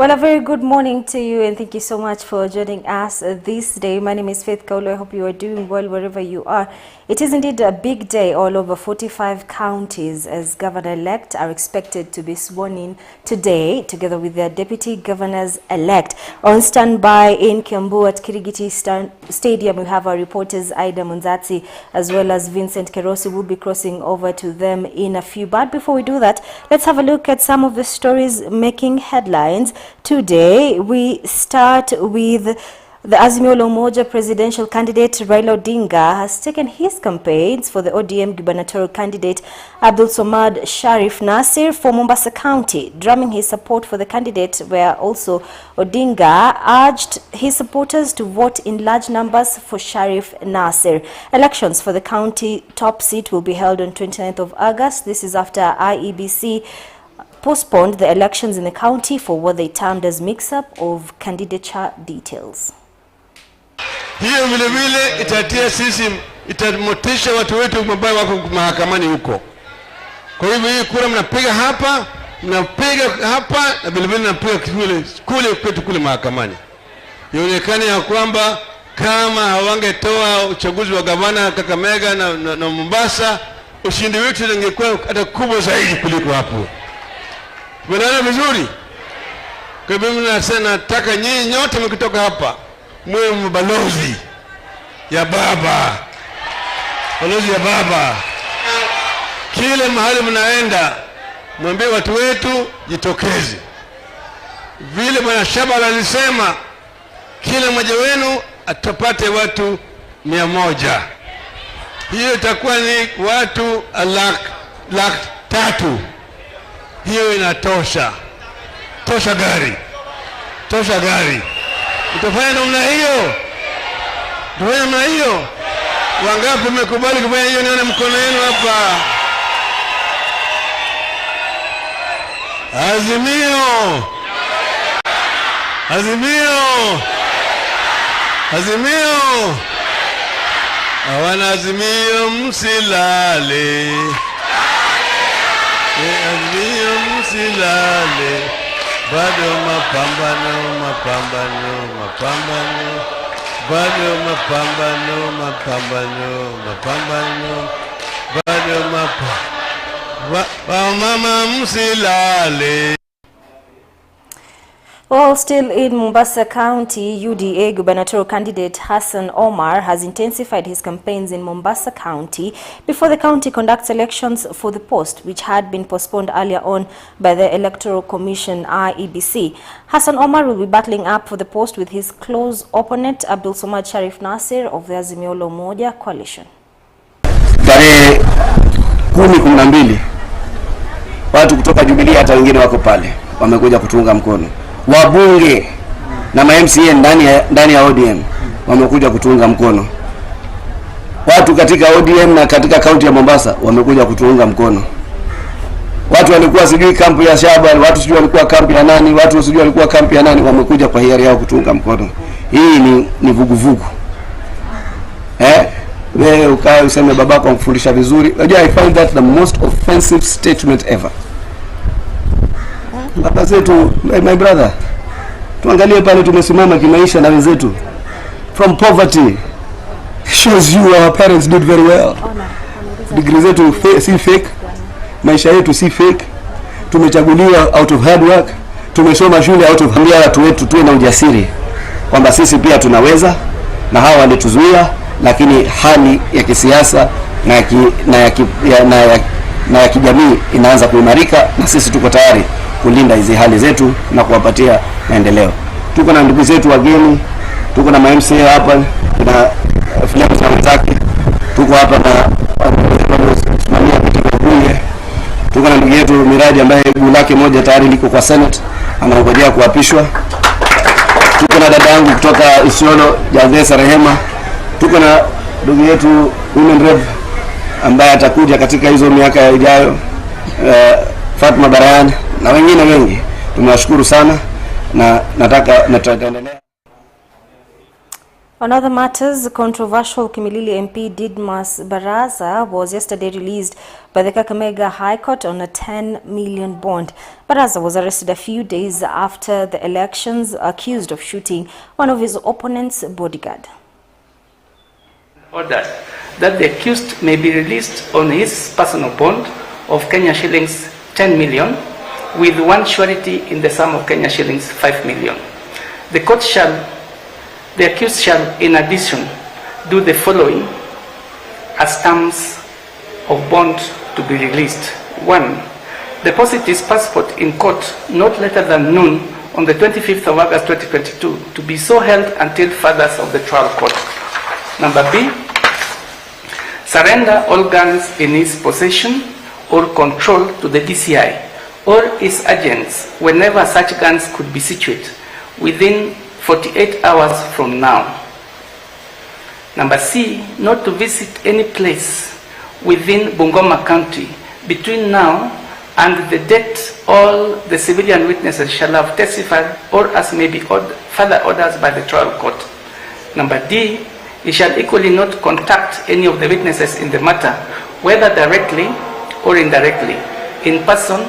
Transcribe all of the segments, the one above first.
Well, a very good morning to you, and thank you so much for joining us this day. My name is Faith Kaulo. I hope you are doing well wherever you are. It is indeed a big day. All over 45 counties as governor-elect are expected to be sworn in today, together with their deputy governors-elect. On standby in Kiambu at Kirigiti Stadium, we have our reporters Aida Munzatsi as well as Vincent Kerosi. Will be crossing over to them in a few. But before we do that, let's have a look at some of the stories making headlines. Today, we start with the Azimio la Umoja presidential candidate Raila Odinga has taken his campaigns for the ODM gubernatorial candidate Abdul Somad Sharif Nasir for Mombasa County. Drumming his support for the candidate, where also Odinga urged his supporters to vote in large numbers for Sharif Nasir. Elections for the county top seat will be held on 29th of August. This is after IEBC postponed the elections in the county for what they termed as mix-up of candidature details. Hiyo vile vile itatia sisi, itamotisha watu wetu ambao wako mahakamani huko. Kwa hivyo hii kura mnapiga hapa na vile vile mnapiga kule kwetu kule mahakamani. Ionekane ya kwamba kama hawangetoa uchaguzi wa gavana Kakamega na Mombasa, ushindi wetu ungekuwa hata kubwa zaidi kuliko hapo. Tumeelewana vizuri? Kwa hivyo mimi nataka nyinyi nyote mkitoka hapa mwe mbalozi ya baba. Balozi ya baba. Kile mahali mnaenda mwambie watu wetu jitokeze. Vile Bwana Shabala alisema kila mmoja wenu atapate watu 100. Hiyo itakuwa ni watu 300,000. Hiyo inatosha. Tosha gari. Utafanya namna hiyo? Utafanya namna hiyo? Wangapi mmekubali kufanya hiyo? Nione mkono wenu hapa. Azimio. Hawana azimio msilale. Azimio msilale. Bado mapambano. Bado mama msilale. Well, still in Mombasa County, UDA gubernatorial candidate Hassan Omar has intensified his campaigns in Mombasa County before the county conducts elections for the post, which had been postponed earlier on by the Electoral Commission IEBC. Hassan Omar will be battling up for the post with his close opponent Abdul Somad Sharif Nasir of the Azimio la Umoja coalition. Tarehe 10-12 watu kutoka Jubilee hata wengine wako pale wamekuja kutunga mkono. Wabunge na ma-MCA ndani ya ODM wamekuja kutunga mkono. Watu katika ODM na katika kaunti ya Mombasa wamekuja kutunga mkono. Watu walikuwa sijui kampu ya Shabal, watu sijui walikuwa kampu ya nani, watu sijui walikuwa kampu ya nani, wamekuja kwa hiari yao kutunga mkono. Hii ni vuguvugu. Wewe ukae useme babako amfundisha vizuri. Unajua, I find that the most offensive statement ever. Baba zetu, my brother, tuangalie pale tumesimama kimaisha na wenzetu. From poverty shows you our parents did very well. Degree zetu si fake, maisha yetu si fake. Tumechaguliwa out of hard work, tumesoma shule out of hambia. Watu wetu tuwe na ujasiri kwamba sisi pia tunaweza, na hawa walituzuia, lakini hali ya kisiasa na ya kijamii inaanza kuimarika, na sisi tuko tayari kulinda hizi hali zetu na kuwapatia maendeleo. Tuko na ndugu zetu wageni, tuko na ma-MCA hapa, kuna filamu za wenzake, tuko hapa na Usmania katika bunge, tuko na ndugu yetu Miraji ambaye guu lake moja tayari liko kwa Senate, anaongojea kuapishwa. Tuko na dada yangu kutoka Isiolo, Jazesa Rehema. Tuko na ndugu yetu Women Rep ambaye atakuja katika hizo miaka ijayo, Fatma Barayan na wengine wengi. Tunawashukuru sana na nataka tutaendelea. On other matters, controversial Kimilili MP Didmas Baraza was yesterday released by the Kakamega High Court on a 10 million bond. Baraza was arrested a few days after the elections, accused of shooting one of his opponent's bodyguard. Ordered that the accused may be released on his personal bond of Kenya shillings 10 million with one surety in the sum of Kenya shillings 5 million. The accused shall, in addition, do the following as terms of bond to be released. 1. Deposit his passport in court not later than noon on the 25th of August 2022 to be so held until furthers of the trial court. Number B. Surrender all guns in his possession or control to the DCI or his agents whenever such guns could be situated within 48 hours from now. Number C, not to visit any place within Bungoma County between now and the date all the civilian witnesses shall have testified or as may be further orders by the trial court. Number D, he shall equally not contact any of the witnesses in the matter, whether directly or indirectly, in person,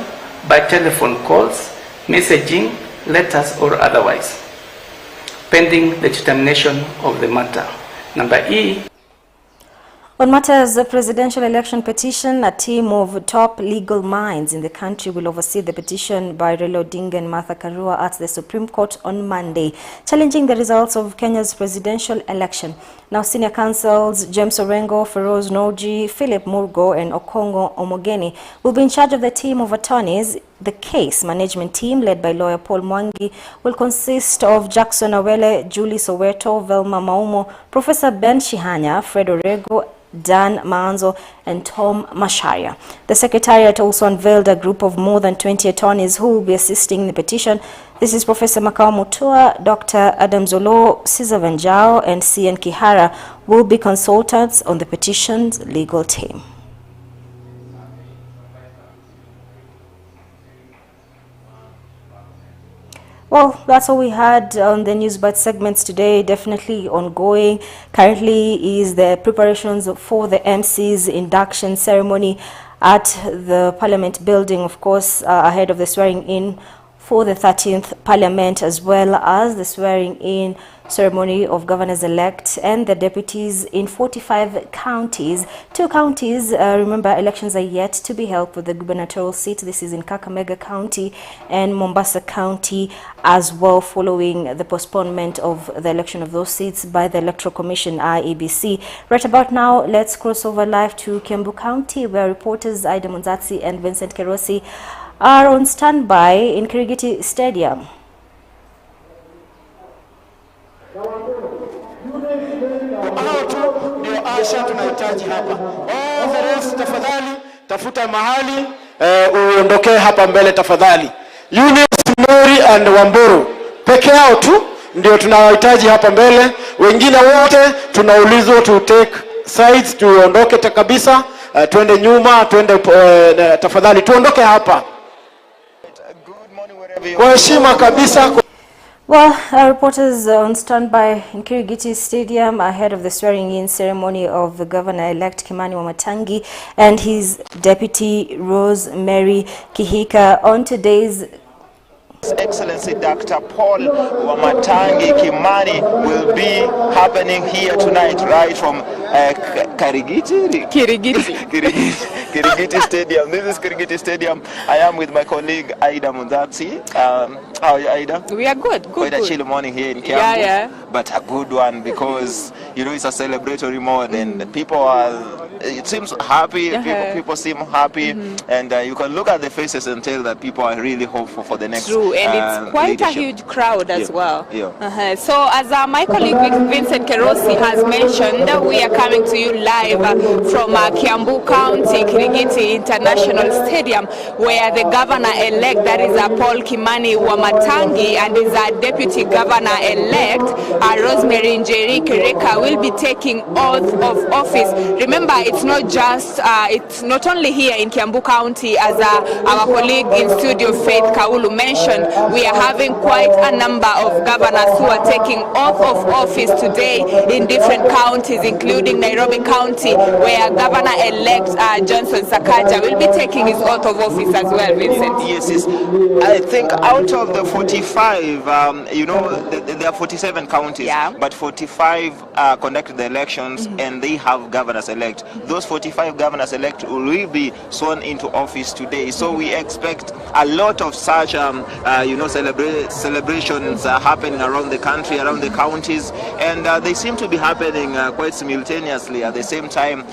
by telephone calls, messaging, letters or otherwise, pending the determination of the matter. Number E. On matters of presidential election petition, a team of top legal minds in the country will oversee the petition by Raila Odinga and Martha Karua at the Supreme Court on Monday, challenging the results of Kenya's presidential election. Now, senior counsels James Orengo, Feroz Noji, Philip Murgo and Okongo Omogeni will be in charge of the team of attorneys. The case management team, led by lawyer Paul Mwangi, will consist of Jackson Awele, Julie Soweto, Velma Maumo, Professor Ben Shihanya, Fred Orego, Dan Maanzo and Tom Mashaya. The Secretariat also unveiled a group of more than 20 attorneys who will be assisting in the petition. This is Professor Makao Mutua, Dr. Adam Zolo, Cesar Vanjao and CN Kihara will be consultants on the petition's legal team. Well, that's all we had on the News Bite segments today. Definitely ongoing. Currently is the preparations for the MC's induction ceremony at the Parliament building, of course, ahead of the swearing in for the 13th Parliament, as well as the swearing in ceremony of governors-elect and the deputies in 45 counties. 2 counties, remember, elections are yet to be held for the gubernatorial seat. This is in Kakamega County and Mombasa County as well, following the postponement of the election of those seats by the Electoral Commission, IEBC. Right about now, let's cross over live to Kiambu County, where reporters Aida Munzatsi and Vincent Kerosi are on standby in Kirigiti Stadium. Hao tu ndio asha tunahitaji hapa. All the rest tafadhali tafuta mahali uondokee hapa mbele tafadhali. Eunice, Mary and Wamburu peke yao tu ndio tunawahitaji hapa mbele. Wengine wote tunaulizwa to take sides, tuondoke kabisa, twende nyuma, twende tafadhali tuondoke hapa. Kwa heshima kabisa. Well, our reporters on standby in Kirigiti Stadium ahead of the swearing-in ceremony of the Governor-elect Kimani Wamatangi and his deputy Rosemary Kihika. On today's His Excellency Dr. Paul Wamatangi Kimani will be happening here tonight, right from Kirigiti Stadium. This is Kirigiti Stadium. I am with my colleague Aida Munzatsi. How are you, Aida? We are good. Quite a chill morning here in Kiambu. Yeah. But a good one because, you know, it's a celebratory mode and people are, it seems happy, people seem happy, and you can look at the faces and tell that people are really hopeful for the next True, and it's quite leadership. a huge crowd as well. Yeah. So as my colleague Vincent Kerosi has mentioned, we are coming to you live from Kiambu County, Kirigiti International Stadium, where the governor-elect, that is Paul Kimani Wamatangi, and his deputy governor-elect, Rosemary Njeri Kireka, will be taking oath of office. Remember, it's it's not only here in Kiambu County, as our colleague in studio Faith Kaulu mentioned. We are having quite a number of governors who are taking oath of office today in different counties, including Nairobi County, where Governor-elect Johnson Sakaja will be taking his oath of office as well, Vincent. Yes. I think out of the 45, there are 47 counties, but 45 conducted the elections, and they have governors-elect. Those 45 governors-elect will be sworn into office today. So we expect a lot of such, celebrations happening around the country, around the counties, and they seem to be happening quite simultaneously at the same time.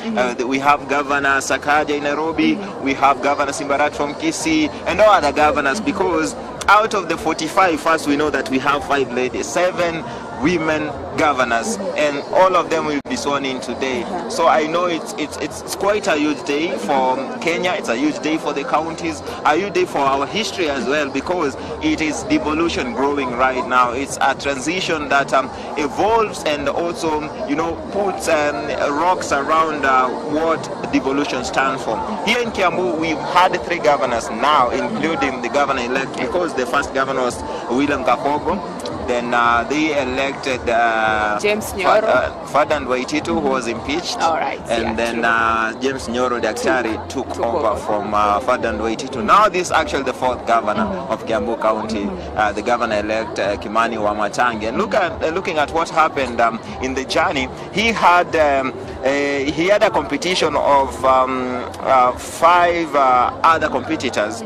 We have Governor Sakaja in Nairobi, we have Governor Simbarat from Kisii, and all other governors, because out of the 45, first we know that we have 5 ladies, 7 women governors, and all of them will be sworn in today. So I know it's quite a huge day for Kenya. It's a huge day for the counties, a huge day for our history as well, because it is devolution growing right now. It's a transition that evolves and also puts rocks around what devolution stands for. Here in Kiambu, we've had 3 governors now, including the governor-elect, because the first governor was William Kapogo. Then they elected James Nyoro, Ferdinand Waititu, who was impeached. All right, and then James Nyoro Daktari took over from Ferdinand Waititu. Now this is actually the 4th governor of Kiambu County, the governor-elect Kimani Wamatangi. And looking at what happened in the journey, he had a competition of 5 other competitors.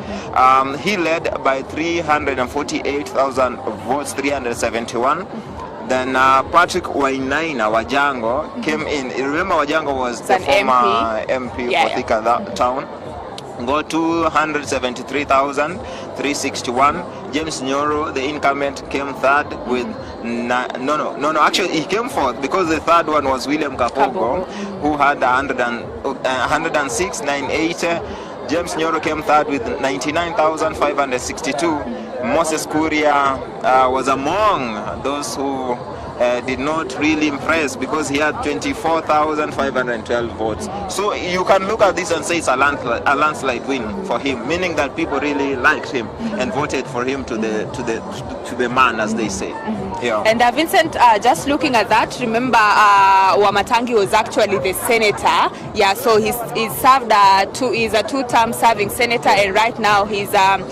He led by 348,000 votes, 371. Then Patrick Wainaina Wajango came in. Remember, Wajango was the former MP for Thika town. Got 273,361. James Nyoro, the incumbent, came 3rd with actually he came 4th, because the 3rd one was William Kapogo, who had 106,980. James Nyoro came 3rd with 99,562. Moses Kuria was among those who did not really impress, because he had 24,512 votes. So you can look at this and say it's a landslide win for him, meaning that people really liked him and voted for him to the man, as they say. Yeah. And Vincent, just looking at that, remember Wamatangi was actually the senator. Yeah, so he's served he's a 2-term serving senator, and right now he's now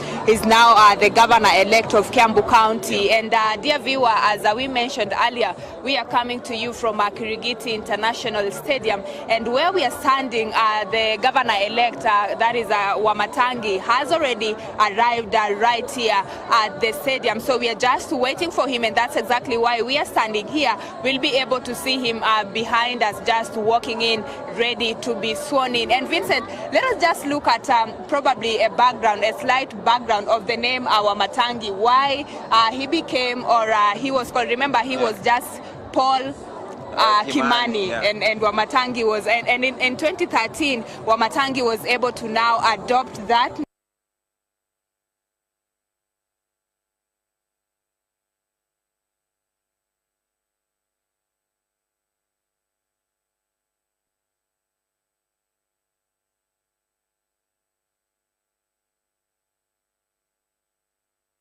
the governor-elect of Kiambu County. And dear viewer, as we mentioned earlier, we are coming to you from Kirigiti International Stadium, and where we are standing, the governor-elect, that is Wamatangi, has already arrived right here at the stadium. So we are just waiting for him, and that's exactly why we are standing here. We'll be able to see him behind us, just walking in, ready to be sworn in. And Vincent, let us just look at probably a slight background of the name Wamatangi, why he became, or he was called, remember he was just Paul Kimani, and Wamatangi was, and in 2013, Wamatangi was able to now adopt that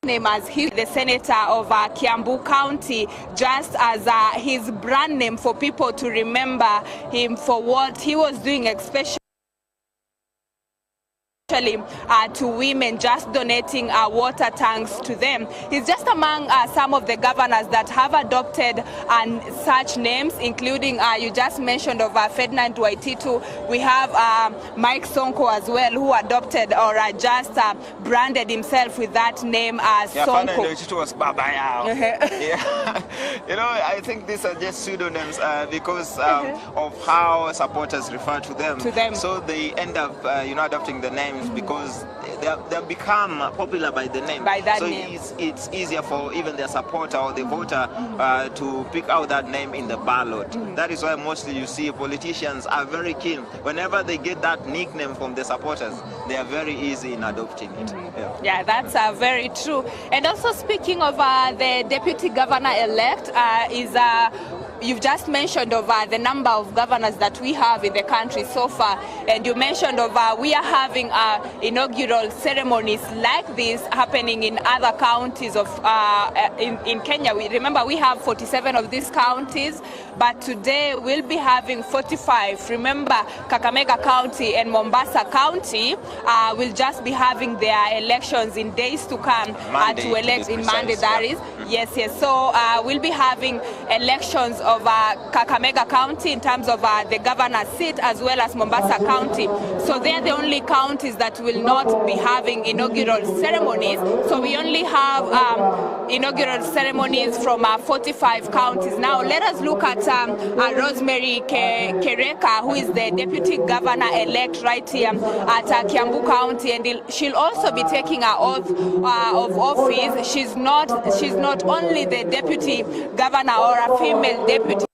name as the senator of Kiambu County, just as his brand name for people to remember him for what he was doing, especially to women, just donating water tanks to them. He's just among some of the governors that have adopted such names, including you just mentioned of Ferdinand Waititu. We have Mike Sonko as well, who adopted or just branded himself with that name as Sonko. Ferdinand Waititu was Baba Yao. I think these are just pseudonyms because of how supporters refer to them. So they end up adopting the names because they have become popular by the name. So it's easier for even their supporter or the voter to pick out that name in the ballot. That is why mostly you see politicians are very keen. Whenever they get that nickname from the supporters, they are very easy in adopting it. Yeah, that's very true. And also speaking of the deputy governor-elect, you've just mentioned of the number of governors that we have in the country so far, and you mentioned of we are having inaugural ceremonies like this happening in other counties of in Kenya. Remember we have 47 of these counties, but today we'll be having 45. Remember Kakamega County and Mombasa County will just be having their elections in days to come to elect in Monday, that is. Yes. So we'll be having elections of Kakamega County in terms of the governor's seat, as well as Mombasa County. So they are the only counties that will not be having inaugural ceremonies. So we only have inaugural ceremonies from 45 counties. Now let us look at Rosemary Kereka, who is the deputy governor-elect right here at Kiambu County, and she'll also be taking her oath of office. She's not only the deputy governor or a female deputy.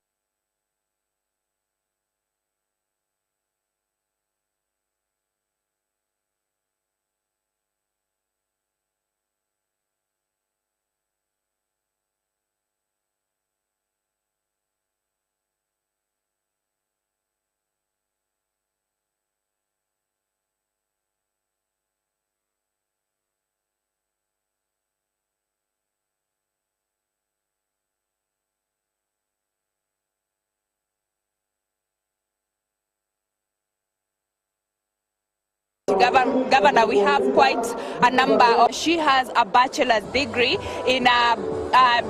Governor, we have quite a number of, she has a bachelor's degree in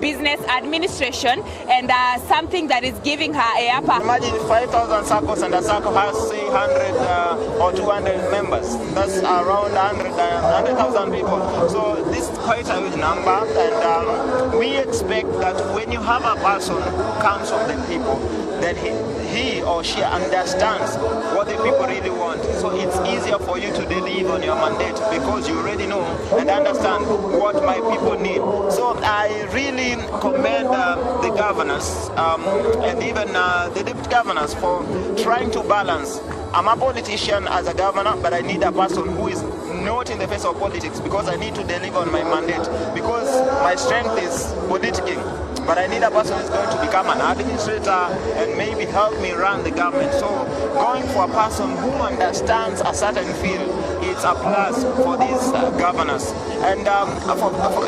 business administration, and something that is giving her a upper. Imagine 5,000 circles, and a circle has say 100 or 200 members. That's around 100,000 people. So this is quite a huge number, and we expect that when you have a person who comes from the people, then he or she understands what the people really want. So it's easier for you to deliver on your mandate because you already know and understand what my people need. So I really commend the governors and even the deputy governors for trying to balance. I'm a politician as a governor, but I need a person who is not in the face of politics because I need to deliver on my mandate, because my strength is politicking. But I need a person who is going to become an administrator and maybe help me run the government. So going for a person who understands a certain field, it's a plus for these governors. And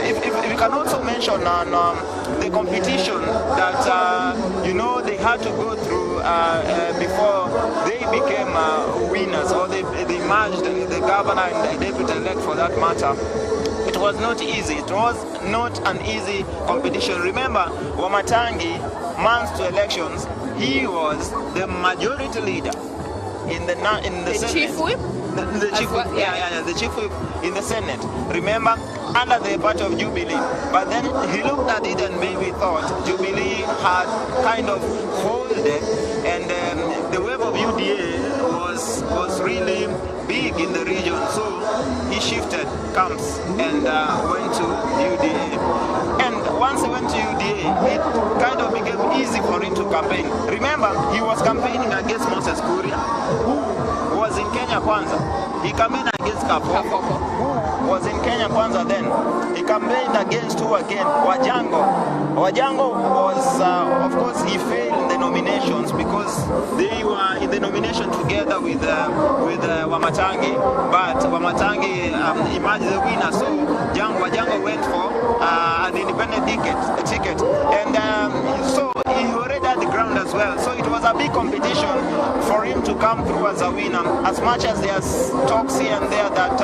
if you can also mention on the competition that you know they had to go through before they became winners, or they merged the governor and the deputy elect for that matter. It was not easy. It was not an easy competition. Remember, Wamatangi, months to elections, he was the majority leader in the Senate. Chief whip? The chief whip, the chief whip in the Senate. Remember, under the party of Jubilee. But then he looked at it and maybe thought Jubilee had kind of folded, and the wave of UDA was really big in the region. So he shifted camps and went to UDA. And once he went to UDA, it kind of became easy for him to campaign. Remember, he was campaigning against Moses Kuria, who was in Kenya Kwanza. He campaigned against Kapoko, who was in Kenya Kwanza then. He campaigned against who again? Wajango. Wajango was, of course, he failed in the nominations because they were in the nomination together with Wamatangi, but Wamatangi emerged the winner. So Wajango went for an independent ticket, and so he already had the ground as well. So it was a big competition for him to come through as a winner. As much as there's talks here and there that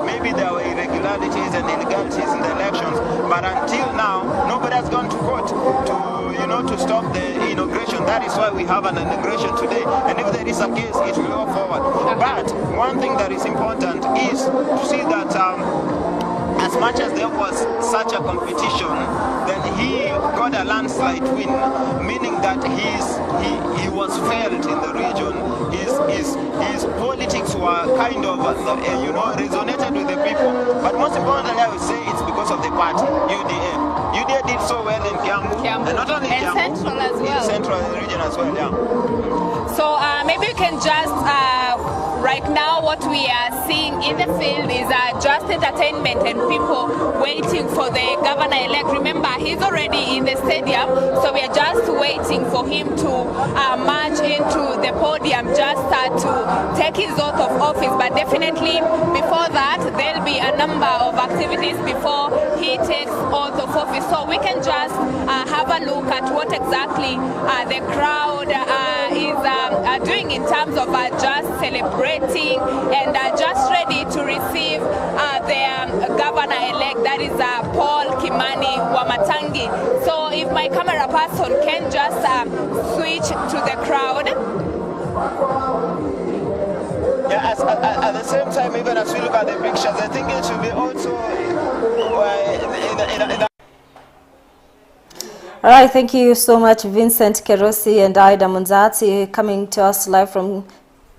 maybe there were irregularities and illegalities in the elections, but until now nobody has gone to court to stop the inauguration. That is why we have an inauguration today, and if there is a case, it will go forward. But one thing that is important is to see that as much as there was such a competition, then he got a landslide win, meaning that he was felt in the region. His politics were kind of resonated with the people. But most importantly, I would say it's because of the party, UDA. UDA did so well in Kiambu, and not only and Kiambu, Central as well. Central region as well, yeah. So maybe you can just Right now, what we are seeing in the field is just entertainment and people waiting for the governor-elect. Remember, he's already in the stadium, so we are just waiting for him to march into the podium just to take his oath of office. But definitely before that, there'll be a number of activities before he takes oath of office. So we can just have a look at what exactly the crowd is doing in terms of just celebrating and just ready to receive the governor-elect, that is Paul Kimani Wamatangi. So if my camera person can just switch to the crowd. Yeah, at the same time, even as we look at the pictures, I think it should be also in All right, thank you so much, Vincent Kerosi and Aida Munzati, coming to us live from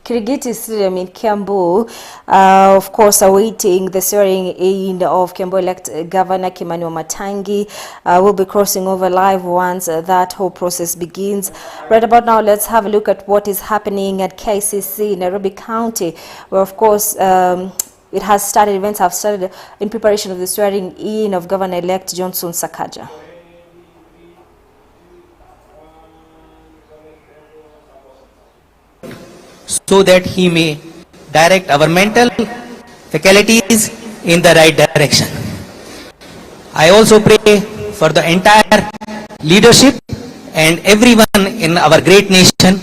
Kirigiti Stadium in Kiambu. Of course, awaiting the swearing in of Kiambu-elect Governor Kimani Wamatangi. We'll be crossing over live once that whole process begins. Right about now, let's have a look at what is happening at KCC, Nairobi County, where, of course, events have started in preparation of the swearing in of Governor-elect Johnson Sakaja. So that he may direct our mental faculties in the right direction. I also pray for the entire leadership and everyone in our great nation.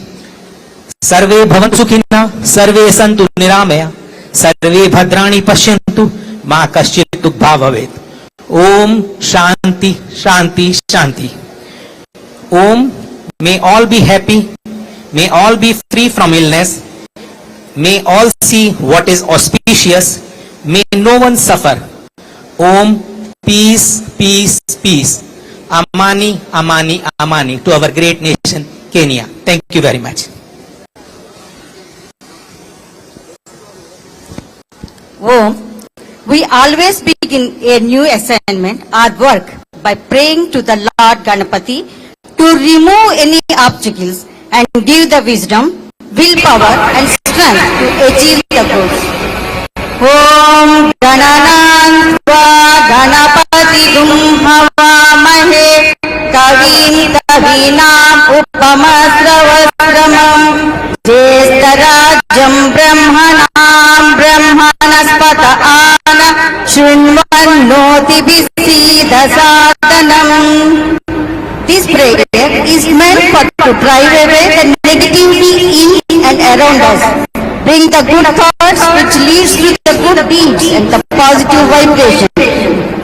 Sarve bhavantu sukhina, sarve santu niramaya, sarve bhadrani pashyantu, ma kaschit dukha bhavet. Om Shanti, Shanti, Shanti. Om, may all be happy. May all be free from illness. May all see what is auspicious. May no one suffer. Om, peace, peace, peace. Amani, Amani, Amani to our great nation, Kenya. Thank you very much. Om, we always begin a new assignment or work by praying to the Lord Ganapati to remove any obstacles and give the wisdom, willpower and strength to achieve the goals. Om Gananantva Ganapati Hawamahe Kavim Kavinam Upamasravasramam Jestarajam Brahmanam Brahmanaspata Ana Shunvannoti Bisidasadanam. This prayer is meant to drive away the negativity in and around us, bring the good thoughts which leads to the good deeds and the positive vibration.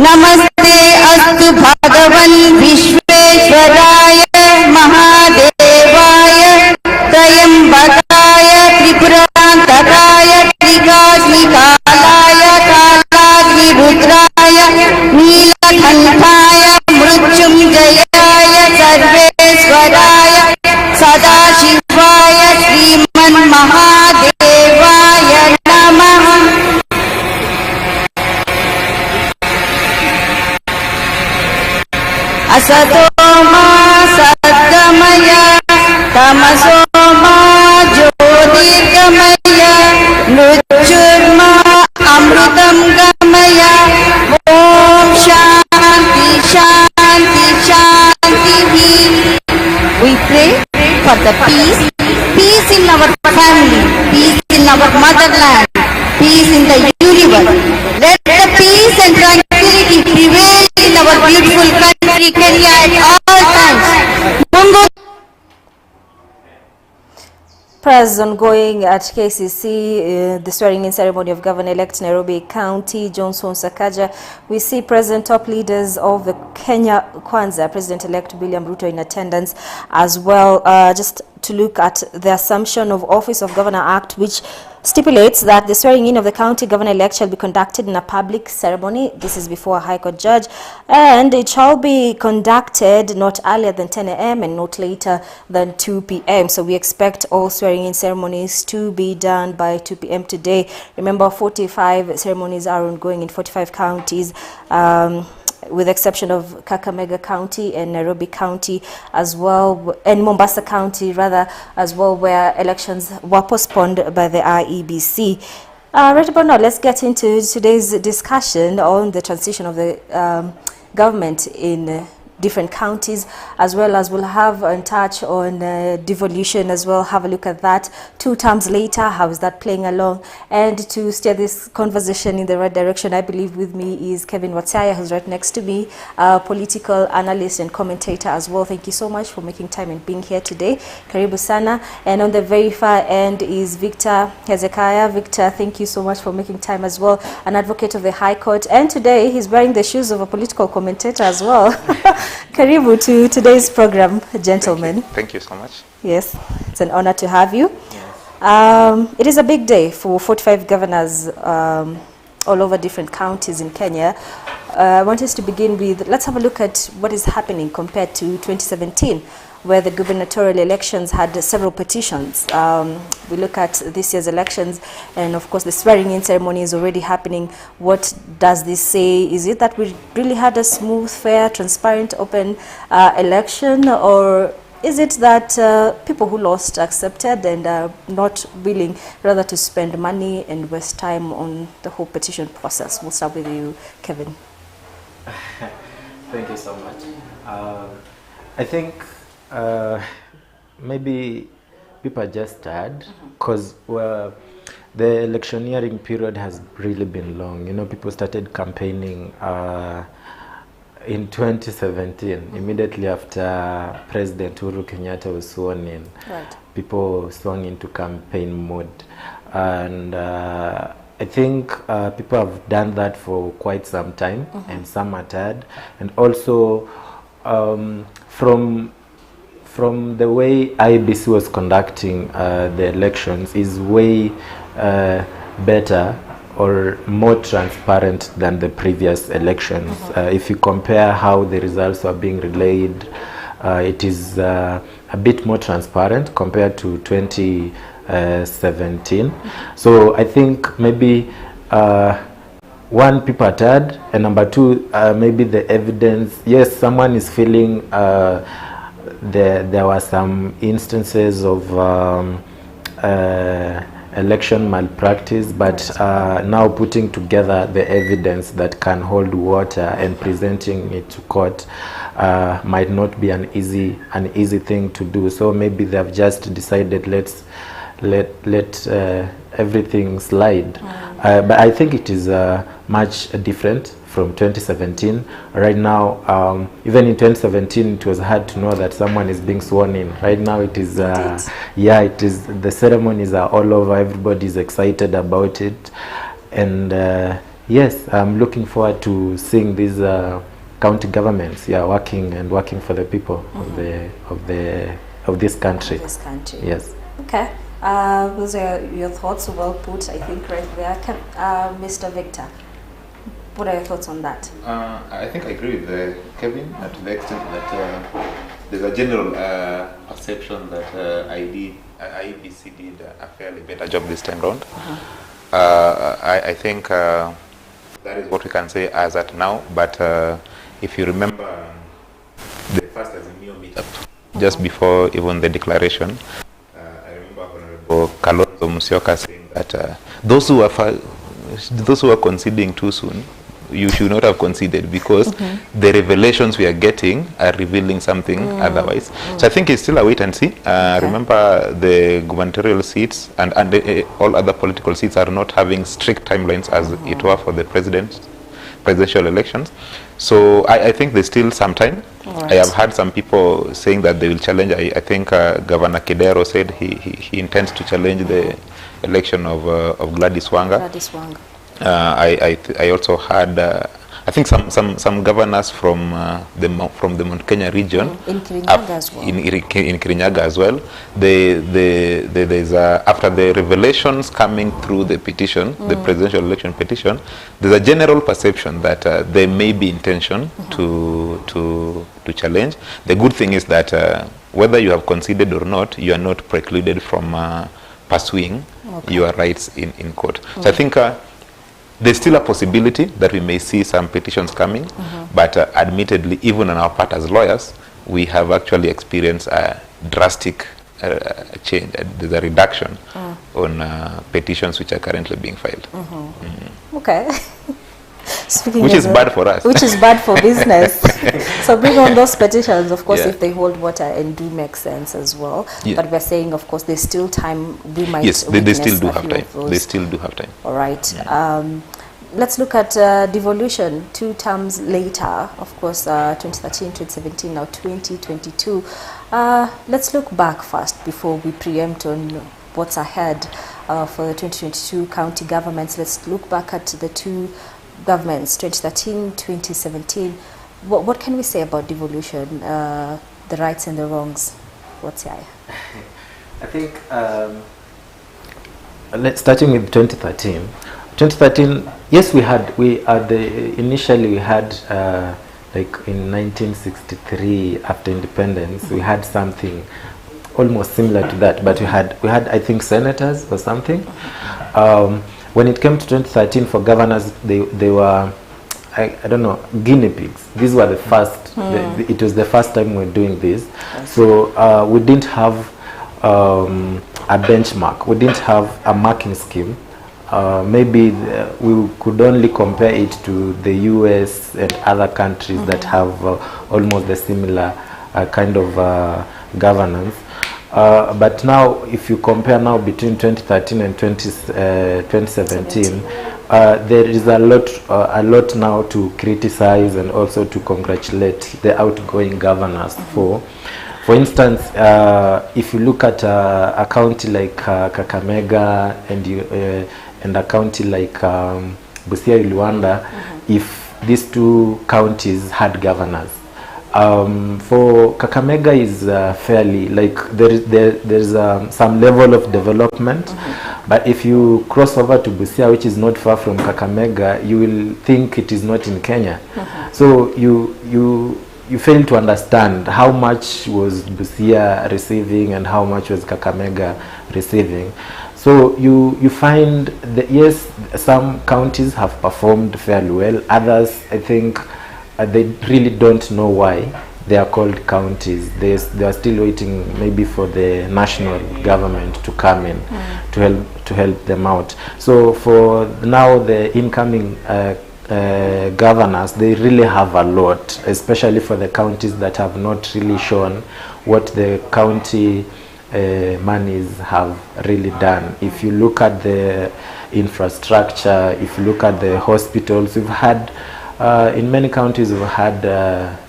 Namaste astu Bhagavan Vishveshwaraya Mahadevaya Trayambakaya Tripurantakaya Trikasmikalaya Kalagni Rudraya Neelakanthaya Mrutyunjaya Sarveswaraya Sadashivaya Sriman Mahadevaya Namaha. Asatoma Sadgamaya Tamasoma Jyotirgamaya Nuchurma Amrutam Gamaya. Om Shanti Shanti Shanti. We pray for the peace in our family, peace in our motherland, peace in the universe. Let the peace and tranquility prevail in our beautiful country, Kenya, at all times. Mungu. Prayers ongoing at KCC, the swearing-in ceremony of Governor-elect Nairobi County, Johnson Sakaja. We see present top leaders of the Kenya Kwanza, President-elect William Ruto in attendance as well, just to look at the Assumption of Office of Governor Act, which stipulates that the swearing-in of the county governor-elect shall be conducted in a public ceremony. This is before a High Court judge, and it shall be conducted not earlier than 10 a.m. and not later than 2 p.m. So we expect all swearing-in ceremonies to be done by 2 p.m. today. Remember, 45 ceremonies are ongoing in 45 counties. with the exception of Kakamega County and Nairobi County as well, and Mombasa County rather as well, where elections were postponed by the IEBC. Right about now, let's get into today's discussion on the transition of the government in different counties, as well as we'll have a touch on devolution as well, have a look at that 2 terms later, how is that playing along. And to steer this conversation in the right direction, I believe with me is Kevin Wataya, who's right next to me, a political analyst and commentator as well. Thank you so much for making time and being here today. Karibu sana. And on the very far end is Victor Hezekiah. Victor, thank you so much for making time as well, an advocate of the High Court, and today he's wearing the shoes of a political commentator as well. Karibu to today's program, gentlemen. Thank you so much. Yes, it's an honor to have you. Yes. It is a big day for 45 governors all over different counties in Kenya. I want us to begin with, let's have a look at what is happening compared to 2017, where the gubernatorial elections had several petitions. We look at this year's elections, and of course the swearing-in ceremony is already happening. What does this say? Is it that we really had a smooth, fair, transparent, open election, or is it that people who lost accepted and are not willing rather to spend money and waste time on the whole petition process? We'll start with you, Kevin. Thank you so much. I think maybe people are just tired because the electioneering period has really been long. You know, people started campaigning in 2017, immediately after President Uhuru Kenyatta was sworn in. Right. People swung into campaign mode, and I think people have done that for quite some time, and some are tired, and also from the way IEBC was conducting the elections is way better or more transparent than the previous elections. If you compare how the results are being relayed, it is a bit more transparent compared to 2017. So I think maybe one, people are tired, and number two, maybe the evidence. Yes, someone is feeling there were some instances of election malpractice, but now putting together the evidence that can hold water and presenting it to court might not be an easy thing to do. So maybe they have just decided let everything slide. But I think it is much different from 2017. Right now, even in 2017, it was hard to know that someone is being sworn in. Right now, it is, yeah, it is. The ceremonies are all over. Everybody is excited about it, and yes, I'm looking forward to seeing these county governments, working for the people of this country. Yes. Okay. Those are your thoughts. Well put, I think, right there. Mr. Victor, what are your thoughts on that? I think I agree with Kevin to the extent that there's a general perception that IEBC did a fairly better job this time round. I think that is what we can say as at now. But if you remember the first Azimio meetup, just before even the declaration, Kalonzo Musyoka saying that those who are conceding too soon, you should not have conceded, because the revelations we are getting are revealing something otherwise. So I think it's still a wait and see. Remember, the gubernatorial seats and all other political seats are not having strict timelines as it were for the presidential elections. So I think there's still some time. Right. I have heard some people saying that they will challenge. I think Governor Kidero said he intends to challenge the election of Gladys Wanga. I also heard I think some governors from the Mount Kenya region in Kirinyaga as well. In Kirinyaga as well. There's after the revelations coming through the petition, the presidential election petition, there's a general perception that there may be intention to challenge. The good thing is that whether you have conceded or not, you are not precluded from pursuing your rights in court. So I think there's still a possibility that we may see some petitions coming, but admittedly, even on our part as lawyers, we have actually experienced a drastic change. There's a reduction on petitions which are currently being filed. Okay. Which is bad for us. Which is bad for business. So bring on those petitions, of course, if they hold water and do make sense as well. But we're saying, of course, there's still time. We might. Yes, they still do have time. They still do have time. All right. Let's look at devolution 2 terms later. Of course, 2013, 2017, now 2022. Let's look back first before we preempt on what's ahead for the 2022 county governments. Let's look back at the 2 governments, 2013, 2017. What can we say about devolution, the rights and the wrongs? What's your I think starting with 2013. 2013, yes, initially we had like in 1963 after independence, we had something almost similar to that, but we had I think senators or something. When it came to 2013 for governors, they were, I don't know, guinea pigs. These were the first, it was the first time we were doing this. So we didn't have a benchmark. We didn't have a marking scheme. Maybe we could only compare it to the US and other countries that have almost the similar kind of governance. But now, if you compare now between 2013 and 2017, there is a lot now to criticize and also to congratulate the outgoing governors for. For instance, if you look at a county like Kakamega and a county like Busia Luanda, if these 2 counties had governors. For Kakamega is fairly, like there's some level of development, but if you cross over to Busia, which is not far from Kakamega, you will think it is not in Kenya. So you fail to understand how much was Busia receiving and how much was Kakamega receiving. So you find that yes, some counties have performed fairly well. Others, I think, they really don't know why they are called counties. They are still waiting maybe for the national government to come in to help them out. So for now, the incoming governors, they really have a lot, especially for the counties that have not really shown what the county monies have really done. If you look at the infrastructure, if you look at the hospitals, we've had in many counties we've had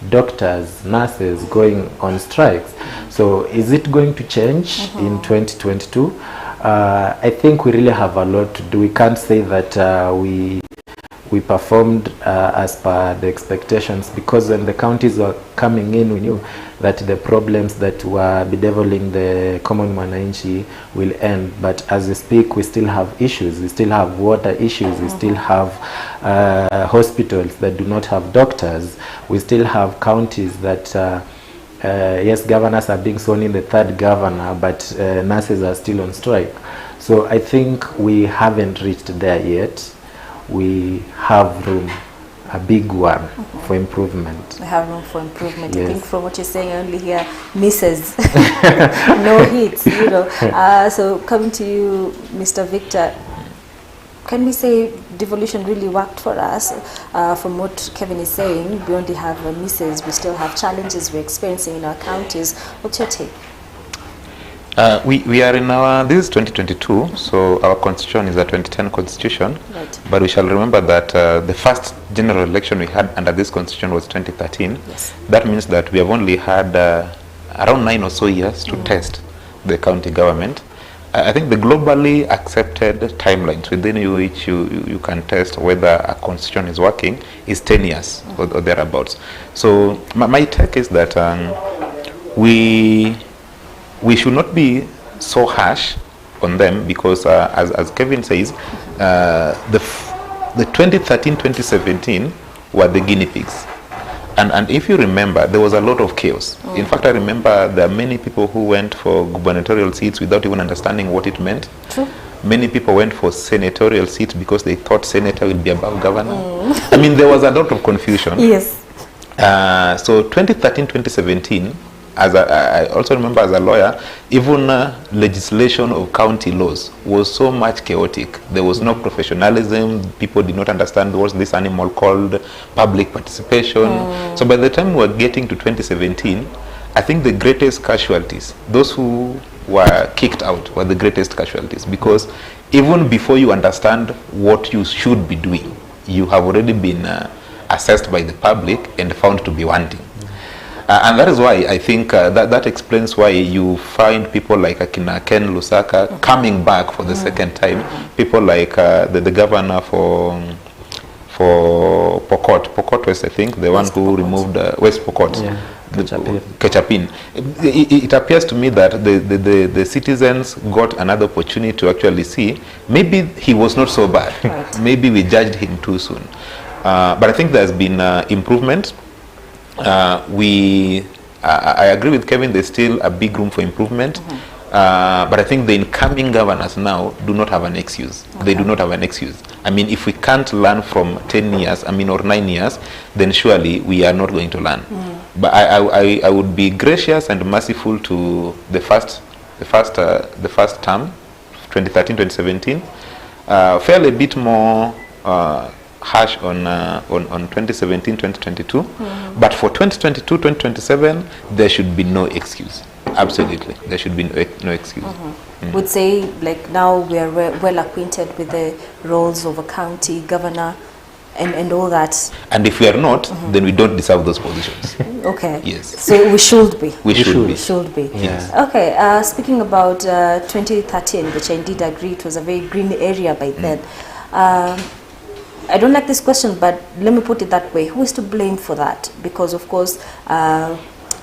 doctors, nurses going on strikes. So is it going to change in 2022? I think we really have a lot to do. We can't say that we performed as per the expectations, because when the counties were coming in, we knew that the problems that were bedeviling the common mwananchi will end. But as we speak, we still have issues. We still have water issues. We still have hospitals that do not have doctors. We still have counties that yes, governors are being sworn in, the 3rd governor, but nurses are still on strike. So I think we haven't reached there yet. We have room, a big one, for improvement. We have room for improvement. Yes. I think from what you're saying, I only hear misses, no hits, you know. So coming to you, Mr. Victor, can we say devolution really worked for us? From what Kevin is saying, we only have misses, we still have challenges we're experiencing in our counties. What's your take? We are in this is 2022, so our constitution is a 2010 constitution, right. But we shall remember that the first general election we had under this constitution was 2013. Yes. That means that we have only had around 9 or so years to test the county government. I think the globally accepted timelines within which you can test whether a constitution is working is 10 years or thereabouts. So my take is that we should not be so harsh on them, because as Kevin says, the 2013-2017 were the guinea pigs. And if you remember, there was a lot of chaos. In fact, I remember there are many people who went for gubernatorial seats without even understanding what it meant. True. Many people went for senatorial seats because they thought senator will be above governor. I mean, there was a lot of confusion. Yes. So 2013, 2017, I also remember as a lawyer, even legislation of county laws was so much chaotic. There was no professionalism. People did not understand what's this animal called public participation. So by the time we were getting to 2017, I think the greatest casualties, those who were kicked out, were the greatest casualties, because even before you understand what you should be doing, you have already been assessed by the public and found to be wanting. And that is why I think that explains why you find people like Akina Ken Lusaka coming back for the second time. People like the governor for Pokot West, I think, the one who removed West Pokot. Yeah. Kechapin. It appears to me that the citizens got another opportunity to actually see maybe he was not so bad. Right. Maybe we judged him too soon. But I think there's been improvement. I agree with Kevin, there's still a big room for improvement. But I think the incoming governors now do not have an excuse. Okay. They do not have an excuse. I mean, if we can't learn from 10 years, I mean, or 9 years, then surely we are not going to learn. But I would be gracious and merciful to the first term, 2013-2017, fairly a bit more harsh on 2017-2022. But for 2022-2027, there should be no excuse. Absolutely, there should be no excuse. Would say, like, now we are well acquainted with the roles of a county governor and all that. And if we are not, then we don't deserve those positions. Okay. Yes. So we should be. We should be. Should be. Yes. Okay. Speaking about 2013, which I indeed agree it was a very green area by then. I don't like this question, but let me put it that way. Who is to blame for that? Because, of course,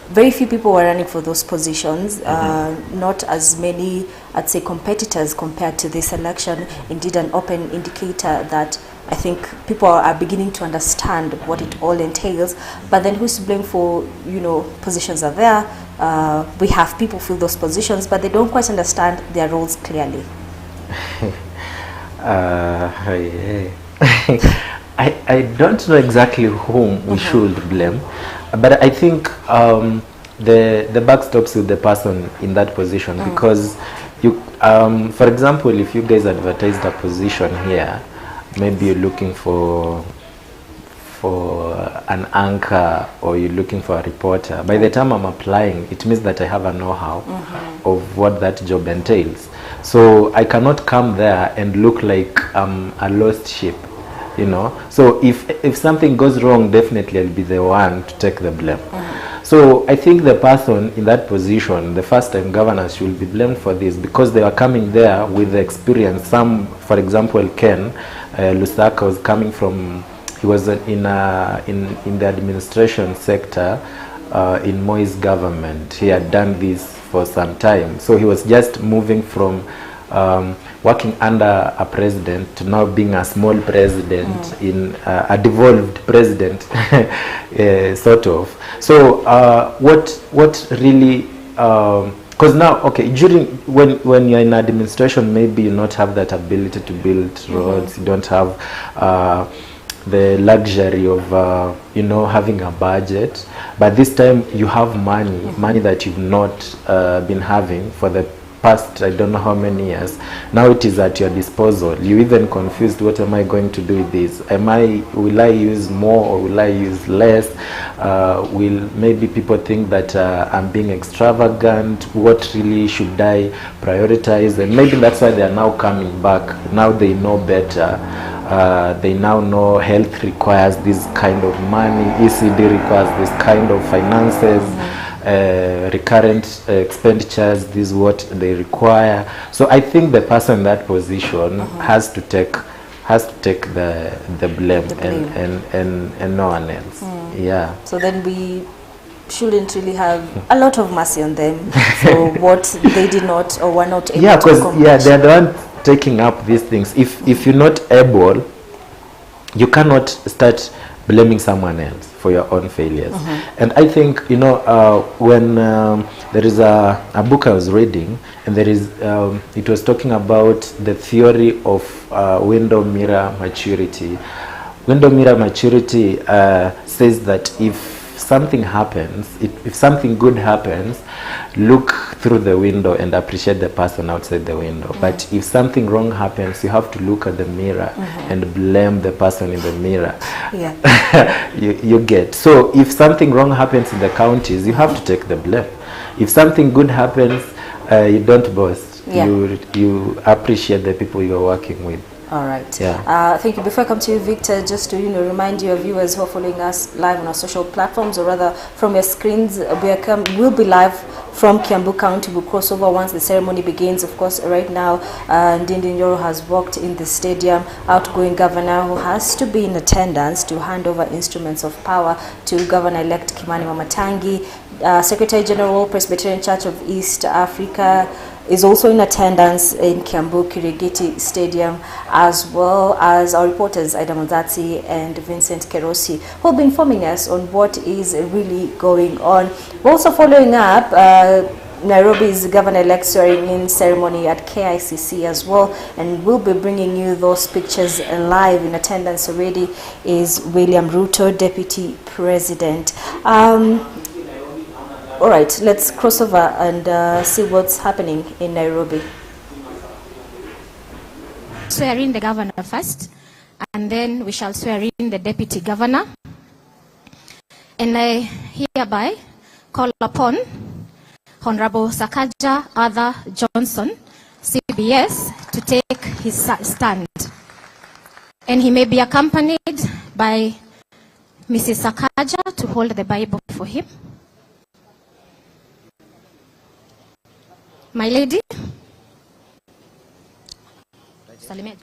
very few people were running for those positions. Not as many, I'd say, competitors compared to this election. Indeed, an open indicator that I think people are beginning to understand what it all entails. But then who's to blame for, positions are there. We have people fill those positions, but they don't quite understand their roles clearly. I don't know exactly whom we should blame, but I think the buck stops with the person in that position, because you, for example, if you guys advertised a position here, maybe you're looking for an anchor or you're looking for a reporter. By the time I'm applying, it means that I have a know-how of what that job entails. So I cannot come there and look like I'm a lost sheep, So if something goes wrong, definitely I'll be the one to take the blame. So I think the person in that position, the first-time governors, should be blamed for this, because they are coming there with the experience. Some, for example, Ken Lusaka was coming from, he was in the administration sector in Moi's government. He had done this for some time. So he was just moving from working under a president to now being a small president, in a devolved president, sort of. So what really, because now, okay, during when you're in administration, maybe you not have that ability to build roads. You don't have the luxury of having a budget, but this time you have money that you've not been having for the past I don't know how many years. Now it is at your disposal. You even confused, what am I going to do with this? Will I use more or will I use less? Will maybe people think that I'm being extravagant? What really should I prioritize? And maybe that's why they are now coming back. Now they know better. They now know health requires this kind of money, ECD requires this kind of finances, recurrent expenditures, this is what they require. So I think the person in that position has to take the blame, and no one else. Yeah. So then we shouldn't really have a lot of mercy on them for what they did not or were not able to accomplish. They're the one taking up these things. If you're not able, you cannot start blaming someone else. for your own failures. And I think, you know, when there is a book I was reading, and there is it was talking about the theory of window mirror maturity. Window mirror maturity says that if something happens, if something good happens, look through the window and appreciate the person outside the window. But if something wrong happens, you have to look at the mirror and blame the person in the mirror. Yeah. you get. So if something wrong happens in the counties, you have to take the blame. If something good happens, you don't boast. Yeah. You appreciate the people you're working with. All right. Yeah. Thank you. Before I come to you, Victor, just to remind your viewers who are following us live on our social platforms, or rather from your screens, we'll be live from Kiambu County. We'll cross over once the ceremony begins. Of course, right now, Ndindi Nyoro has walked in the stadium. Outgoing governor who has to be in attendance to hand over instruments of power to Governor-elect Kimani Wamatangi. Secretary General, Presbyterian Church of East Africa, is also in attendance in Kiambu Kirigiti Stadium, as well as our reporters Aida Muzatsi and Vincent Kerosi, who have been informing us on what is really going on. We're also following up Nairobi's governor-elect swearing-in ceremony at KICC as well, and we'll be bringing you those pictures live. In attendance already is William Ruto, Deputy President. All right, let's cross over and see what's happening in Nairobi. Swear in the governor first, and then we shall swear in the deputy governor. And I hereby call upon Honorable Sakaja Arthur Johnson, CBS, to take his stand. And he may be accompanied by Mrs. Sakaja to hold the Bible for him. My lady. Salimia.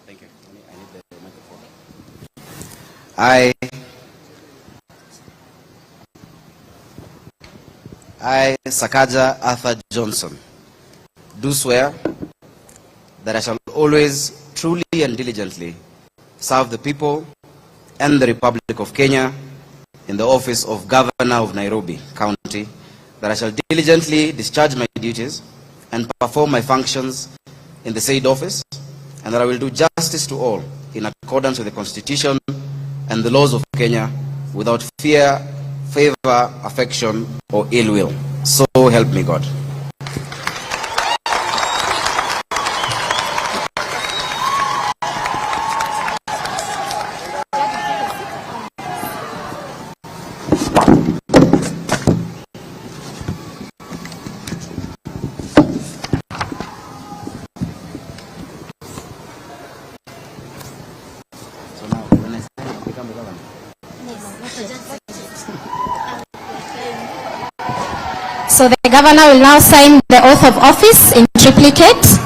Thank you. I need the microphone. I, Sakaja Arthur Johnson, do swear that I shall always truly and diligently serve the people and the Republic of Kenya in the office of Governor of Nairobi County, that I shall diligently discharge my duties and perform my functions in the said office, and that I will do justice to all in accordance with the Constitution and the laws of Kenya without fear, favor, affection, or ill will. So help me God. So the governor will now sign the oath of office in triplicate.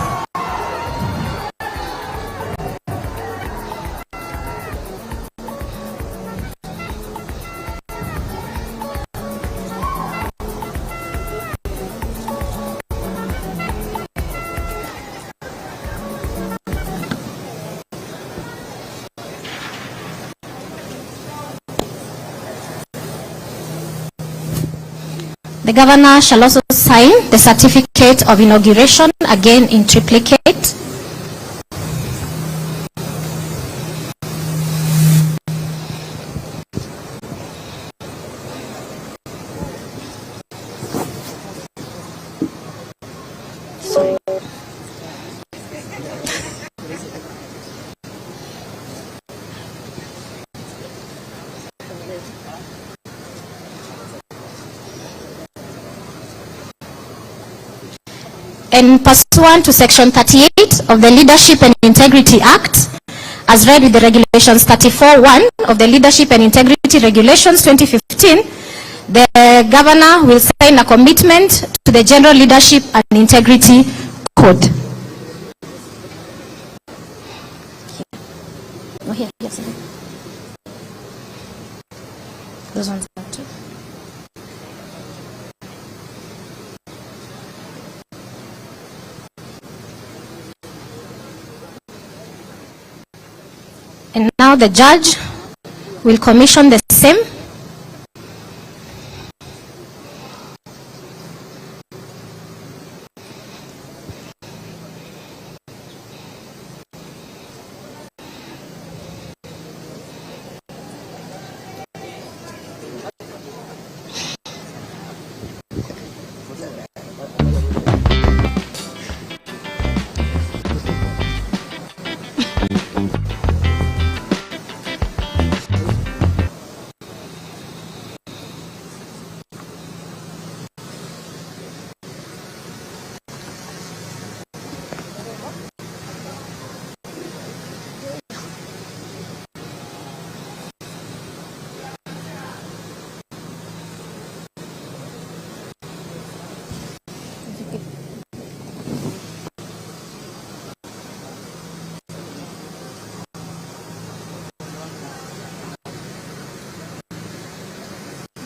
The governor shall also sign the certificate of inauguration, again in triplicate. and pursuant to Section 38 of the Leadership and Integrity Act, as read with the Regulations 34(1) of the Leadership and Integrity Regulations 2015, the Governor will sign a commitment to the General Leadership and Integrity Code. Oh, here, yes. Those ones are too. And now the judge will commission the same.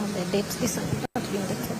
The dates is not being declared.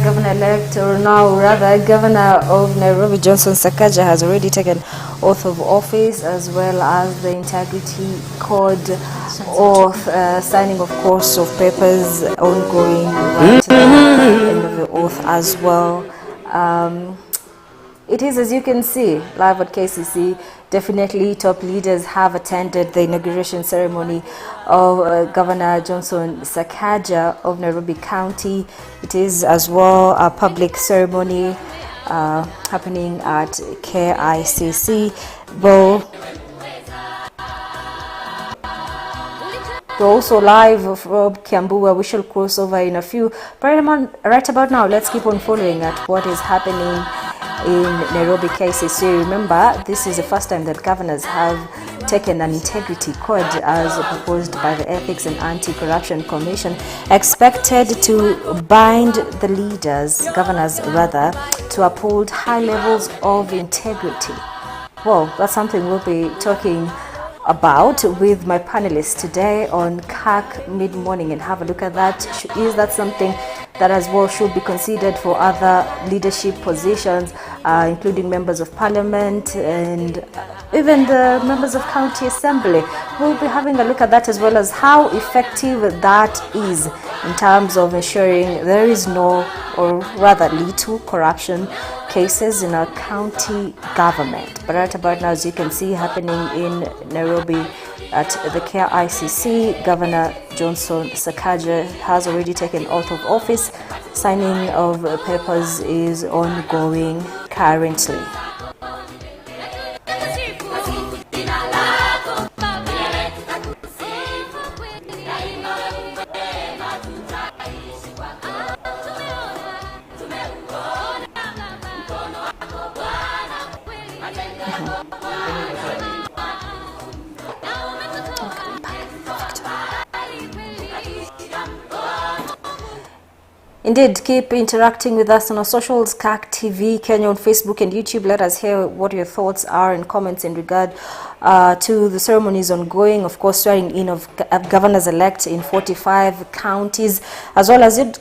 Governor-elect, or now rather Governor of Nairobi, Johnson Sakaja, has already taken oath of office, as well as the integrity code oath, signing of course of papers ongoing right to the end of the oath as well. It is, as you can see, live at KCC. Definitely top leaders have attended the inauguration ceremony of Governor Johnson Sakaja of Nairobi County. It is as well a public ceremony happening at KICC. We're also live from Kiambu, where we shall cross over in a few. But right about now, let's keep on following at what is happening in Nairobi KCC. Remember, this is the first time that governors have taken an integrity code as proposed by the Ethics and Anti-Corruption Commission, expected to bind the leaders, governors rather, to uphold high levels of integrity. Well, that's something we'll be talking about with my panelists today on CAC Mid-Morning, and have a look at that. Is that something that as well should be considered for other leadership positions, including members of parliament and even the members of county assembly? We'll be having a look at that, as well as how effective that is in terms of ensuring there is no, or rather little, corruption cases in our county government. But right about now, as you can see, happening in Nairobi at the KICC, Governor Johnson Sakaja has already taken oath of office. Signing of papers is ongoing currently. Indeed, keep interacting with us on our socials, CAC TV, Kenya on Facebook and YouTube. Let us hear what your thoughts are and comments in regard to the ceremonies ongoing. Of course, swearing in of governors-elect in 45 counties, as well as it.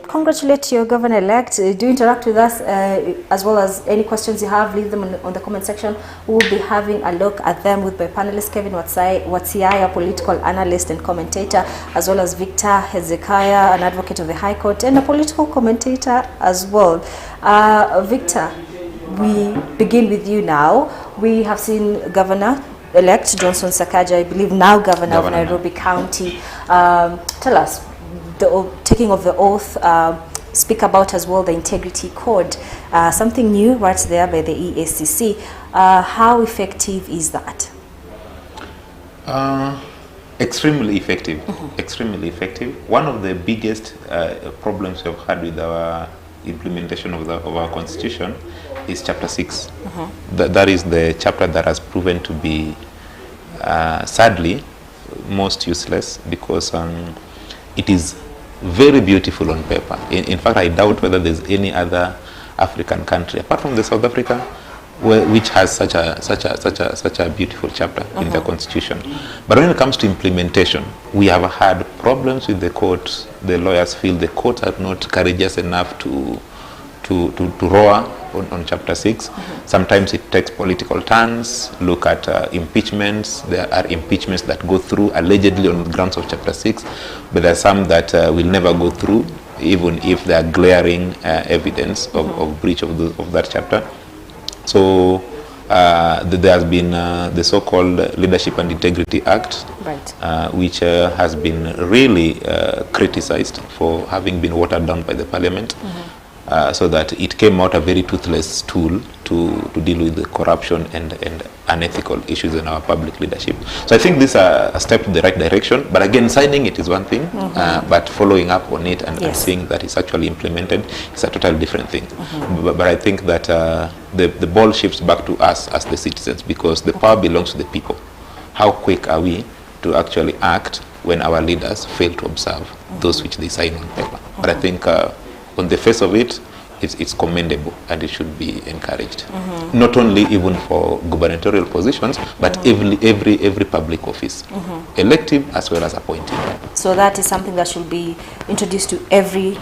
Congratulate your governor-elect. Do interact with us, as well as any questions you have, leave them on the comment section. We will be having a look at them with my panelist Kevin Watsiaya, a political analyst and commentator, as well as Victor Hezekiah, an advocate of the High Court and a political commentator as well. Victor, we begin with you now. We have seen Governor-elect Johnson Sakaja, I believe now Governor of Nairobi County. Tell us, the taking of the oath, speak about as well the integrity code, something new right there by the EACC. How effective is that? Extremely effective. Extremely effective. One of the biggest problems we've had with our implementation of our constitution is chapter 6. That is the chapter that has proven to be sadly most useless, because it is very beautiful on paper. In fact, I doubt whether there's any other African country apart from the South Africa which has such a beautiful chapter in the constitution. But when it comes to implementation, we have had problems with the court. The lawyers feel the courts are not courageous enough to roar on chapter 6. Sometimes it takes political turns. Look at impeachments. There are impeachments that go through allegedly on the grounds of chapter 6, but there are some that will never go through, even if there are glaring evidence of breach of that chapter. So there has been the so-called Leadership and Integrity Act, which has been really criticized for having been watered down by the parliament. So that it came out a very toothless tool to deal with the corruption and unethical issues in our public leadership. So I think this is a step in the right direction. But again, signing it is one thing, but following up on it and seeing that it's actually implemented is a totally different thing. But I think that the ball shifts back to us as the citizens, because the power belongs to the people. How quick are we to actually act when our leaders fail to observe those which they sign on paper? But I think on the face of it, it's commendable and it should be encouraged. Not only even for gubernatorial positions, but every public office, elective as well as appointed. So that is something that should be introduced to every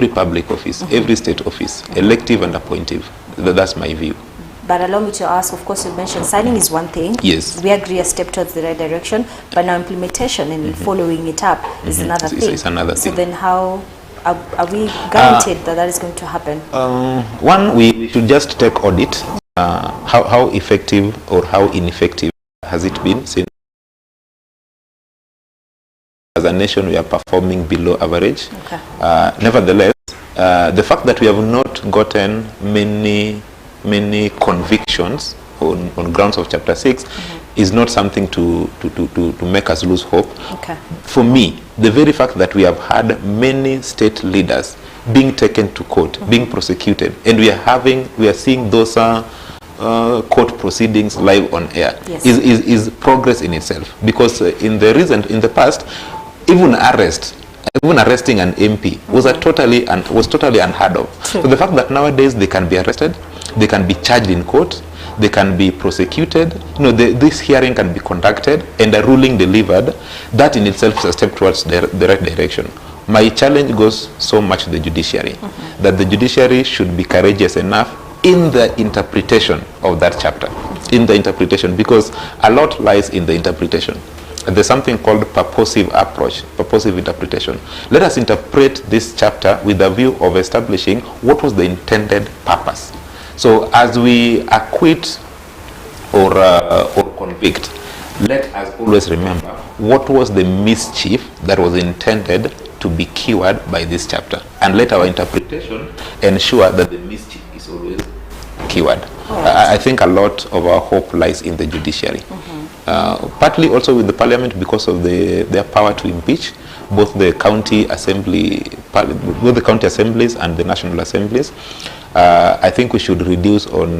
public office, every state office, elective and appointive. That's my view. But allow me to ask, of course, you mentioned signing is one thing. Yes. We agree a step towards the right direction, but now implementation and following it up is another thing. It's another thing. So then how are we guaranteed that is going to happen? One, we should just take audit. How effective or how ineffective has it been since as a nation we are performing below average. Nevertheless, the fact that we have not gotten many convictions on grounds of chapter 6 is not something to make us lose hope. For me, the very fact that we have had many state leaders being taken to court, being prosecuted, and we are seeing those court proceedings live on air is progress in itself. Because in the past, even arresting an MP was totally unheard of. So the fact that nowadays they can be arrested, they can be charged in court, they can be prosecuted, this hearing can be conducted and a ruling delivered, that in itself is a step towards the right direction. My challenge goes so much to the judiciary, that the judiciary should be courageous enough in the interpretation of that chapter, because a lot lies in the interpretation. There's something called purposive approach, purposive interpretation. Let us interpret this chapter with a view of establishing what was the intended purpose. So as we acquit or convict, let us always remember what was the mischief that was intended to be cured by this chapter, and let our interpretation ensure that the mischief is always cured. I think a lot of our hope lies in the judiciary, partly also with the parliament because of their power to impeach, both the county assemblies and the national assemblies. I think we should reduce on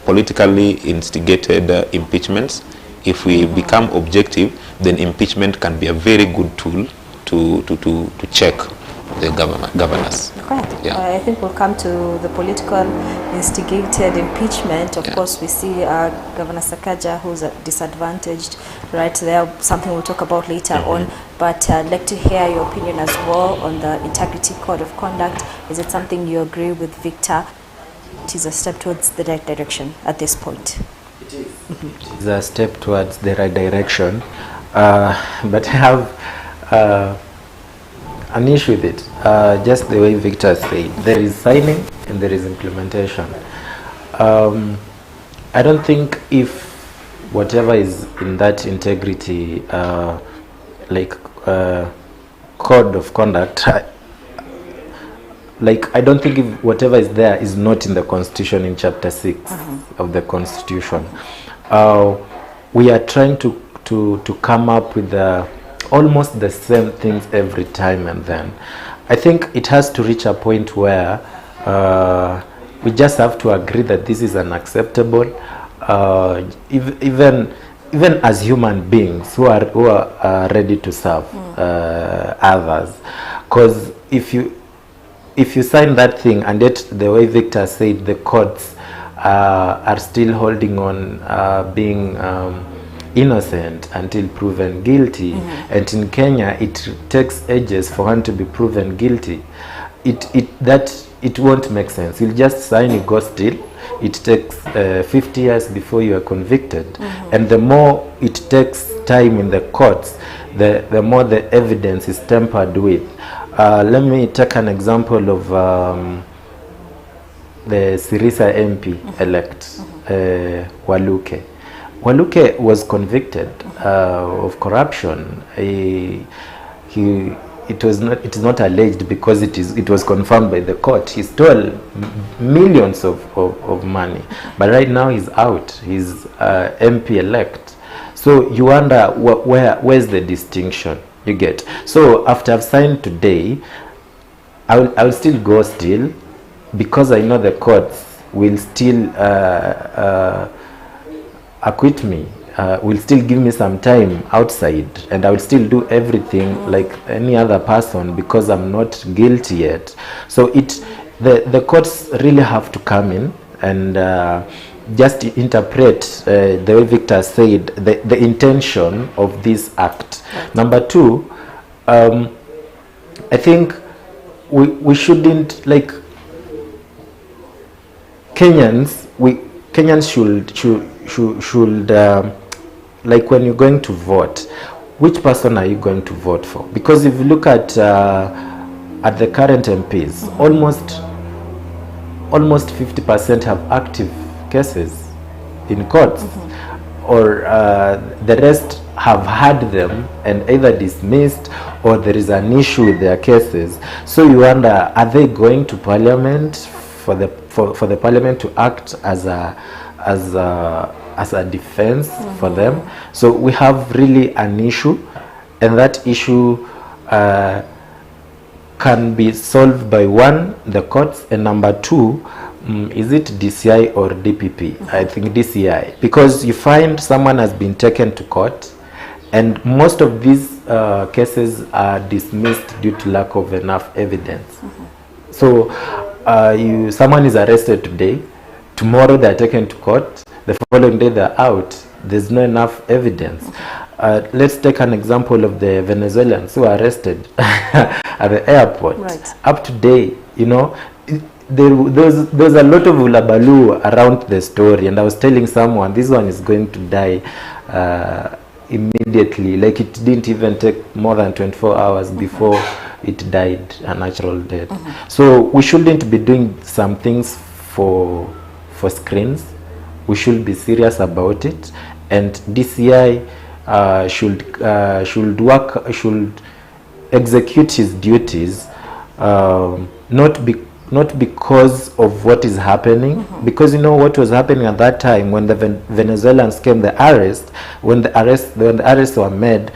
politically instigated impeachments. If we become objective, then impeachment can be a very good tool to check the governors. Okay. Yeah. I think we'll come to the political instigated impeachment. Of course, we see Governor Sakaja, who's disadvantaged right there, something we'll talk about later on. But I'd like to hear your opinion as well on the Integrity Code of Conduct. Is it something you agree with Victor? It is a step towards the right direction at this point. It is. It is a step towards the right direction. But I have an issue with it. Just the way Victor said, there is signing and there is implementation. I don't think if whatever is in that integrity code of conduct, I don't think if whatever is there is not in the Constitution in Chapter 6 of the Constitution. We are trying to come up with almost the same things every time and then. I think it has to reach a point where we just have to agree that this is unacceptable, even as human beings who are ready to serve others. Because if you sign that thing and yet, the way Victor said, the courts are still holding on being innocent until proven guilty, and in Kenya it takes ages for one to be proven guilty, it won't make sense. You'll just sign, you go still. It takes 50 years before you are convicted, and the more it takes time in the courts, the more the evidence is tampered with. Let me take an example of the Sirisa MP elect, Waluke. Waluke was convicted of corruption. It is not alleged because it was confirmed by the court. He stole millions of money, but right now he's out. He's MP elect. So you wonder where's the distinction you get. So after I've signed today, I'll still go still, because I know the courts will still acquit me, will still give me some time outside, and I will still do everything like any other person because I'm not guilty yet. So the courts really have to come in and just interpret the way Victor said, the intention of this act. Right. Number two, I think we shouldn't, Kenyans should when you're going to vote, which person are you going to vote for? Because if you look at the current MPs, almost 50% have active cases in courts, or the rest have had them and either dismissed, or there is an issue with their cases. So you wonder, are they going to Parliament for the Parliament to act as a defense for them? So we have really an issue, and that issue can be solved by one, the courts, and number two, is it DCI or DPP? I think DCI, because you find someone has been taken to court, and most of these cases are dismissed due to lack of enough evidence. So someone is arrested today, tomorrow they are taken to court, the following day they're out. There's not enough evidence. Let's take an example of the Venezuelans who are arrested at the airport. Right. Up to date, there's a lot of ulabaloo around the story, and I was telling someone this one is going to die immediately. Like, it didn't even take more than 24 hours before it died a natural death. So we shouldn't be doing some things for screens. We should be serious about it, and DCI should execute his duties, not because of what is happening, because what was happening at that time when the Venezuelans came, when the arrests were made,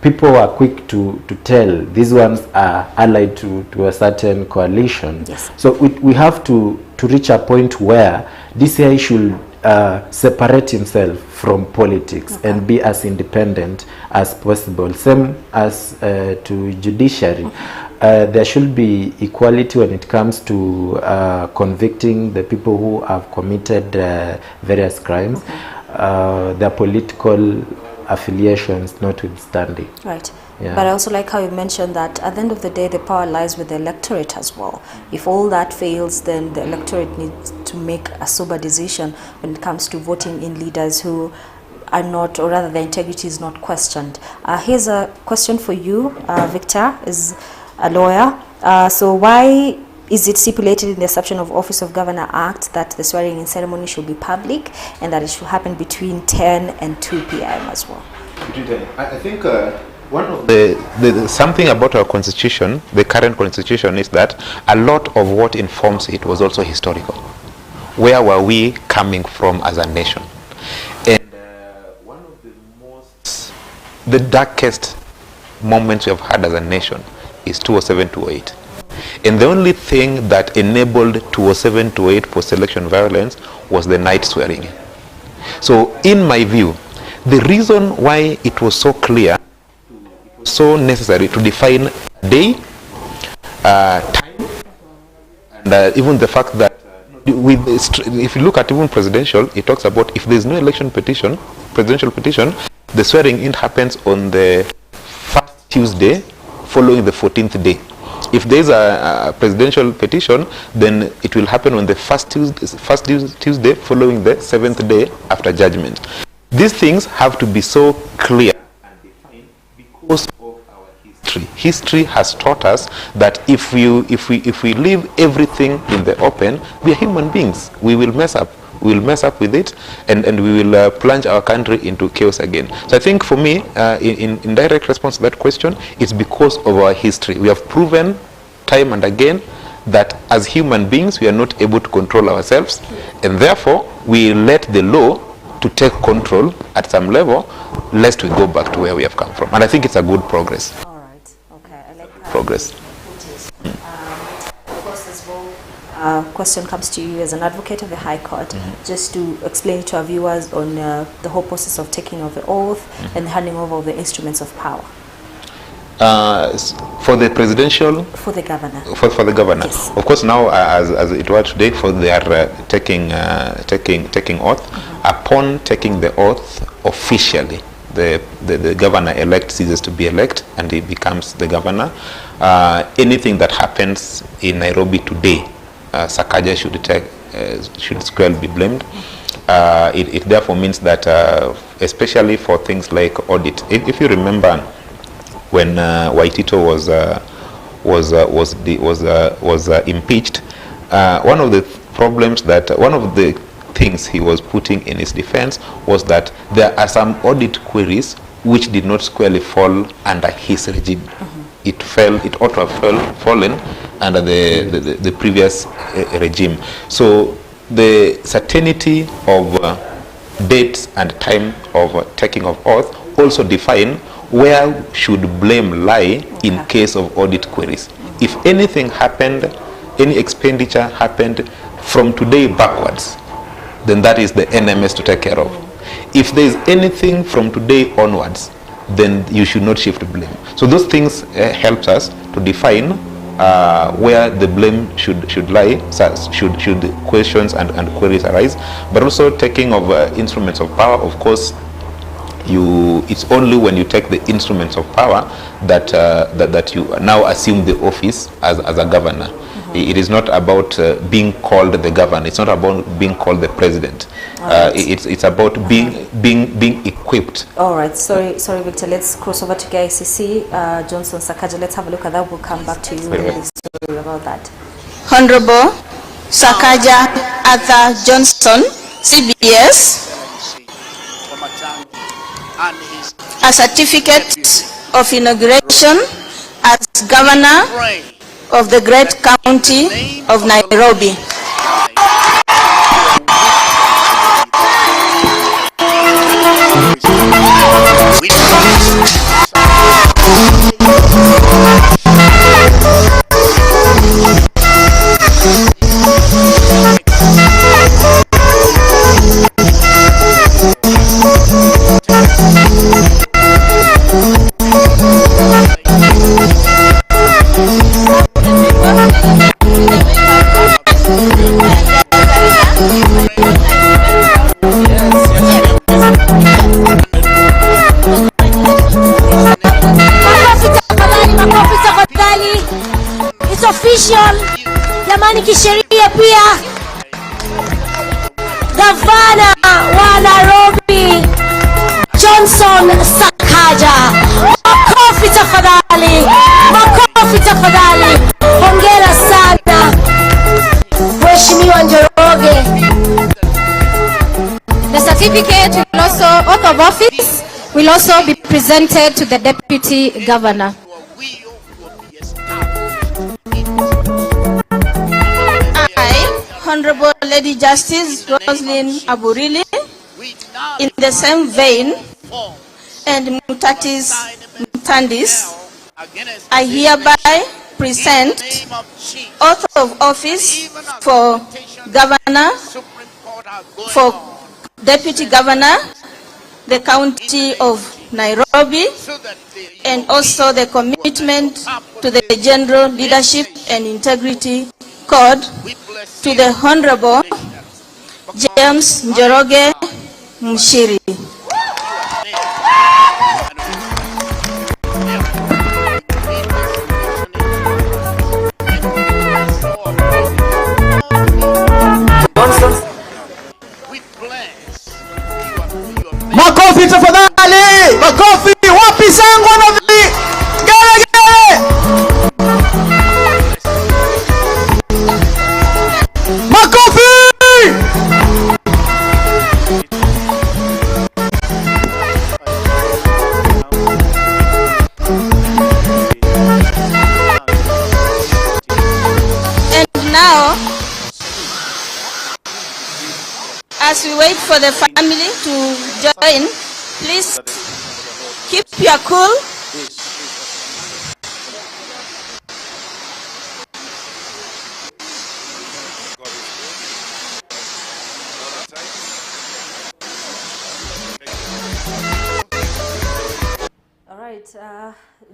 people were quick to tell these ones are allied to a certain coalition. Yes. So we have to reach a point where DCI should separate himself from politics and be as independent as possible. Same as to judiciary. there should be equality when it comes to convicting the people who have committed various crimes, their political affiliations notwithstanding. Right. Yeah. But I also like how you mentioned that at the end of the day, the power lies with the electorate as well. If all that fails, then the electorate needs to make a sober decision when it comes to voting in leaders who are not, or rather their integrity is not questioned. Here's a question for you, Victor, is a lawyer. So why is it stipulated in the Assumption of Office of Governor Act that the swearing-in ceremony should be public and that it should happen between 10 and 2 p.m. as well? I think one of the something about our constitution, the current constitution, is that a lot of what informs it was also historical. Where were we coming from as a nation? And one of the darkest moments we have had as a nation is 2007-2008. And the only thing that enabled 2007-2008 post-election violence was the night swearing. So in my view, the reason why it was so clear, so necessary to define day, time, and even the fact that if you look at even presidential, it talks about if there is no presidential petition, the swearing in happens on the first Tuesday following the 14th day. If there is a presidential petition, then it will happen on the first Tuesday following the 7th day after judgment. These things have to be so clear and defined because of our history. History has taught us that if we leave everything in the open, we are human beings. We will mess up. We will mess up with it, and we will plunge our country into chaos again. So I think for me, in direct response to that question, it's because of our history. We have proven time and again that as human beings, we are not able to control ourselves, and therefore we let the law to take control at some level, lest we go back to where we have come from. And I think it's a good progress. All right. Okay. I like progress. Of course, as well, question comes to you as an advocate of the High Court, just to explain to our viewers on the whole process of taking of the oath and handing over of the instruments of power. For the presidential? For the governor. For the governor. Yes. Of course, now as it was today, they are taking oath. Upon taking the oath officially, the governor-elect ceases to be elect and he becomes the governor. Anything that happens in Nairobi today, Sakaja should squarely be blamed. It therefore means that, especially for things like audit, if you remember, when Waitito was impeached, one of the things he was putting in his defense was that there are some audit queries which did not squarely fall under his regime. It ought to have fallen under the previous regime. So the certainty of dates and time of taking of oath also define where should blame lie in case of audit queries. If anything happened, any expenditure happened from today backwards, then that is the NMS to take care of. If there is anything from today onwards, then you should not shift blame. So those things helps us to define where the blame should lie, should questions and queries arise. But also taking of instruments of power, of course, it's only when you take the instruments of power that you now assume the office as a governor. It is not about being called the governor. It's not about being called the president. It's about being equipped. All right. Sorry, Victor. Let's cross over to KICC. Johnson Sakaja. Let's have a look at that. We'll come back to you with a story about that. Honorable Sakaja Arthur Johnson, CBS. A certificate of inauguration as governor of the great county of Nairobi. official, jamani kisheria pia, Gavana wa Nairobi Johnson Sakaja. Makofi tafadhali, makofi tafadhali. Hongera sana Mheshimiwa Njoroge. The certificate will also, oath of office will also be presented to the Deputy Governor. I, Honorable Lady Justice Roslyn Aburili, in the same vein, and Mutatis Mutandis, I hereby present oath of office for Governor, for Deputy Governor, the County of Nairobi, and also the commitment to the General Leadership and Integrity Code to the Honorable James Njoroge Mshiri. Makofi tafadhali, makofi. Wapi zangu na gere. Makofi. And now, as we wait for the family to join, please keep your cool. All right,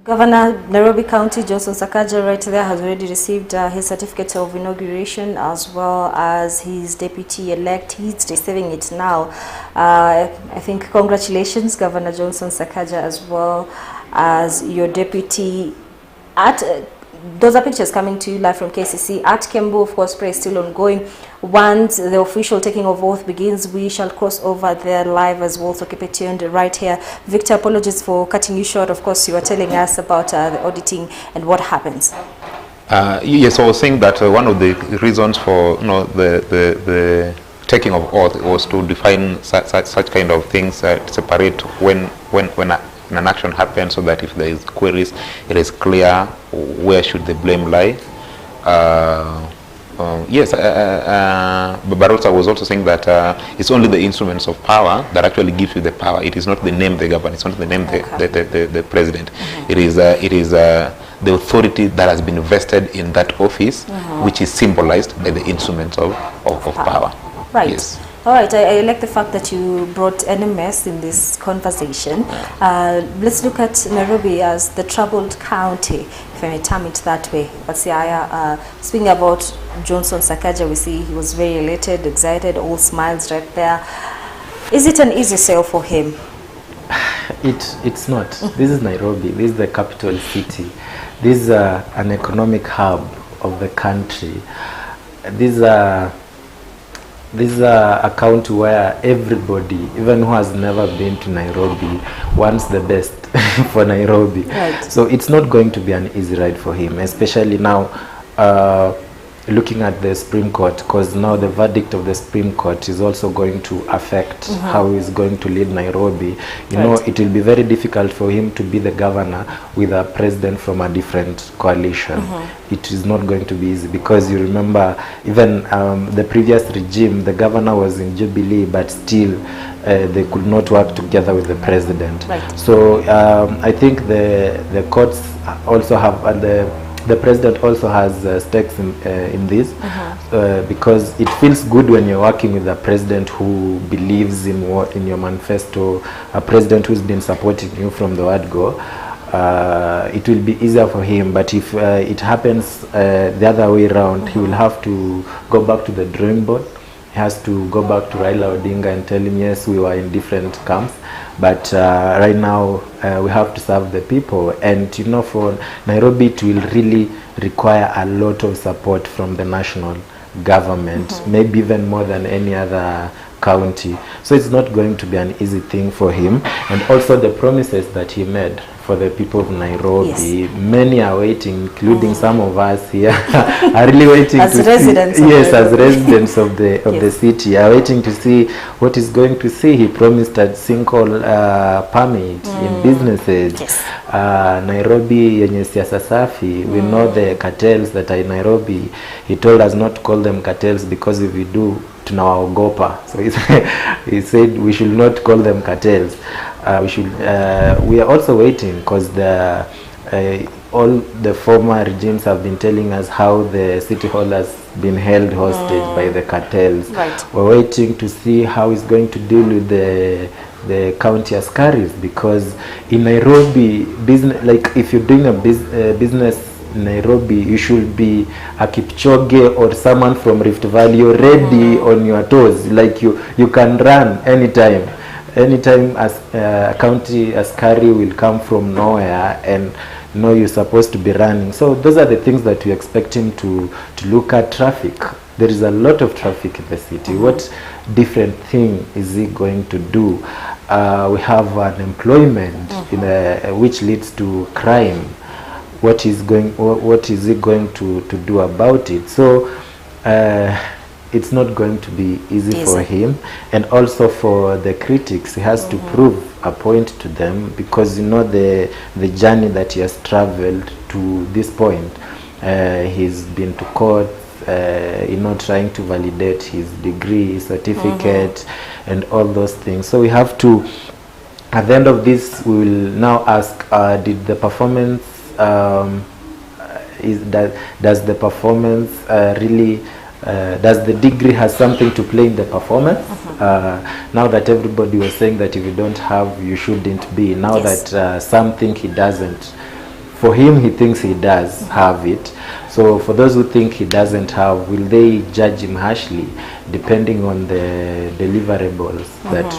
Governor Nairobi County Johnson Sakaja right there has already received his certificate of inauguration as well as his deputy-elect. He's receiving it now. I think congratulations, Governor Johnson Sakaja, as well as your deputy. Those are pictures coming to you live from KCC. At Kiambu, of course, prayer is still ongoing. Once the official taking of oath begins, we shall cross over there live as well, so keep it tuned right here. Victor, apologies for cutting you short. Of course, you were telling us about the auditing and what happens. Yes, I was saying that one of the reasons for the taking of oath was to define such kind of things, separate when an action happens, so that if there is queries, it is clear where should the blame lie. Yes, but also I was also saying that it's only the instruments of power that actually gives you the power. It is not the name the governor, it's not the name the president. It is the authority that has been vested in that office, which is symbolized by the instruments of power. Right. Yes. All right, I like the fact that you brought NMS in this conversation. Let's look at Nairobi as the troubled county, if I may term it that way. But speaking about Johnson Sakaja, we see he was very elated, excited, all smiles right there. Is it an easy sale for him? It's not. This is Nairobi. This is the capital city. This is an economic hub of the country. This is a county where everybody, even who has never been to Nairobi, wants the best for Nairobi. Right. So it's not going to be an easy ride for him, especially now looking at the Supreme Court, because now the verdict of the Supreme Court is also going to affect how he's going to lead Nairobi. You know, it will be very difficult for him to be the governor with a president from a different coalition. It is not going to be easy, because you remember even the previous regime, the governor was in Jubilee, but still they could not work together with the president. Right. So I think the courts also have, and the president also has stakes in this, because it feels good when you're working with a president who believes in your manifesto, a president who's been supporting you from the word go. It will be easier for him, but if it happens the other way around, he will have to go back to the drawing board He has to go back to Raila Odinga and tell him, yes, we were in different camps, but right now we have to serve the people. And you know, for Nairobi, it will really require a lot of support from the national government, maybe even more than any other county. So it's not going to be an easy thing for him. And also the promises that he made for the people of Nairobi, yes. Many are waiting, including some of us here, are really waiting as to residents see, yes, as residents of the city, are waiting to see what he's going to see. He promised a single permit in businesses. Yes. Nairobi yenye siasa safi, we know the cartels that are in Nairobi. He told us not to call them cartels because if we do, tunawaogopa. So he said we should not call them cartels. We are also waiting because all the former regimes have been telling us how the city hall has been held hostage by the cartels. Right. We're waiting to see how he's going to deal with the county askaris, because in Nairobi, business, like if you're doing a business in Nairobi, you should be a Kipchoge or someone from Rift Valley already on your toes. Like you can run anytime. Anytime as county askari will come from nowhere and know you're supposed to be running. So those are the things that we expect him to look at. Traffic. There is a lot of traffic in the city. What different thing is he going to do? We have unemployment which leads to crime. What is he going to do about it? So it's not going to be easy for him, and also for the critics, he has to prove a point to them, because you know the journey that he has traveled to this point. He's been to court, you know, trying to validate his degree, his certificate, and all those things. So we have to, at the end of this, we will now ask, did the performance, does the performance really, does the degree has something to play in the performance? Now that everybody was saying that if you don't have, you shouldn't be. Now that some think he doesn't. For him, he thinks he does have it. So for those who think he doesn't have, will they judge him harshly depending on the deliverables that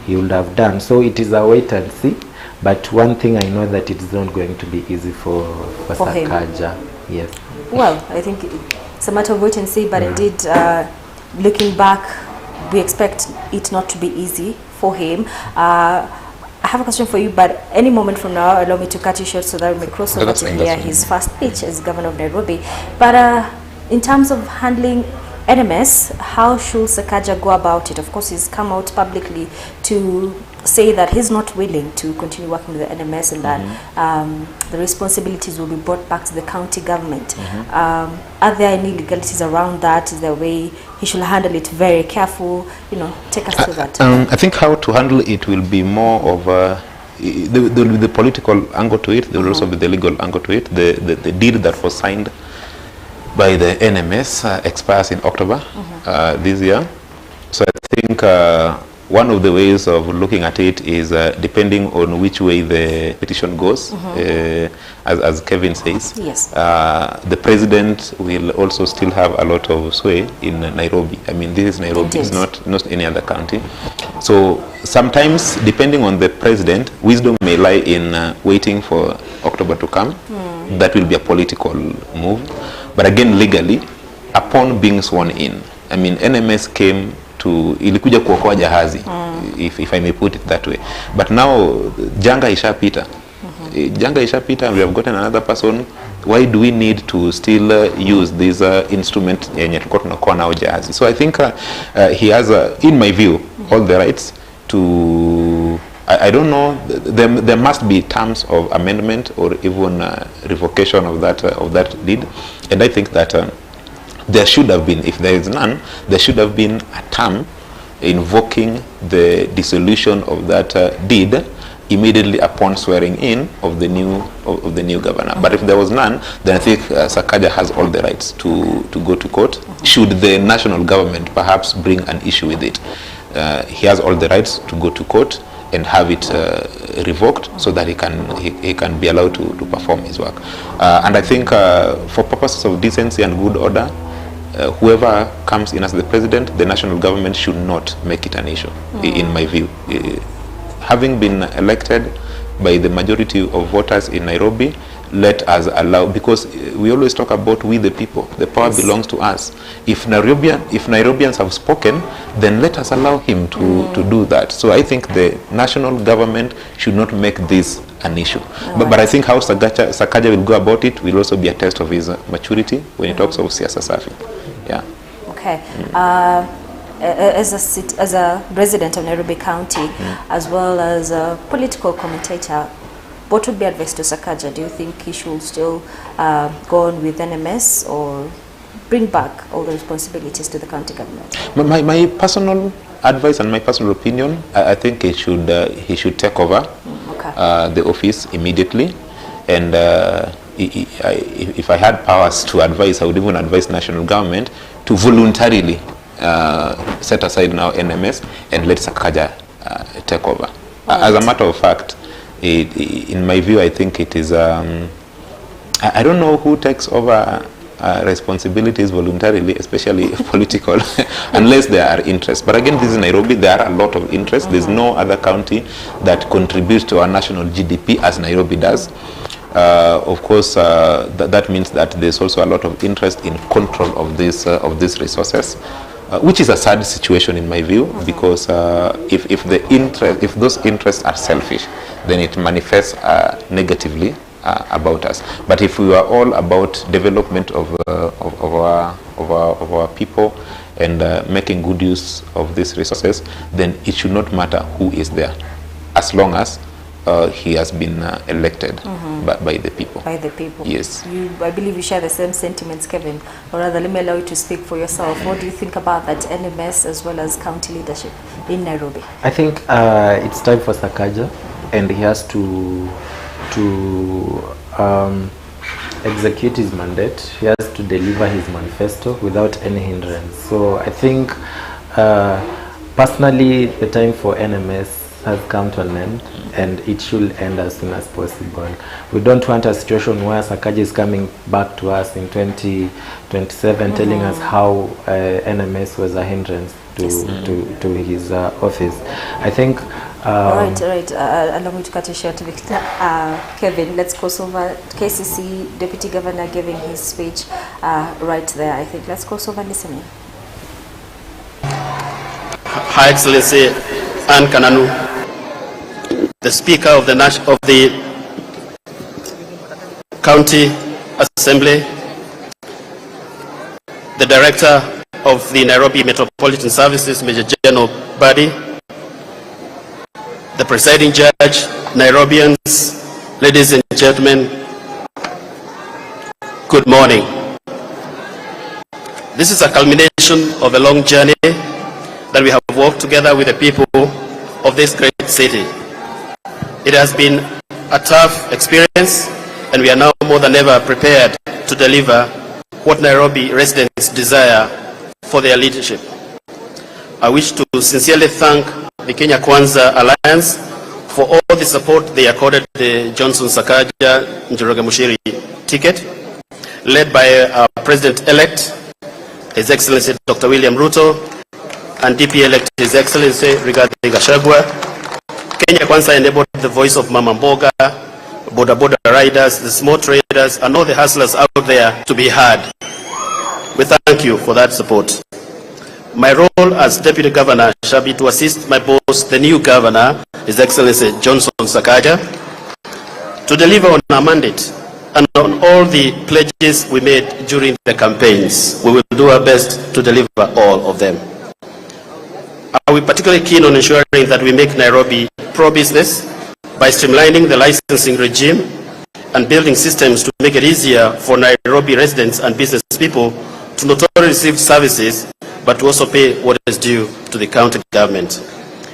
he would have done? So it is a wait and see. But one thing I know, that it's not going to be easy for Sakaja. Yes. Well, I think it's a matter of wait and see, but indeed, looking back, we expect it not to be easy for him. I have a question for you, but any moment from now, allow me to cut you short so that we may cross over to hear his first speech as Governor of Nairobi. But in terms of handling NMS, how should Sakaja go about it? Of course, he's come out publicly to say that he's not willing to continue working with the NMS, and that the responsibilities will be brought back to the county government. Are there any legalities around that? Is there a way he should handle it very careful? You know, take us through that. I think how to handle it will be more of there will be the political angle to it. There will also be the legal angle to it. The deal that was signed by the NMS expires in October this year. So I think one of the ways of looking at it is depending on which way the petition goes, as Kevin says. Yes. The president will also still have a lot of sway in Nairobi. I mean, this is Nairobi, it's not any other county. So sometimes, depending on the president, wisdom may lie in waiting for October to come. That will be a political move. But again, legally, upon being sworn in, I mean, NMS came to ilikuja kuokoa jahazi, if I may put it that way. But now janga ishapita. Janga ishapita, we have gotten another person. Why do we need to still use this instrument yenye tulikuwa tunakuwa nao jahazi? So I think he has, in my view, all the rights to, I don't know, there must be terms of amendment or even revocation of that deed, and I think that there should have been, if there is none, there should have been a term invoking the dissolution of that deed immediately upon swearing in of the new governor. But if there was none, then I think Sakaja has all the rights to go to court. Should the national government perhaps bring an issue with it, he has all the rights to go to court and have it revoked so that he can be allowed to perform his work. And I think for purposes of decency and good order, whoever comes in as the president, the national government should not make it an issue, in my view. Having been elected by the majority of voters in Nairobi, let us allow, because we always talk about we the people, the power belongs to us. If Nairobians have spoken, then let us allow him to do that. So I think the national government should not make this an issue. But I think how Sakaja will go about it will also be a test of his maturity when he talks of siasa safi. Yeah. Okay. As a resident of Nairobi County, as well as a political commentator, what would be advice to Sakaja? Do you think he should still go on with NMS or bring back all the responsibilities to the county government? My personal advice and my personal opinion, I think he should take over the office immediately. And if I had powers to advise, I would even advise national government to voluntarily set aside now NMS and let Sakaja take over. As a matter of fact, in my view, I think it is, I don't know who takes over responsibilities voluntarily, especially political, unless there are interests. But again, this is Nairobi, there are a lot of interests. There's no other county that contributes to our national GDP as Nairobi does. Of course, that means that there's also a lot of interest in control of these resources. Which is a sad situation in my view, because if those interests are selfish, then it manifests negatively about us. But if we are all about development of our people and making good use of these resources, then it should not matter who is there, as long as he has been elected by the people. By the people. Yes. I believe you share the same sentiments, Kevin. Or rather, let me allow you to speak for yourself. What do you think about that NMS as well as county leadership in Nairobi? I think it's time for Sakaja, and he has to execute his mandate. He has to deliver his manifesto without any hindrance. So I think personally the time for NMS has come to an end, and it should end as soon as possible. We don't want a situation where Sakaja is coming back to us in 2027 telling us how NMS was a hindrance to his office. I think all right. Allow me to cut you short, Victor. Kevin, let's cross over. KCC Deputy Governor giving his speech right there. I think let's cross over listening. High Excellency Anne Kananu, the Speaker of the County Assembly, the Director of the Nairobi Metropolitan Services, Major General Badi, the Presiding Judge, Nairobians, ladies and gentlemen, good morning. This is a culmination of a long journey that we have walked together with the people of this great city. It has been a tough experience, and we are now more than ever prepared to deliver what Nairobi residents desire for their leadership. I wish to sincerely thank the Kenya Kwanza Alliance for all the support they accorded the Johnson Sakaja Njoroge Mushiri ticket, led by our President-elect, His Excellency Dr. William Ruto, and DP-elect His Excellency Rigathi Gachagua. Kenya Kwanza enabled the voice of Mama Mboga, Boda Boda riders, the small traders, and all the hustlers out there to be heard. We thank you for that support. My role as Deputy Governor shall be to assist my boss, the new Governor, His Excellency Johnson Sakaja, to deliver on our mandate and on all the pledges we made during the campaigns. We will do our best to deliver all of them. Are we particularly keen on ensuring that we make Nairobi pro-business by streamlining the licensing regime and building systems to make it easier for Nairobi residents and business people to not only receive services, but to also pay what is due to the county government.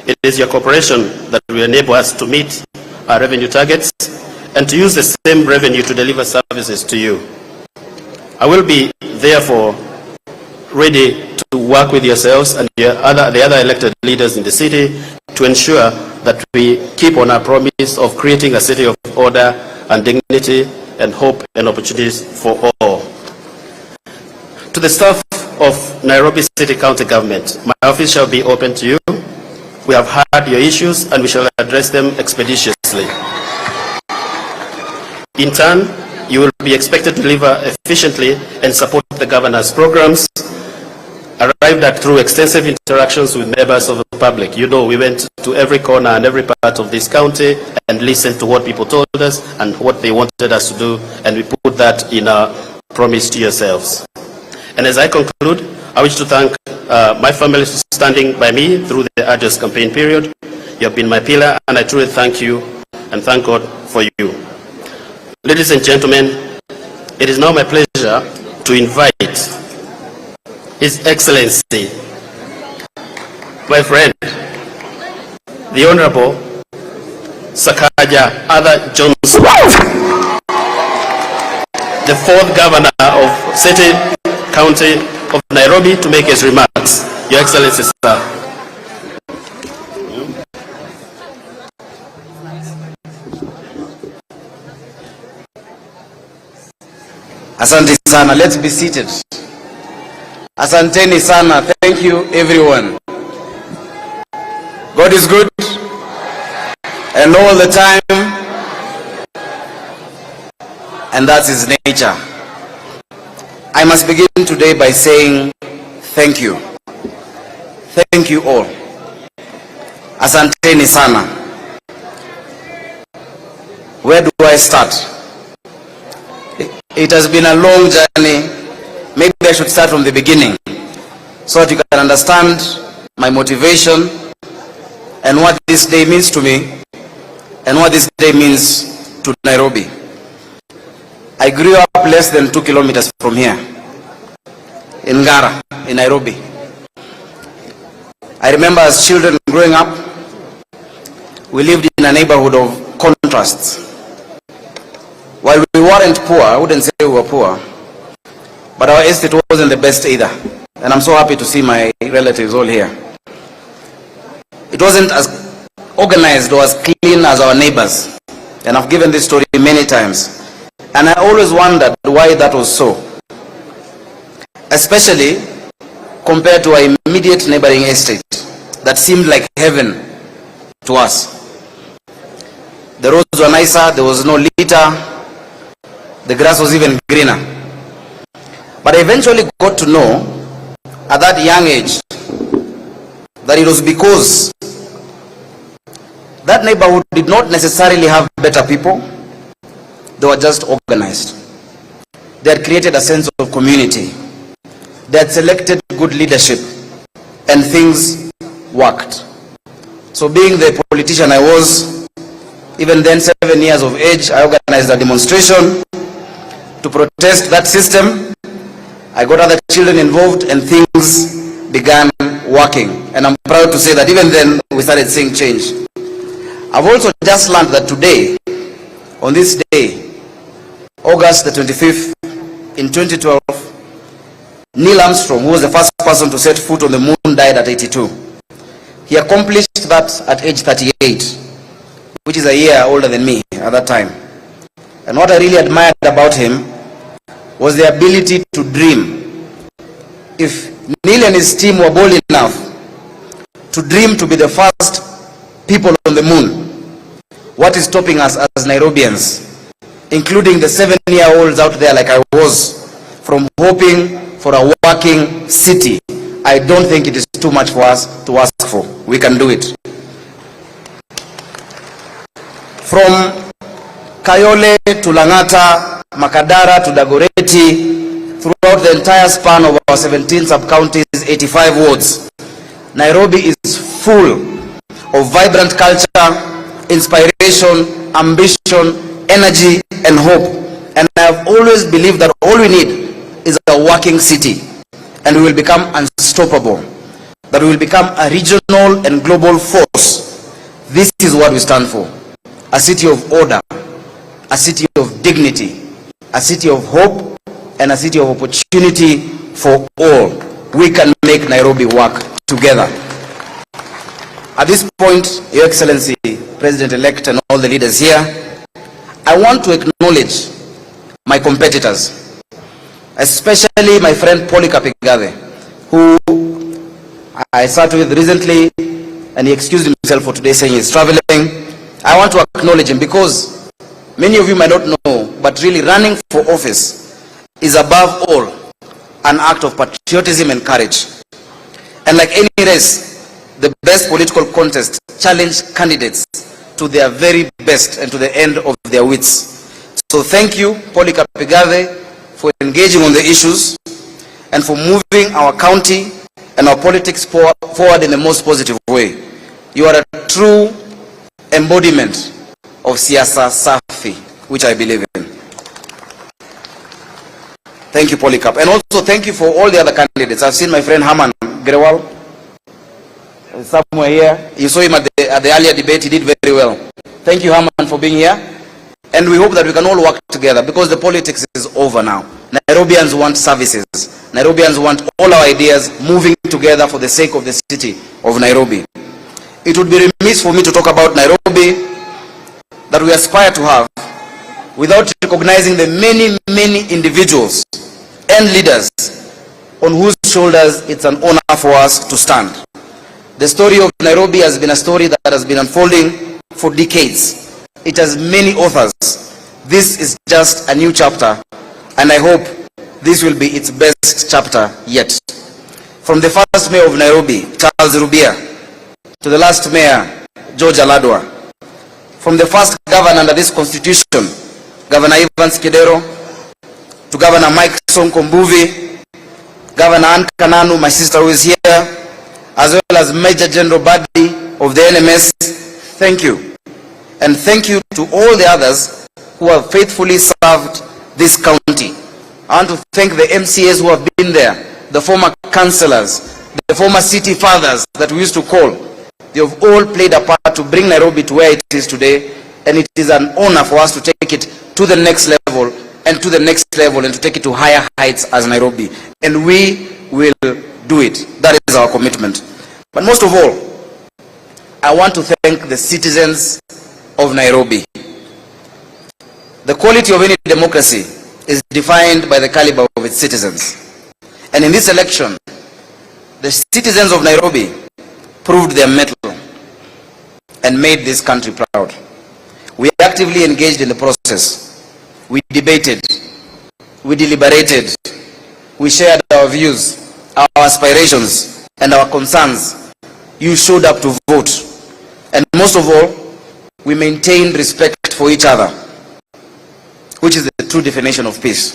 It is your cooperation that will enable us to meet our revenue targets and to use the same revenue to deliver services to you. I will be, therefore, ready to work with yourselves and the other elected leaders in the city to ensure that we keep on our promise of creating a city of order and dignity and hope and opportunities for all. To the staff of Nairobi City County Government. My office shall be open to you. We have heard your issues and we shall address them expeditiously. In turn, you will be expected to deliver efficiently and support the governor's programs, arrived at through extensive interactions with members of the public. You know, we went to every corner and every part of this county and listened to what people told us and what they wanted us to do, and we put that in our promise to yourselves. And as I conclude, I wish to thank my family for standing by me through the arduous campaign period. You have been my pillar, and I truly thank you and thank God for you. Ladies and gentlemen, it is now my pleasure to invite His Excellency, my friend, the Honorable Sakaja Johnson, the fourth governor of City County of Nairobi, to make his remarks. Your Excellency, sir. Asante sana. Let's be seated. Asanteni sana. Thank you, everyone. God is good, and all the time, and that's His nature. I must begin today by saying thank you. Thank you all. Asanteni sana. Where do I start? It has been a long journey. Maybe I should start from the beginning so that you can understand my motivation and what this day means to me and what this day means to Nairobi. I grew up less than 2 kilometers from here, in Ngara, in Nairobi. I remember as children growing up, we lived in a neighborhood of contrasts. While we weren't poor, I wouldn't say we were poor, but our estate wasn't the best either. And I'm so happy to see my relatives all here. It wasn't as organized or as clean as our neighbors. And I've given this story many times. And I always wondered why that was so. Especially compared to our immediate neighboring estate that seemed like heaven to us. The roads were nicer, there was no litter, the grass was even greener. But I eventually got to know at that young age that it was because that neighborhood did not necessarily have better people, they were just organized. They had created a sense of community. They had selected good leadership, and things worked. So being the politician I was, even then 7 years of age, I organized a demonstration to protest that system. I got other children involved and things began working. And I'm proud to say that even then we started seeing change. I've also just learned that today, on this day, August the 25th, in 2012, Neil Armstrong, who was the first person to set foot on the moon, died at 82. He accomplished that at age 38, which is a year older than me at that time. And what I really admired about him was the ability to dream. If Neil and his team were bold enough to dream to be the first people on the moon, what is stopping us as Nairobians, including the 7-year-olds out there like I was, from hoping for a working city? I don't think it is too much for us to ask for. We can do it. From Kayole to Langata, Makadara to Dagoreti, throughout the entire span of our 17 sub-counties, 85 wards, Nairobi is full of vibrant culture, inspiration, ambition, energy, and hope. And I have always believed that all we need is a working city, and we will become unstoppable. That we will become a regional and global force. This is what we stand for. A city of order, a city of dignity, a city of hope, and a city of opportunity for all. We can make Nairobi work together. At this point, Your Excellency, President-elect, and all the leaders here, I want to acknowledge my competitors, especially my friend Polycarp Igave. who I sat with recently, and he excused himself for today saying he's traveling. I want to acknowledge him because many of you might not know, but really running for office is above all an act of patriotism and courage. And like any race, the best political contest challenge candidates to their very best and to the end of their wits. So thank you, Polycarp Igave, for engaging on the issues and for moving our county and our politics forward in the most positive way. You are a true embodiment of Siasa Safi, which I believe in. Thank you, Polycarp. And also thank you for all the other candidates. I've seen my friend Haman Grewal somewhere here. You saw him at the earlier debate. He did very well. Thank you, Haman, for being here. And we hope that we can all work together because the politics is over now. Nairobians want services. Nairobians want all our ideas moving together for the sake of the city of Nairobi. It would be remiss for me to talk about Nairobi that we aspire to have without recognizing the many, many individuals and leaders on whose shoulders it's an honor for us to stand. The story of Nairobi has been a story that has been unfolding for decades. It has many authors. This is just a new chapter, and I hope this will be its best chapter yet. From the first mayor of Nairobi, Charles Rubia, to the last mayor, George Aladwa. From the first governor under this constitution, Governor Evans Kidero, to Governor Mike Sonko Mbuvi, Governor Ann Kananu, my sister who is here, as well as Major General Badi of the NMS, thank you. And thank you to all the others who have faithfully served this county. I want to thank the MCAs who have been there, the former councillors, the former city fathers that we used to call. They have all played a part to bring Nairobi to where it is today, and it is an honor for us to take it to the next level and to the next level and to take it to higher heights as Nairobi. And we will do it. That is our commitment. But most of all, I want to thank the citizens of Nairobi. The quality of any democracy is defined by the caliber of its citizens. And in this election, the citizens of Nairobi proved their mettle and made this country proud. We actively engaged in the process. We debated, we deliberated, we shared our views, our aspirations, and our concerns. You showed up to vote. And most of all, we maintained respect for each other, which is the true definition of peace.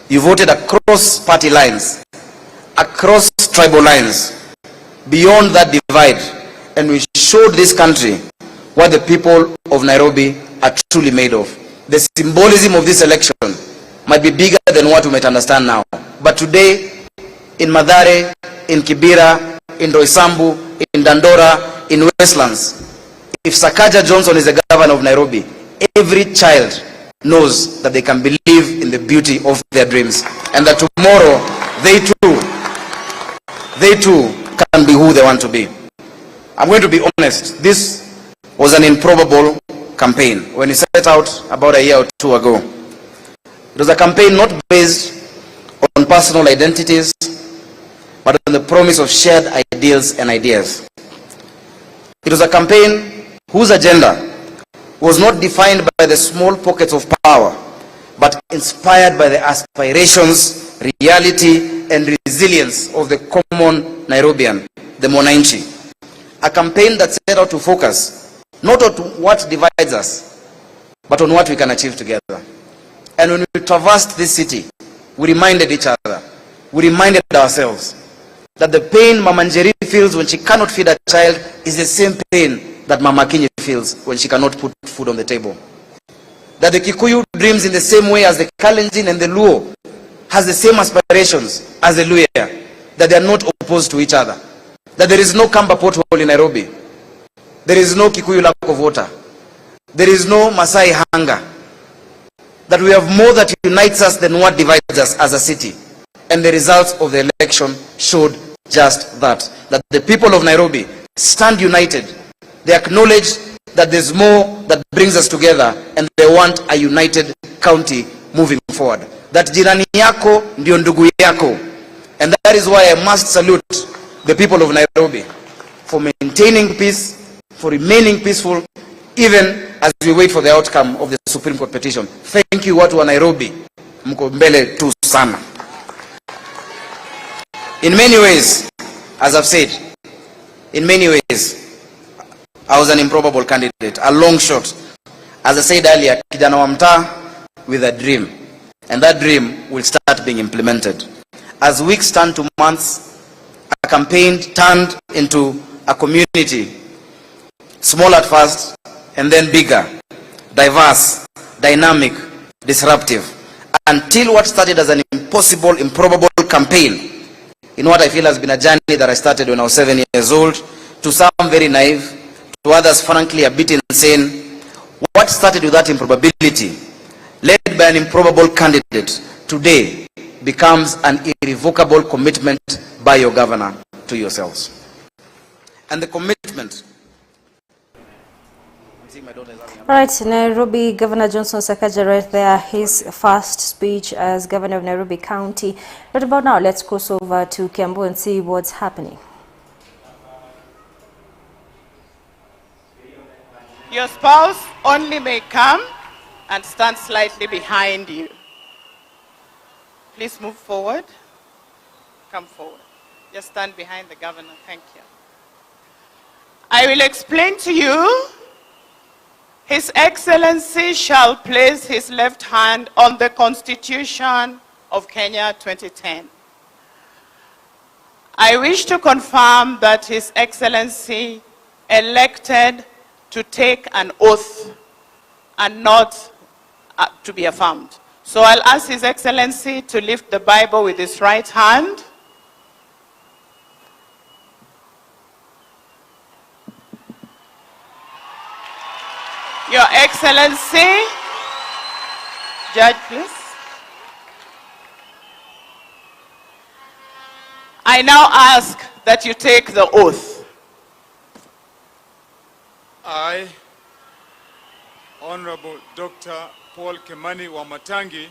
You voted across party lines, across tribal lines, beyond that divide, and we showed this country what the people of Nairobi are truly made of. The symbolism of this election might be bigger than what we might understand now. But today, in Mathare, in Kibera, in Roysambu, in Dandora, in Westlands, if Sakaja Johnson is the governor of Nairobi, every child knows that they can believe in the beauty of their dreams and that tomorrow they too can be who they want to be. I'm going to be honest, this was an improbable campaign when we set out about a year or two ago. It was a campaign not based on personal identities, but on the promise of shared ideals and ideas. It was a campaign whose agenda was not defined by the small pockets of power, but inspired by the aspirations, reality, and resilience of the common Nairobian, the Mwananchi. A campaign that set out to focus not on what divides us, but on what we can achieve together. And when we traversed this city, we reminded each other, we reminded ourselves that the pain Mama Njeri feels when she cannot feed a child is the same pain that Mama Kinyi feels when she cannot put food on the table. That the Kikuyu dreams in the same way as the Kalenjin and the Luo, has the same aspirations as the Luya, that they are not opposed to each other. That there is no Kamba pothole in Nairobi. There is no Kikuyu lack of water. There is no Masai hunger. That we have more that unites us than what divides us as a city. And the results of the election showed just that. That the people of Nairobi stand united. They acknowledge that there's more that brings us together, and they want a united county moving forward. That jirani yako ndio ndugu yako. And that is why I must salute the people of Nairobi for maintaining peace, for remaining peaceful, even as we wait for the outcome of the Supreme Court petition. Thank you, watu wa Nairobi. Mko mbele tu sana. In many ways, as I've said, in many ways, I was an improbable candidate, a long shot. As I said earlier, kijana wa mtaa with a dream. And that dream will start being implemented. As weeks turn to months, a campaign turned into a community, small at first, and then bigger, diverse, dynamic, disruptive, until what started as an impossible, improbable campaign, in what I feel has been a journey that I started when I was 7 years old, to some very naive, to others frankly a bit insane. What started with that improbability, led by an improbable candidate, today becomes an irrevocable commitment by your governor to yourselves. And the commitment. All right, Nairobi, Governor Johnson Sakaja right there, his first speech as governor of Nairobi County. Right about now, let's cross over to Kiambu and see what's happening. Your spouse only may come and stand slightly behind you. Please move forward. Come forward. Just stand behind the governor. Thank you. I will explain to you. His Excellency shall place his left hand on the Constitution of Kenya 2010. I wish to confirm that His Excellency elected to take an oath and not to be affirmed. So I'll ask His Excellency to lift the Bible with his right hand. Your Excellency, Judge, please. I now ask that you take the oath. I, Honorable Dr. Kimani Wamatangi,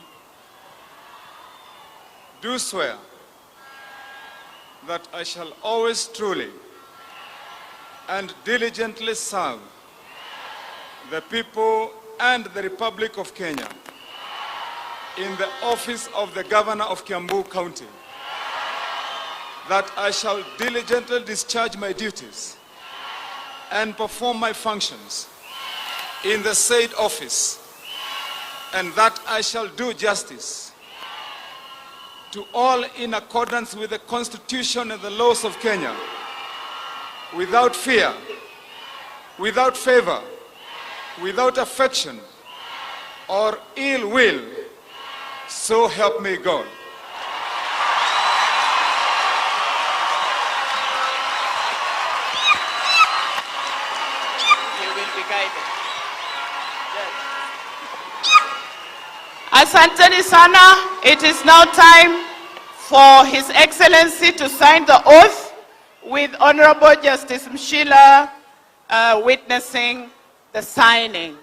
do swear that I shall always truly and diligently serve the people and the Republic of Kenya in the office of the Governor of Kiambu County, that I shall diligently discharge my duties and perform my functions in the said office, and that I shall do justice to all in accordance with the Constitution and the laws of Kenya, without fear, without favor, without affection or ill will, so help me God. You will be guided. Asanteni sana. It is now time for His Excellency to sign the oath, with Honorable Justice Mshila witnessing the signing.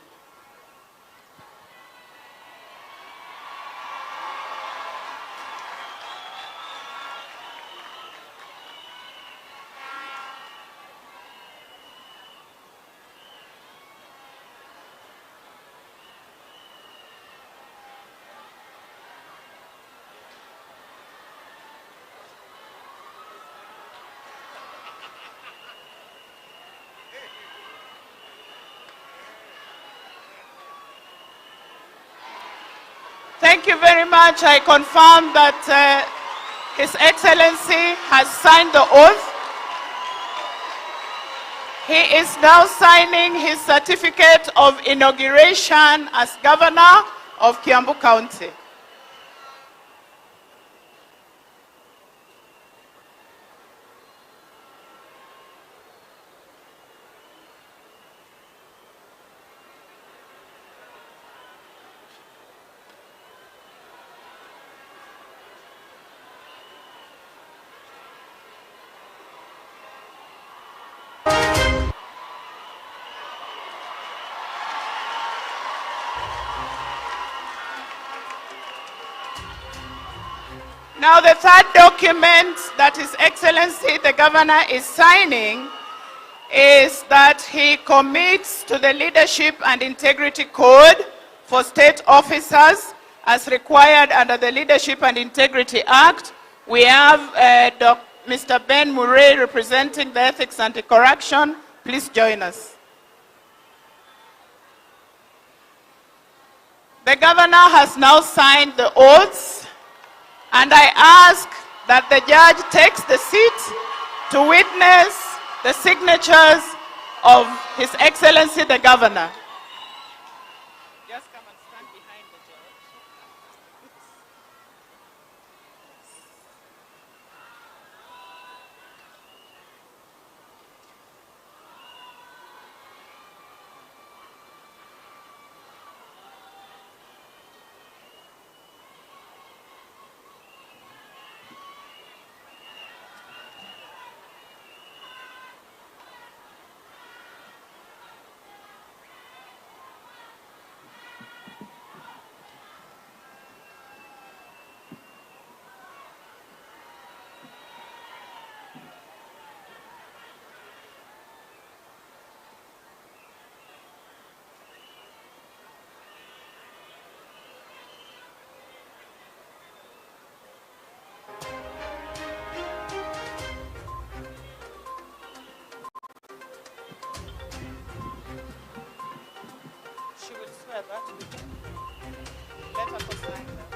Thank you very much. I confirm that His Excellency has signed the oath. He is now signing his certificate of inauguration as Governor of Kiambu County. Now, the third document that His Excellency the Governor is signing is that he commits to the Leadership and Integrity Code for state officers as required under the Leadership and Integrity Act. We have Mr. Ben Murray representing the Ethics Anti-Corruption. Please join us. The Governor has now signed the oaths, and I ask that the judge takes the seat to witness the signatures of His Excellency the Governor. Just come and stand behind the judge. She will swear that we can. Let her consign that.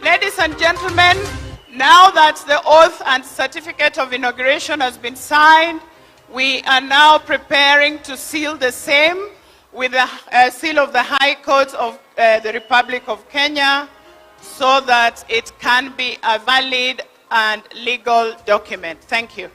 Ladies and gentlemen, now that the oath and certificate of inauguration has been signed, we are now preparing to seal the same with the seal of the High Court of the Republic of Kenya so that it can be a valid and legal document. Thank you.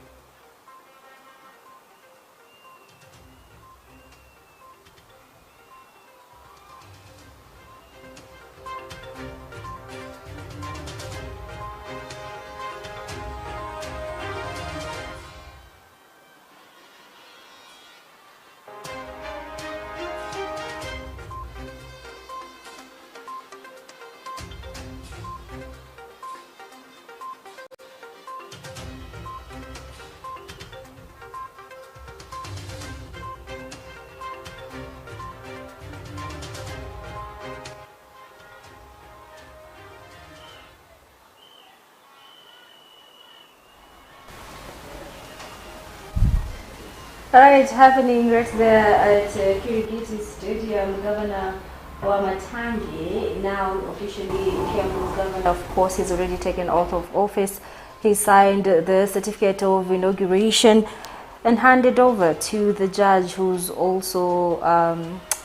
All right, happening right there at Kirigiti Stadium, Governor Wamatangi, now officially Kiambu Governor, of course, he's already taken oath of office. He signed the certificate of inauguration and handed over to the judge, who's also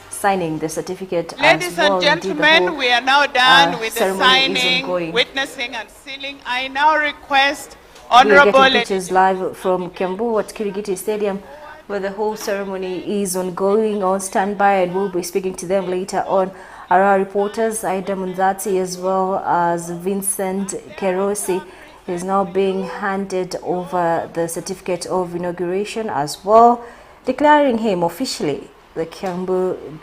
signing the certificate. Ladies as well. and gentlemen, we are now done with the signing, ongoing. witnessing and sealing. I now request Honorable... We are getting pictures live from Kiambu at Kirigiti Stadium, where the whole ceremony is ongoing, on standby, and we'll be speaking to them later on. Our reporters, Aida Munzati as well as Vincent Kerosi, is now being handed over the certificate of inauguration as well, declaring him officially the Kiambu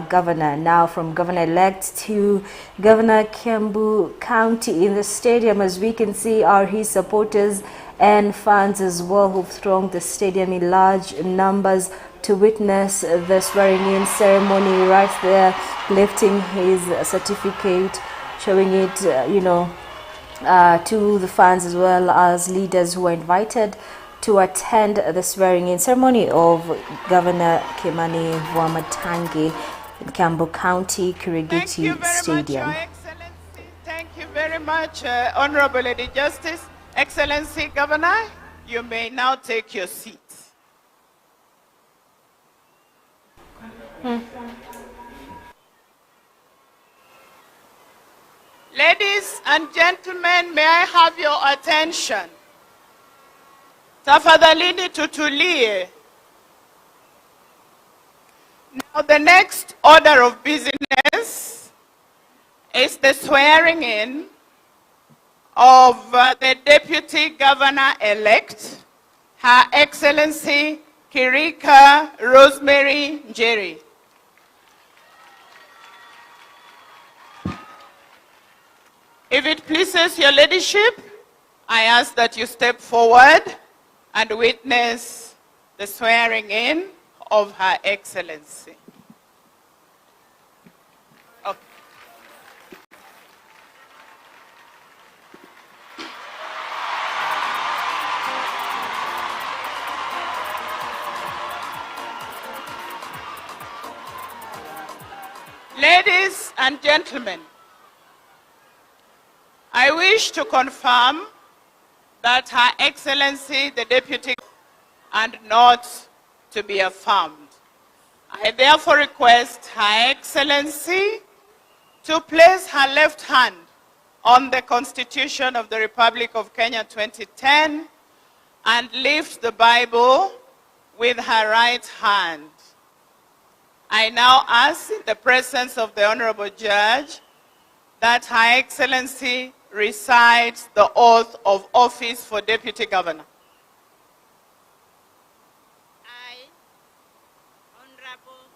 governor, now from governor-elect to Governor Kiambu County. In the stadium, as we can see, are his supporters and fans as well, who've thronged the stadium in large numbers to witness the swearing-in ceremony. Right there, lifting his certificate, showing it, to the fans as well as leaders who are invited to attend the swearing-in ceremony of Governor Kimani Wamatangi in Kiambu County, Kirigiti Stadium. Thank you very much, Honorable Lady Justice. Excellency Governor, you may now take your seat. Ladies and gentlemen, may I have your attention? Tafadhalini tutulie. Now the next order of business is the swearing in of the Deputy Governor-elect, Her Excellency Kirika Rosemary Njeri. If it pleases your ladyship, I ask that you step forward and witness the swearing in of Her Excellency. Okay. Ladies and gentlemen, I wish to confirm that Her Excellency the Deputy and not to be affirmed. I therefore request Her Excellency to place her left hand on the Constitution of the Republic of Kenya 2010 and lift the Bible with her right hand. I now ask in the presence of the Honorable Judge that Her Excellency recites the oath of office for Deputy Governor. I, Honorable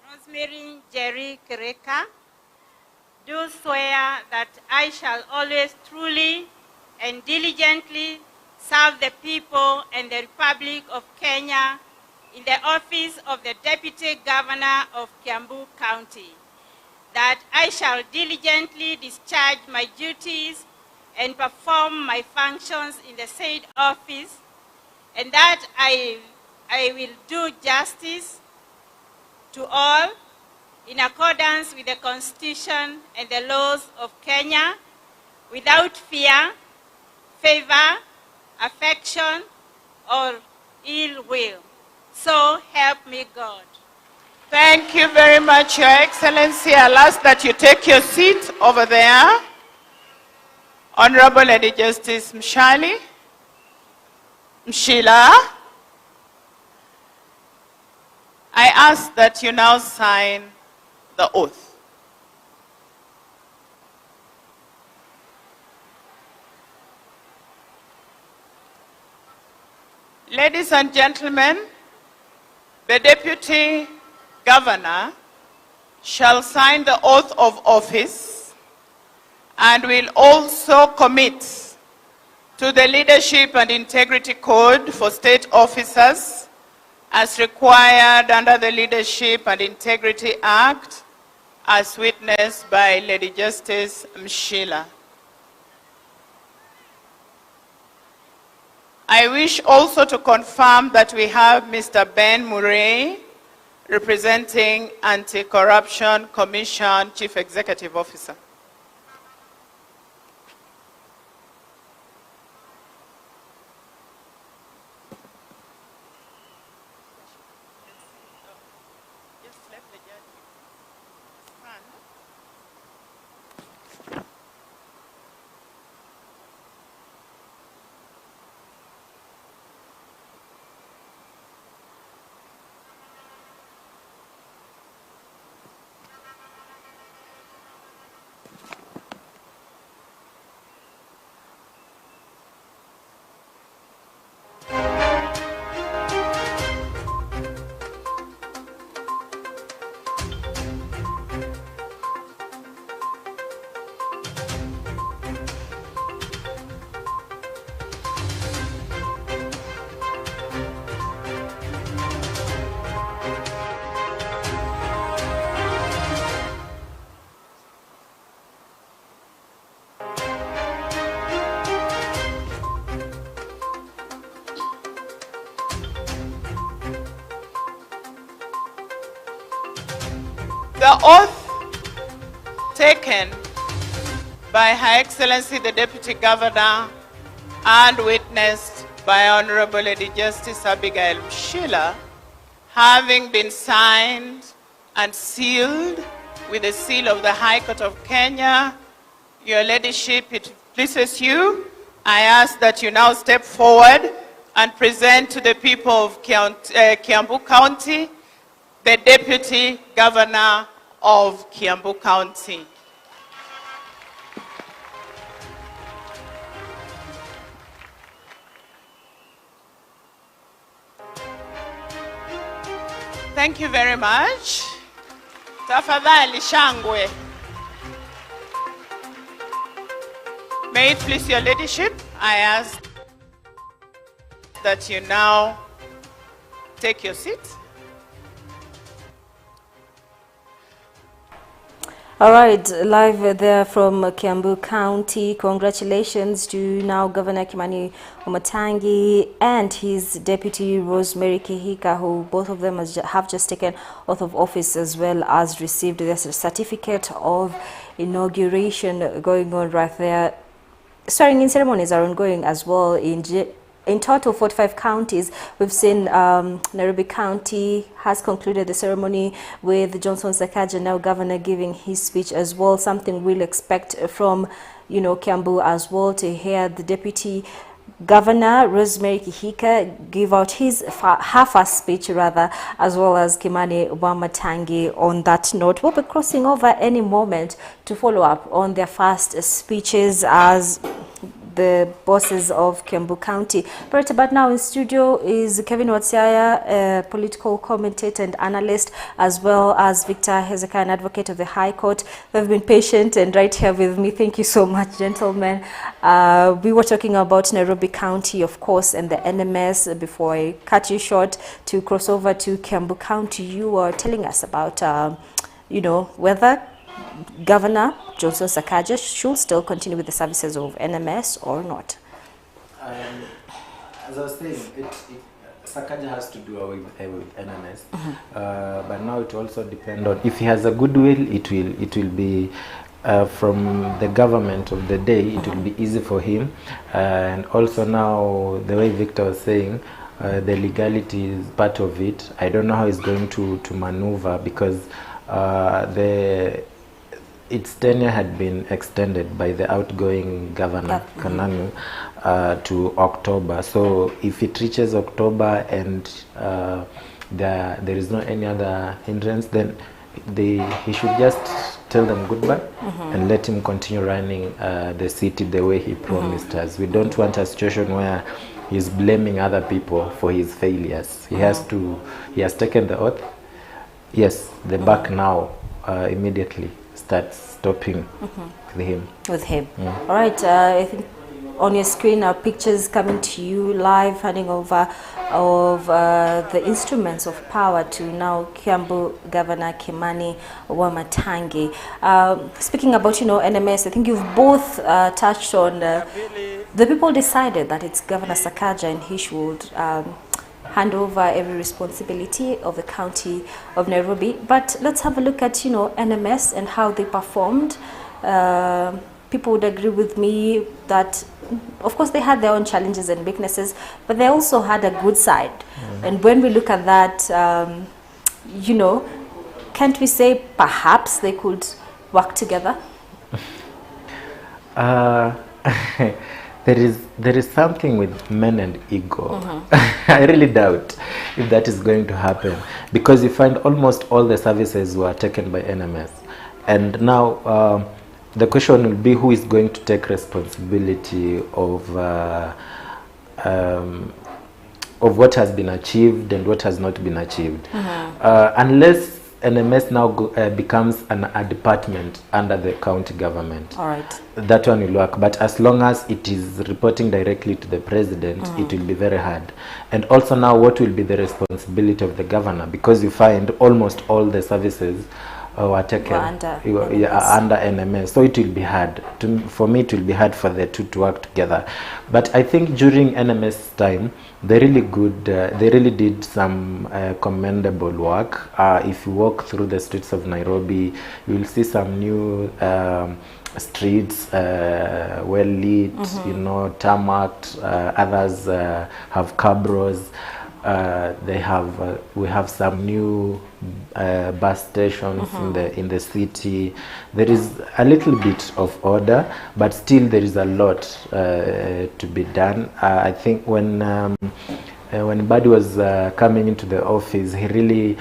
Rosemary Njeri Kirika, do swear that I shall always truly and diligently serve the people and the Republic of Kenya in the office of the Deputy Governor of Kiambu County, that I shall diligently discharge my duties and perform my functions in the said office, and that I will do justice to all in accordance with the Constitution and the laws of Kenya, without fear, favor, affection, or ill will. So help me God. Thank you very much, Your Excellency. I'll ask that you take your seat over there. Honorable Lady Justice Mshila, I ask that you now sign the oath. Ladies and gentlemen, the Deputy Governor shall sign the oath of office and will also commit to the Leadership and Integrity Code for state officers as required under the Leadership and Integrity Act, as witnessed by Lady Justice Mshila. I wish also to confirm that we have Mr. Ben Murray, representing Anti-Corruption Commission Chief Executive Officer. The oath taken by Her Excellency the Deputy Governor and witnessed by Honorable Lady Justice Abigail Mshila, having been signed and sealed with the seal of the High Court of Kenya, Your Ladyship, it pleases you, I ask that you now step forward and present to the people of Kiambu County the Deputy Governor of Kiambu County. Thank you very much. Tafadhali shangwe. May it please your leadership, I ask that you now take your seat. All right, live there from Kiambu County. Congratulations to now Governor Kimani Wamatangi and his deputy Rosemary Kihika, who both of them have just taken oath of office as well as received their certificate of inauguration going on right there. Swearing-in ceremonies are ongoing as well in total 45 counties. We've seen Nairobi County has concluded the ceremony with Johnson Sakaja, now governor, giving his speech as well. Something we'll expect from, Kiambu as well, to hear the deputy governor, Rosemary Kihika, give out his half-assed speech rather, as well as Kimani Wamatangi. On that note, we'll be crossing over any moment to follow up on their first speeches as the bosses of Kiambu County. But now in studio is Kevin Watsiaya, a political commentator and analyst, as well as Victor Hezekiah, an advocate of the High Court. They've been patient and right here with me. Thank you so much, gentlemen. We were talking about Nairobi County, of course, and the NMS. Before I cut you short to cross over to Kiambu County, you were telling us about, whether Governor Johnson Sakaja should still continue with the services of NMS or not. As I was saying, Sakaja has to do away with NMS, but now it also depends on if he has a goodwill. It will be from the government of the day. It will be easy for him, and also now the way Victor was saying, the legality is part of it. I don't know how he's going to maneuver because its tenure had been extended by the outgoing governor, Kananu, to October. So if it reaches October and there is no any other hindrance, then he should just tell them goodbye and let him continue running the city the way he promised us. We don't want a situation where he's blaming other people for his failures. He has taken the oath. Yes, the buck now immediately starts stopping with him. All right, I think on your screen are pictures coming to you live, handing over of the instruments of power to now Kiambu Governor Kimani Wamatangi. Speaking about, NMS, I think you've both touched on the people decided that it's Governor Sakaja and he should hand over every responsibility of the county of Nairobi. But let's have a look at, NMS and how they performed. People would agree with me that, of course, they had their own challenges and weaknesses, but they also had a good side. And when we look at that, can't we say perhaps they could work together? There is something with men and ego. I really doubt if that is going to happen, because you find almost all the services were taken by NMS, and now the question will be who is going to take responsibility of what has been achieved and what has not been achieved, unless NMS now becomes a department under the county government. All right. That one will work. But as long as it is reporting directly to the president, it will be very hard. And also now, what will be the responsibility of the governor? Because you find almost all the services were taken under NMS. So it will be hard. For me, it will be hard for the two to work together. But I think during NMS time, they really did some commendable work. If you walk through the streets of Nairobi, you will see some new streets, well lit, tarmacked. Others have cabros. we have some new bus stations in the city. There is a little bit of order, but still there is a lot to be done. I think when Buddy was coming into the office, he really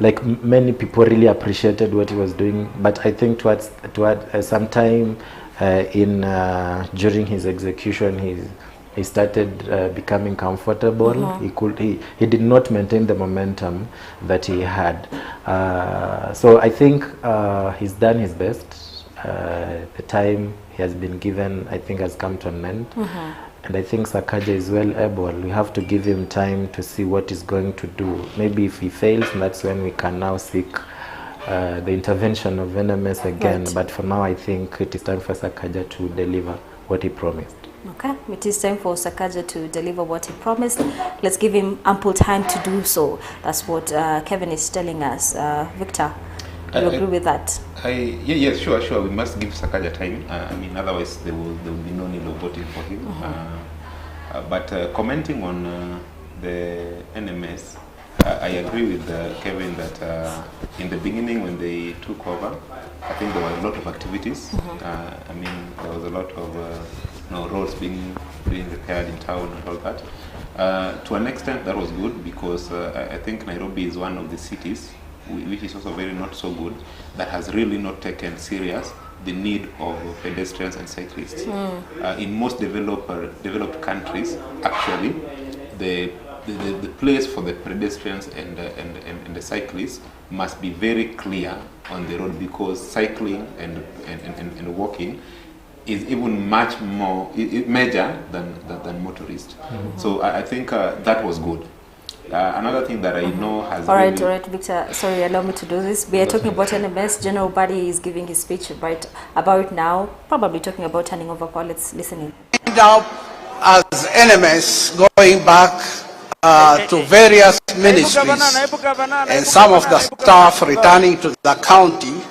like many people really appreciated what he was doing, but I think towards sometime during his execution, he started becoming comfortable. He did not maintain the momentum that he had. So I think he's done his best. The time he has been given, I think, has come to an end. And I think Sakaja is well able. We have to give him time to see what he's going to do. Maybe if he fails, that's when we can now seek the intervention of NMS again. Right. But for now, I think it is time for Sakaja to deliver what he promised. Okay, it is time for Sakaja to deliver what he promised. Let's give him ample time to do so. That's what Kevin is telling us. Victor, do you agree with that? Yes, sure. We must give Sakaja time. I mean, otherwise there will be no need of voting for him. But commenting on the NMS, I agree with Kevin that in the beginning when they took over, I think there were a lot of activities. I mean, there was a lot of roads being repaired in town and all that. To an extent, that was good because I think Nairobi is one of the cities which is also very not so good, that has really not taken serious the need of pedestrians and cyclists. In most developed countries, actually, the place for the pedestrians and the cyclists must be very clear on the road, because cycling and walking is even much more major than motorists. So I think that was good. Another thing that I know has all right, Victor, sorry, allow me to do this. We are talking about NMS. General Buddy is giving his speech right about now, probably talking about turning over power. Let's listen in. End up as NMS going back to various ministries and some of the staff returning to the county.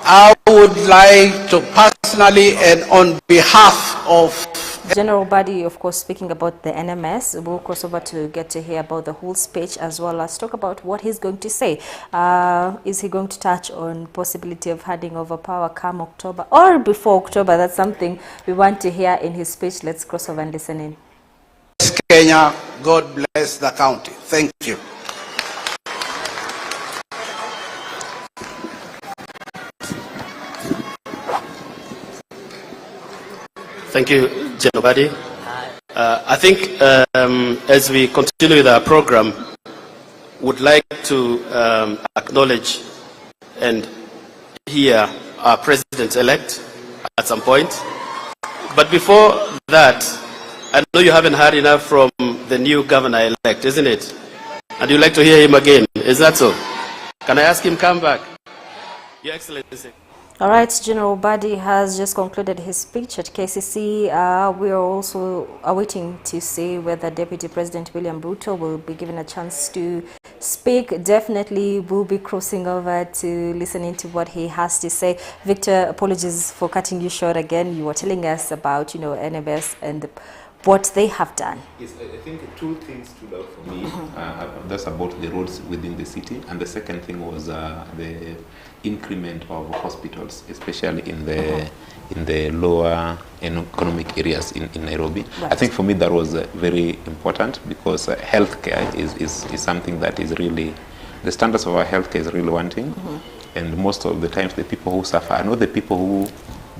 I would like to personally and on behalf of General Buddy, of course, speaking about the NMS. We'll cross over to get to hear about the whole speech as well as talk about what he's going to say. Is he going to touch on possibility of handing over power come October or before October? That's something we want to hear in his speech. Let's cross over and listen in. Kenya, God bless the county. Thank you. Thank you, General Buddy. I think as we continue with our program, would like to acknowledge and hear our President-elect at some point. But before that, I know you haven't heard enough from the new Governor-elect, isn't it? And you'd like to hear him again, is that so? Can I ask him come back? Your Excellency. All right, General Buddy has just concluded his speech at KCC. We are also awaiting to see whether Deputy President William Ruto will be given a chance to speak. Definitely will be crossing over to listening to what he has to say. Victor, apologies for cutting you short again. You were telling us about, NMS and what they have done. Yes, I think two things stood out for me. That's about the roads within the city, and the second thing was the increment of hospitals, especially in the lower economic areas in Nairobi. Right. I think for me that was very important, because healthcare is something that is really, the standards of our healthcare is really wanting, and most of the times the people who suffer are not the people who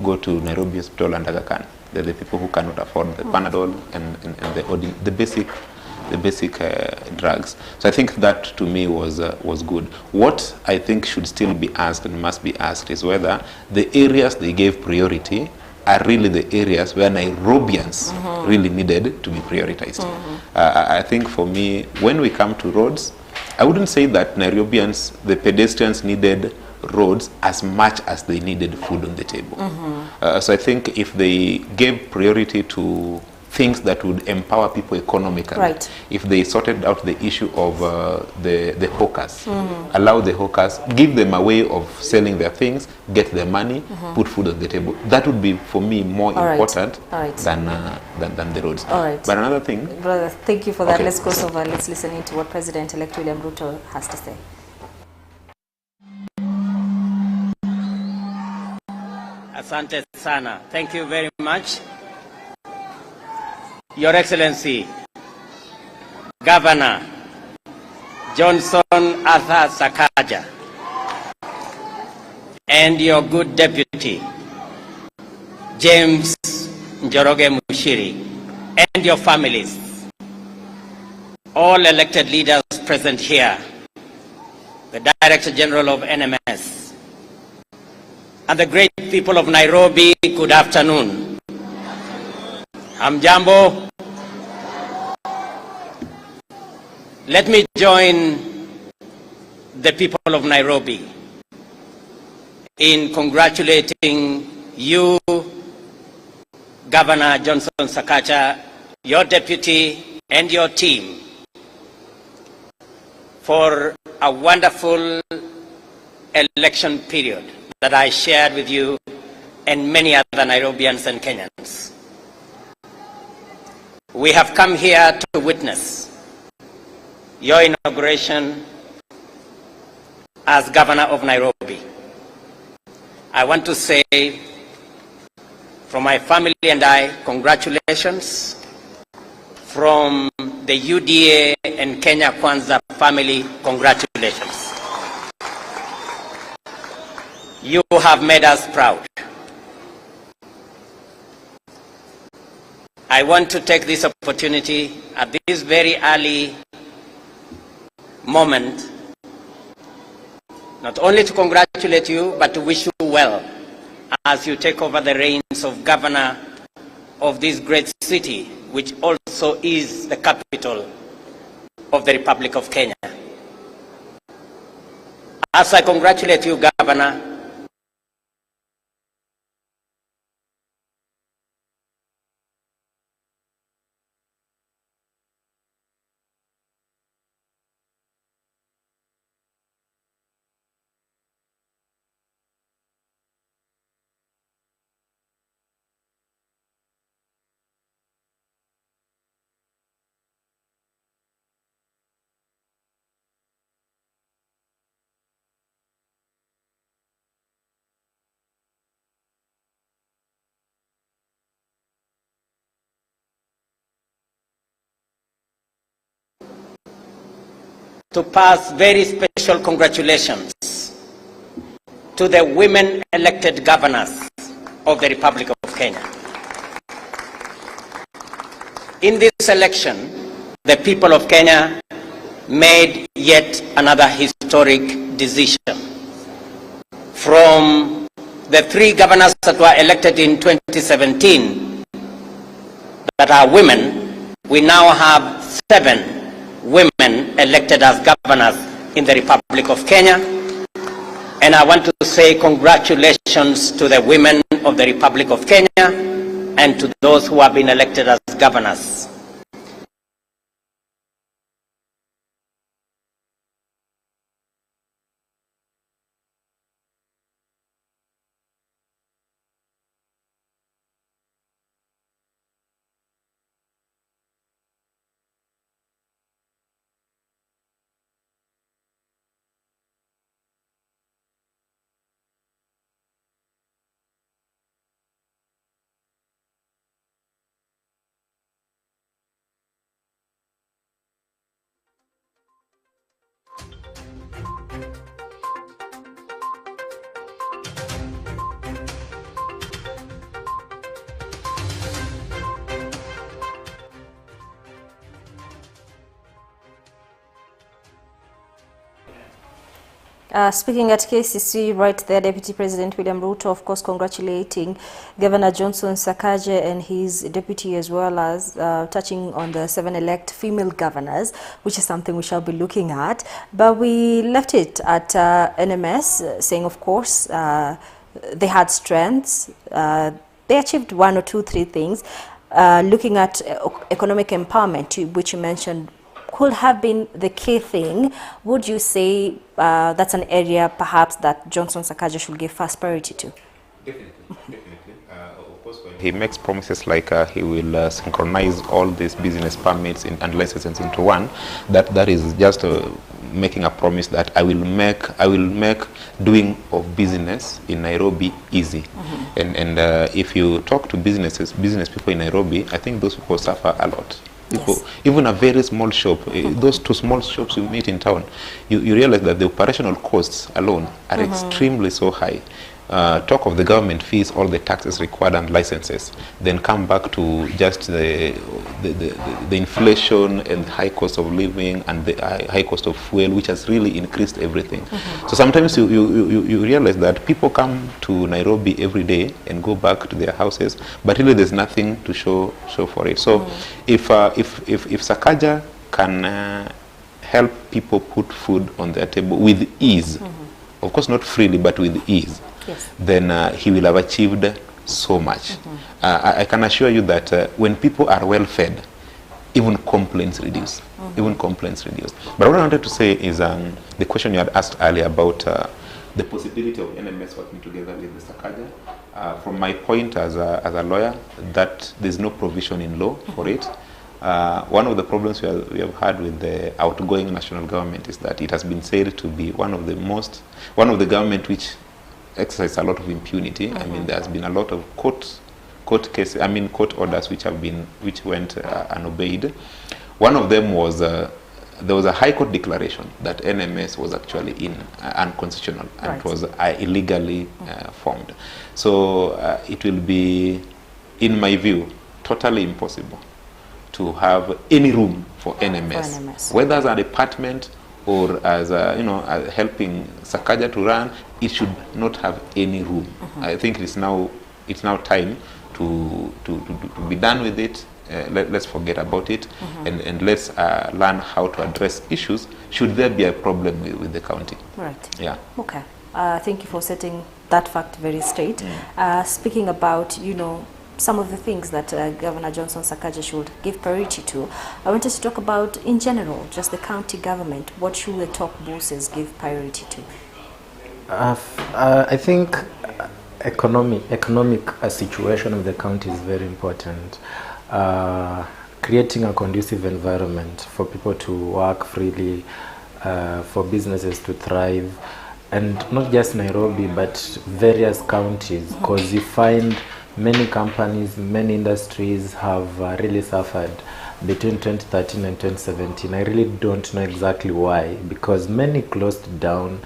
go to Nairobi Hospital and Aga Khan. They're the people who cannot afford the Panadol and the basic drugs. So I think that to me was good. What I think should still be asked and must be asked is whether the areas they gave priority are really the areas where Nairobians really needed to be prioritized. I think for me, when we come to roads, I wouldn't say that Nairobians, the pedestrians, needed roads as much as they needed food on the table. So I think if they gave priority to things that would empower people economically. Right. If they sorted out the issue of the hawkers, allow the hawkers, give them a way of selling their things, get their money, put food on the table. That would be, for me, more important than the roads. All right. But another thing... Brother, thank you for that. Okay. Let's cross over. Let's listen into what President-elect William Ruto has to say. Asante sana. Thank you very much. Your Excellency, Governor Johnson Arthur Sakaja, and your good deputy, James Njoroge Mushiri, and your families, all elected leaders present here, the Director General of NMS, and the great people of Nairobi, good afternoon. Hamjambo. Let me join the people of Nairobi in congratulating you, Governor Johnson Sakaja, your deputy, and your team for a wonderful election period that I shared with you and many other Nairobians and Kenyans. We have come here to witness your inauguration as Governor of Nairobi. I want to say, from my family and I, congratulations. From the UDA and Kenya Kwanza family, congratulations. You have made us proud. I want to take this opportunity at this very early moment, not only to congratulate you, but to wish you well as you take over the reins of governor of this great city, which also is the capital of the Republic of Kenya. As I congratulate you, Governor, to pass very special congratulations to the women elected governors of the Republic of Kenya. In this election, the people of Kenya made yet another historic decision. From the 3 governors that were elected in 2017 that are women, we now have 7 women elected as governors in the Republic of Kenya. And I want to say congratulations to the women of the Republic of Kenya and to those who have been elected as governors. Speaking at KCC, right there, Deputy President William Ruto, of course, congratulating Governor Johnson Sakaja and his deputy, as well as touching on the 7 elect female governors, which is something we shall be looking at. But we left it at NMS, saying, of course, they had strengths. They achieved 1 or 2, 3 things. looking at economic empowerment, which you mentioned, could have been the key thing. Would you say that's an area perhaps that Johnson Sakaja should give first priority to? Definitely. Of course, when he makes promises like he will synchronize all these business permits and licenses into one, that is just making a promise that I will make doing of business in Nairobi easy. And if you talk to business people in Nairobi, I think those people suffer a lot. People, even a very small shop, those two small shops you meet in town, you realize that the operational costs alone are extremely so high. Talk of the government fees, all the taxes required and licenses, then come back to just the inflation and the high cost of living and the high cost of fuel, which has really increased everything. So sometimes you realize that people come to Nairobi every day and go back to their houses, but really there's nothing to show for it. So if Sakaja can help people put food on their table with ease, of course not freely, but with ease, then he will have achieved so much. I can assure you that when people are well fed, even complaints reduce. Even complaints reduce. But what I wanted to say is the question you had asked earlier about the possibility of NMS working together with the Sakaja. From my point as a lawyer, that there's no provision in law for it. One of the problems we have had with the outgoing national government is that it has been said to be one of the government which exercise a lot of impunity. I mean, there has been a lot of court cases. I mean, court orders which went unobeyed. One of them was there was a High Court declaration that NMS was actually unconstitutional and it was illegally formed. So it will be, in my view, totally impossible to have any room for NMS, whether as a department or as helping Sakaja to run. It should not have any room. I think it's now time to be done with it. Let's forget about it, and let's learn how to address issues should there be a problem with the county. Right. Yeah. Okay. Thank you for setting that fact very straight. Speaking about, some of the things that Governor Johnson Sakaja should give priority to, I wanted to talk about, in general, just the county government. What should the top bosses give priority to? I think economic situation of the county is very important. Creating a conducive environment for people to work freely, for businesses to thrive, and not just Nairobi but various counties, because you find many companies, many industries have really suffered between 2013 and 2017. I really don't know exactly why, because many closed down.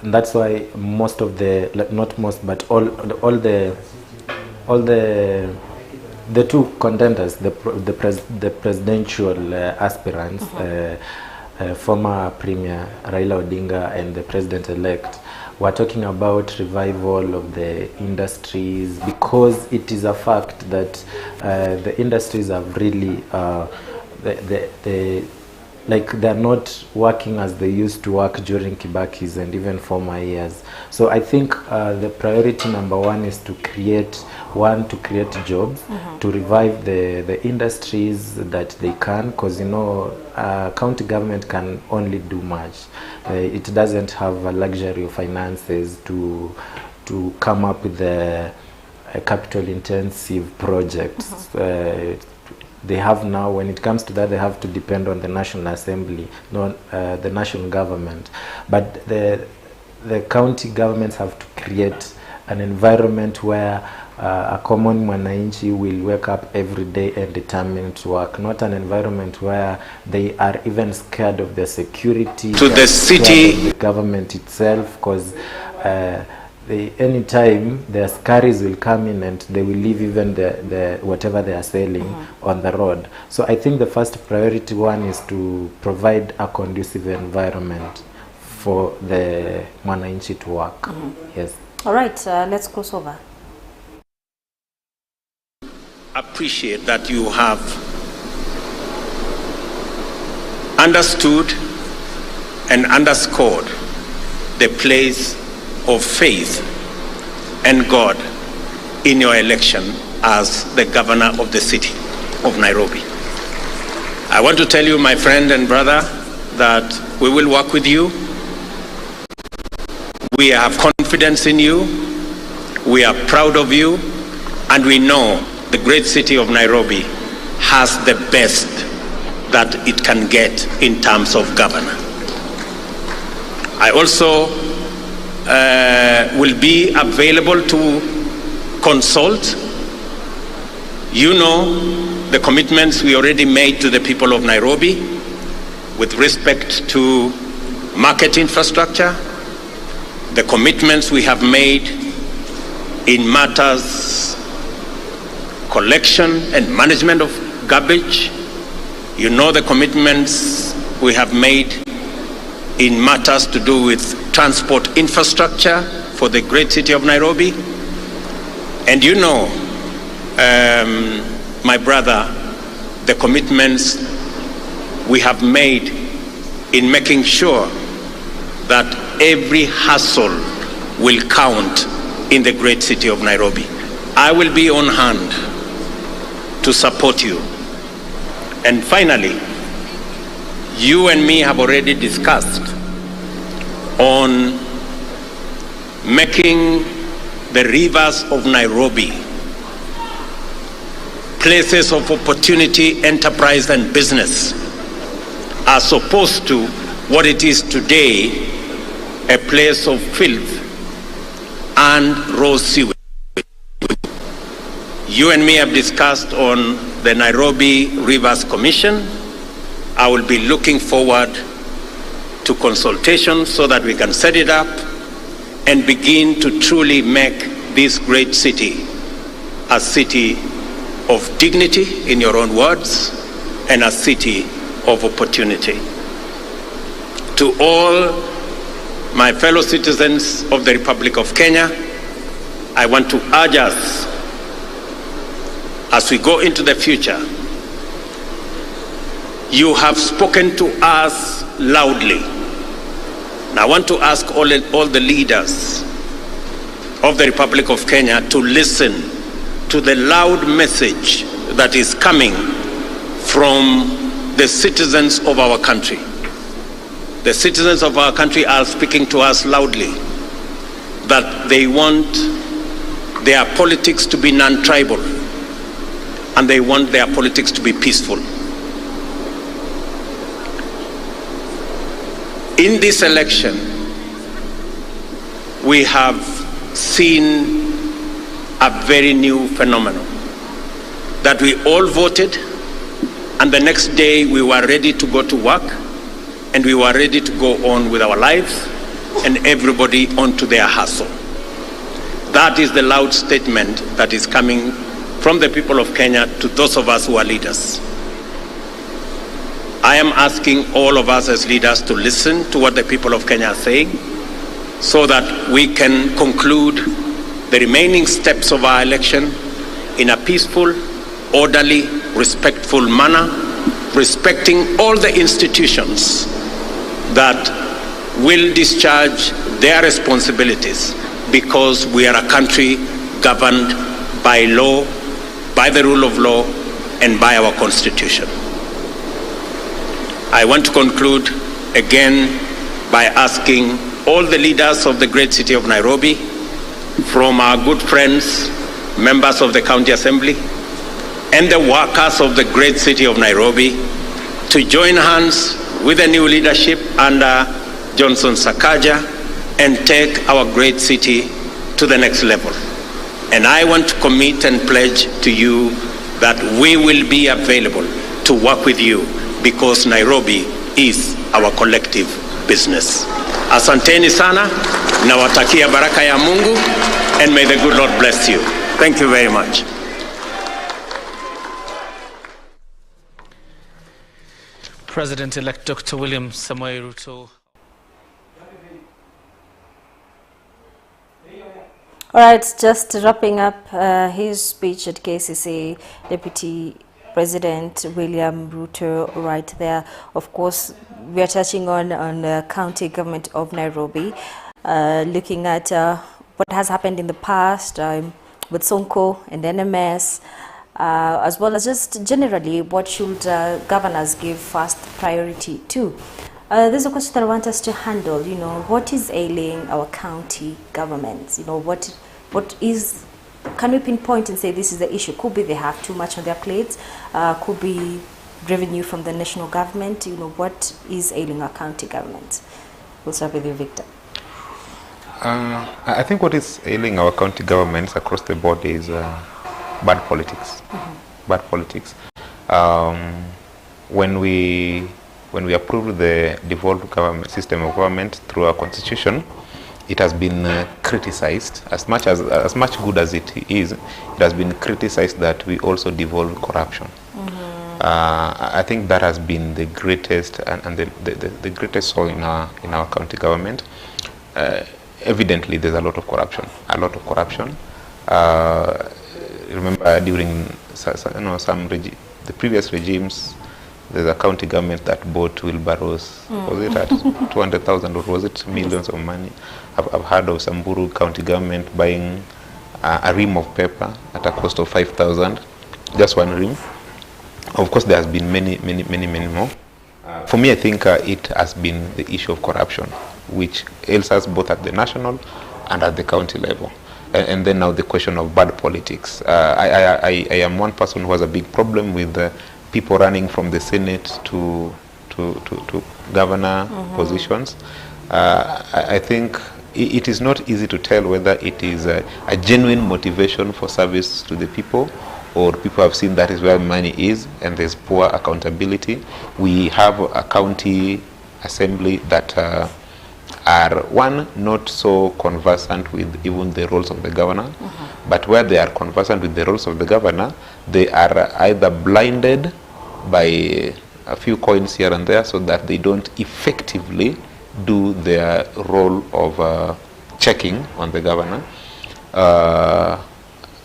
That's why most of the, not most, but all the two contenders, the presidential aspirants, former Premier Raila Odinga and the president-elect, were talking about revival of the industries, because it is a fact that the industries have really they're not working as they used to work during Kibaki's and even former years. So I think the priority number one is to create jobs, to revive the industries that they can, because county government can only do much. It doesn't have a luxury of finances to come up with the capital intensive projects. They have now, when it comes to that, they have to depend on the National Assembly, not the national government. But the county governments have to create an environment where a common mwananchi will wake up every day and determined to work, not an environment where they are even scared of the security to the city, the government itself, because anytime the askaris will come in and they will leave even the whatever they are selling on the road. So I think the first priority one is to provide a conducive environment for the mwananchi to work. Yes. All right, let's cross over. Appreciate that you have understood and underscored the place of faith and God in your election as the governor of the city of Nairobi. I want to tell you, my friend and brother, that we will work with you. We have confidence in you. We are proud of you. And we know the great city of Nairobi has the best that it can get in terms of governor. I also will be available to consult. You know the commitments we already made to the people of Nairobi with respect to market infrastructure, the commitments we have made in matters collection and management of garbage. You know the commitments we have made in matters to do with transport infrastructure for the great city of Nairobi. And you know, my brother, the commitments we have made in making sure that every hustle will count in the great city of Nairobi. I will be on hand to support you. And finally, you and me have already discussed on making the rivers of Nairobi places of opportunity, enterprise, and business, as opposed to what it is today, a place of filth and raw sewage. You and me have discussed on the Nairobi Rivers Commission. I will be looking forward to consultation so that we can set it up and begin to truly make this great city a city of dignity, in your own words, and a city of opportunity. To all my fellow citizens of the Republic of Kenya, I want to urge us, as we go into the future, you have spoken to us loudly. And I want to ask all the leaders of the Republic of Kenya to listen to the loud message that is coming from the citizens of our country. The citizens of our country are speaking to us loudly that they want their politics to be non-tribal and they want their politics to be peaceful. In this election, we have seen a very new phenomenon, that we all voted and the next day we were ready to go to work and we were ready to go on with our lives and everybody onto their hustle. That is the loud statement that is coming from the people of Kenya to those of us who are leaders. I am asking all of us as leaders to listen to what the people of Kenya are saying so that we can conclude the remaining steps of our election in a peaceful, orderly, respectful manner, respecting all the institutions that will discharge their responsibilities, because we are a country governed by law, by the rule of law, and by our constitution. I want to conclude again by asking all the leaders of the great city of Nairobi, from our good friends, members of the County Assembly, and the workers of the great city of Nairobi, to join hands with the new leadership under Johnson Sakaja and take our great city to the next level. And I want to commit and pledge to you that we will be available to work with you, because Nairobi is our collective business. Asanteni sana, nawatakia baraka ya Mungu, and may the good Lord bless you. Thank you very much. President-elect Dr. William Samoei Ruto. All right, just wrapping up his speech at KCC, Deputy President William Ruto right there. Of course, we are touching on the county government of Nairobi, looking at what has happened in the past, with Sonko and NMS, as well as just generally what should governors give first priority to? There's a question that I want us to handle. You know, what is ailing our county governments? You know, what is, can we pinpoint and say this is the issue? Could be they have too much on their plates, could be revenue from the national government. You know, what is ailing our county governments? We'll start with you, Victor. I think what is ailing our county governments across the board is bad politics. Bad politics. When we approved the devolved government system of government through our constitution, it has been criticized as much good as it is. It has been criticized that we also devolve corruption. I think that has been the greatest and the greatest soul in our county government. Evidently, there's a lot of corruption. Remember during the previous regimes, there's a county government that bought wheelbarrows. Was it at 200,000 or was it millions of money? I've heard of Samburu county government buying a ream of paper at a cost of 5,000, just one ream. Of course, there has been many more. For me, I think it has been the issue of corruption, which ails us both at the national and at the county level. And then now the question of bad politics. I am one person who has a big problem with people running from the Senate to governor positions. I think it is not easy to tell whether it is a genuine motivation for service to the people, or people have seen that is where money is and there's poor accountability. We have a county assembly that are not so conversant with even the roles of the governor, but where they are conversant with the roles of the governor, they are either blinded by a few coins here and there so that they don't effectively do their role of checking on the governor.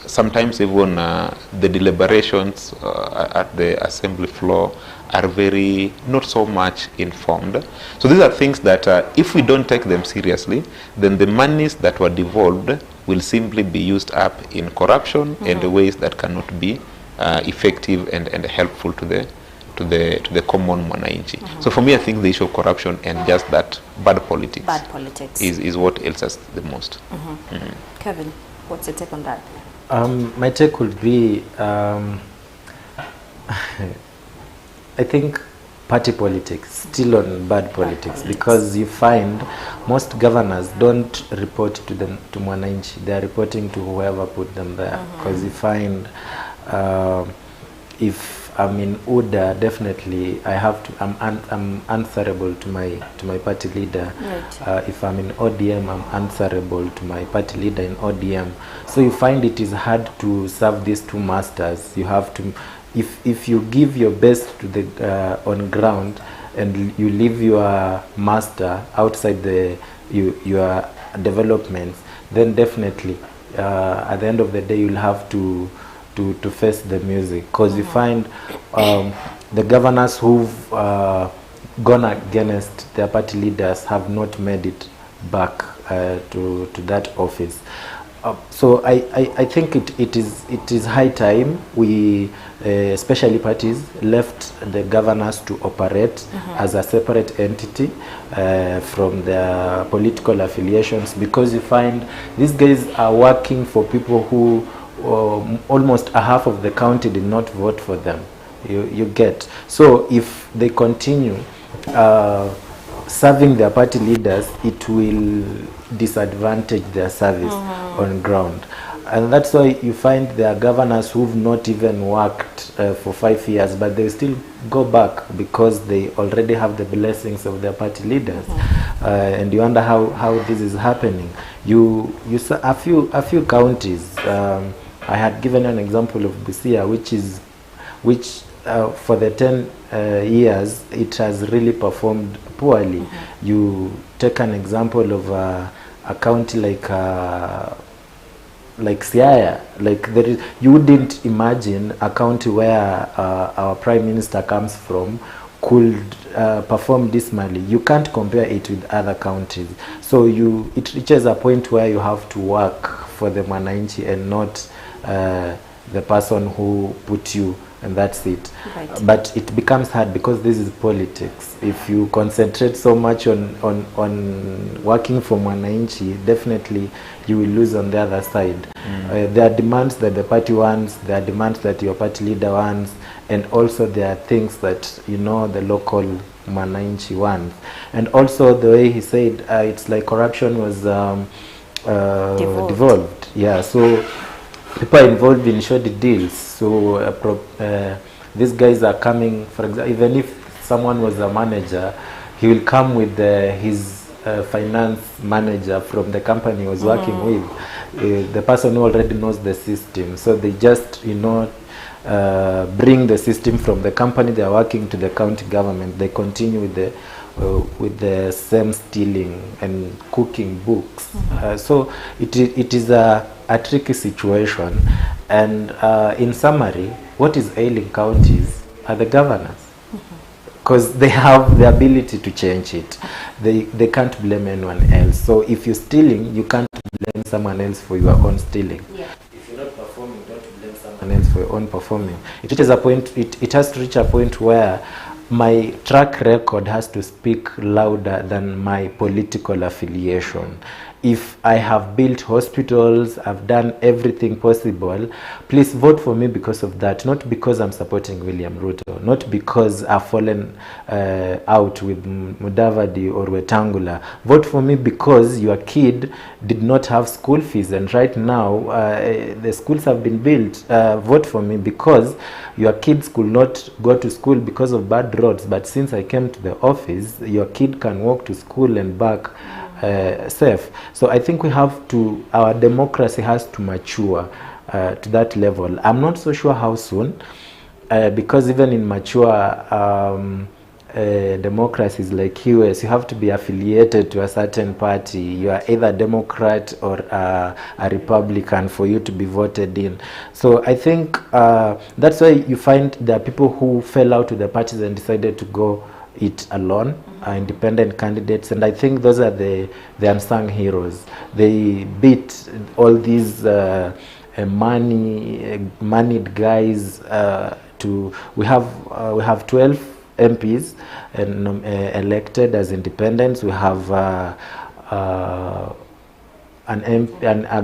Sometimes even the deliberations at the assembly floor are very not so much informed. So these are things that if we don't take them seriously, then the monies that were devolved will simply be used up in corruption and ways that cannot be effective and helpful to the common mwananchi. So for me, I think the issue of corruption and just that bad politics is what ails us the most. Kevin, what's your take on that? My take would be, I think party politics, still on bad politics, because you find most governors don't report to Mwananchi, they are reporting to whoever put them there. Because you find, if I'm in UDA, definitely I have to, I'm answerable to my party leader. Right. If I'm in ODM, I'm answerable to my party leader in ODM. So you find it is hard to serve these two masters. You have to, if you give your best to the on ground and you leave your master outside your developments, then definitely at the end of the day you'll have to face the music, because you find the governors who've gone against their party leaders have not made it back to that office. So I think it is high time we, especially parties, left the governors to operate as a separate entity from their political affiliations, because you find these guys are working for people who almost a half of the county did not vote for them. You get. So if they continue serving their party leaders, it will disadvantage their service on ground. And that's why you find there are governors who've not even worked for 5 years, but they still go back because they already have the blessings of their party leaders. And you wonder how this is happening. You saw a few counties. I had given an example of Busia, which for the 10 years it has really performed poorly. You take an example of a county like Siaya, you wouldn't imagine a county where our Prime Minister comes from could perform dismally. You can't compare it with other counties. So it reaches a point where you have to work for the Mwananchi and not the person who put you, and that's it. Right. But it becomes hard because this is politics. If you concentrate so much on working for Mwananchi, definitely you will lose on the other side. There are demands that the party wants, there are demands that your party leader wants, and also there are things that, you know, the local Mwananchi wants. And also the way he said, it's like corruption was devolved. Yeah, so people are involved in shoddy deals. So these guys are coming, for example, even if someone was a manager, he will come with his finance manager from the company he was working with, the person who already knows the system. So they just, you know, bring the system from the company they are working to the county government. They continue with the same stealing and cooking books. So it is a tricky situation. And in summary, what is ailing counties are the governors, because they have the ability to change it. They can't blame anyone else. So if you're stealing, you can't blame someone else for your own stealing. Yeah. If you're not performing, don't blame someone else for your own performing. It reaches a point. It has to reach a point where my track record has to speak louder than my political affiliation. If I have built hospitals, I've done everything possible, please vote for me because of that, not because I'm supporting William Ruto, not because I've fallen out with Mudavadi or Wetangula. Vote for me because your kid did not have school fees, and right now the schools have been built. Vote for me because your kids could not go to school because of bad roads, but since I came to the office, your kid can walk to school and back safe. So I think our democracy has to mature to that level. I'm not so sure how soon, because even in mature democracies like US, you have to be affiliated to a certain party. You are either Democrat or a Republican for you to be voted in. So I think that's why you find there are people who fell out with the parties and decided to go it alone, independent candidates, and I think those are the unsung heroes. They beat all these moneyed guys. We have 12 MPs and elected as independents. We have a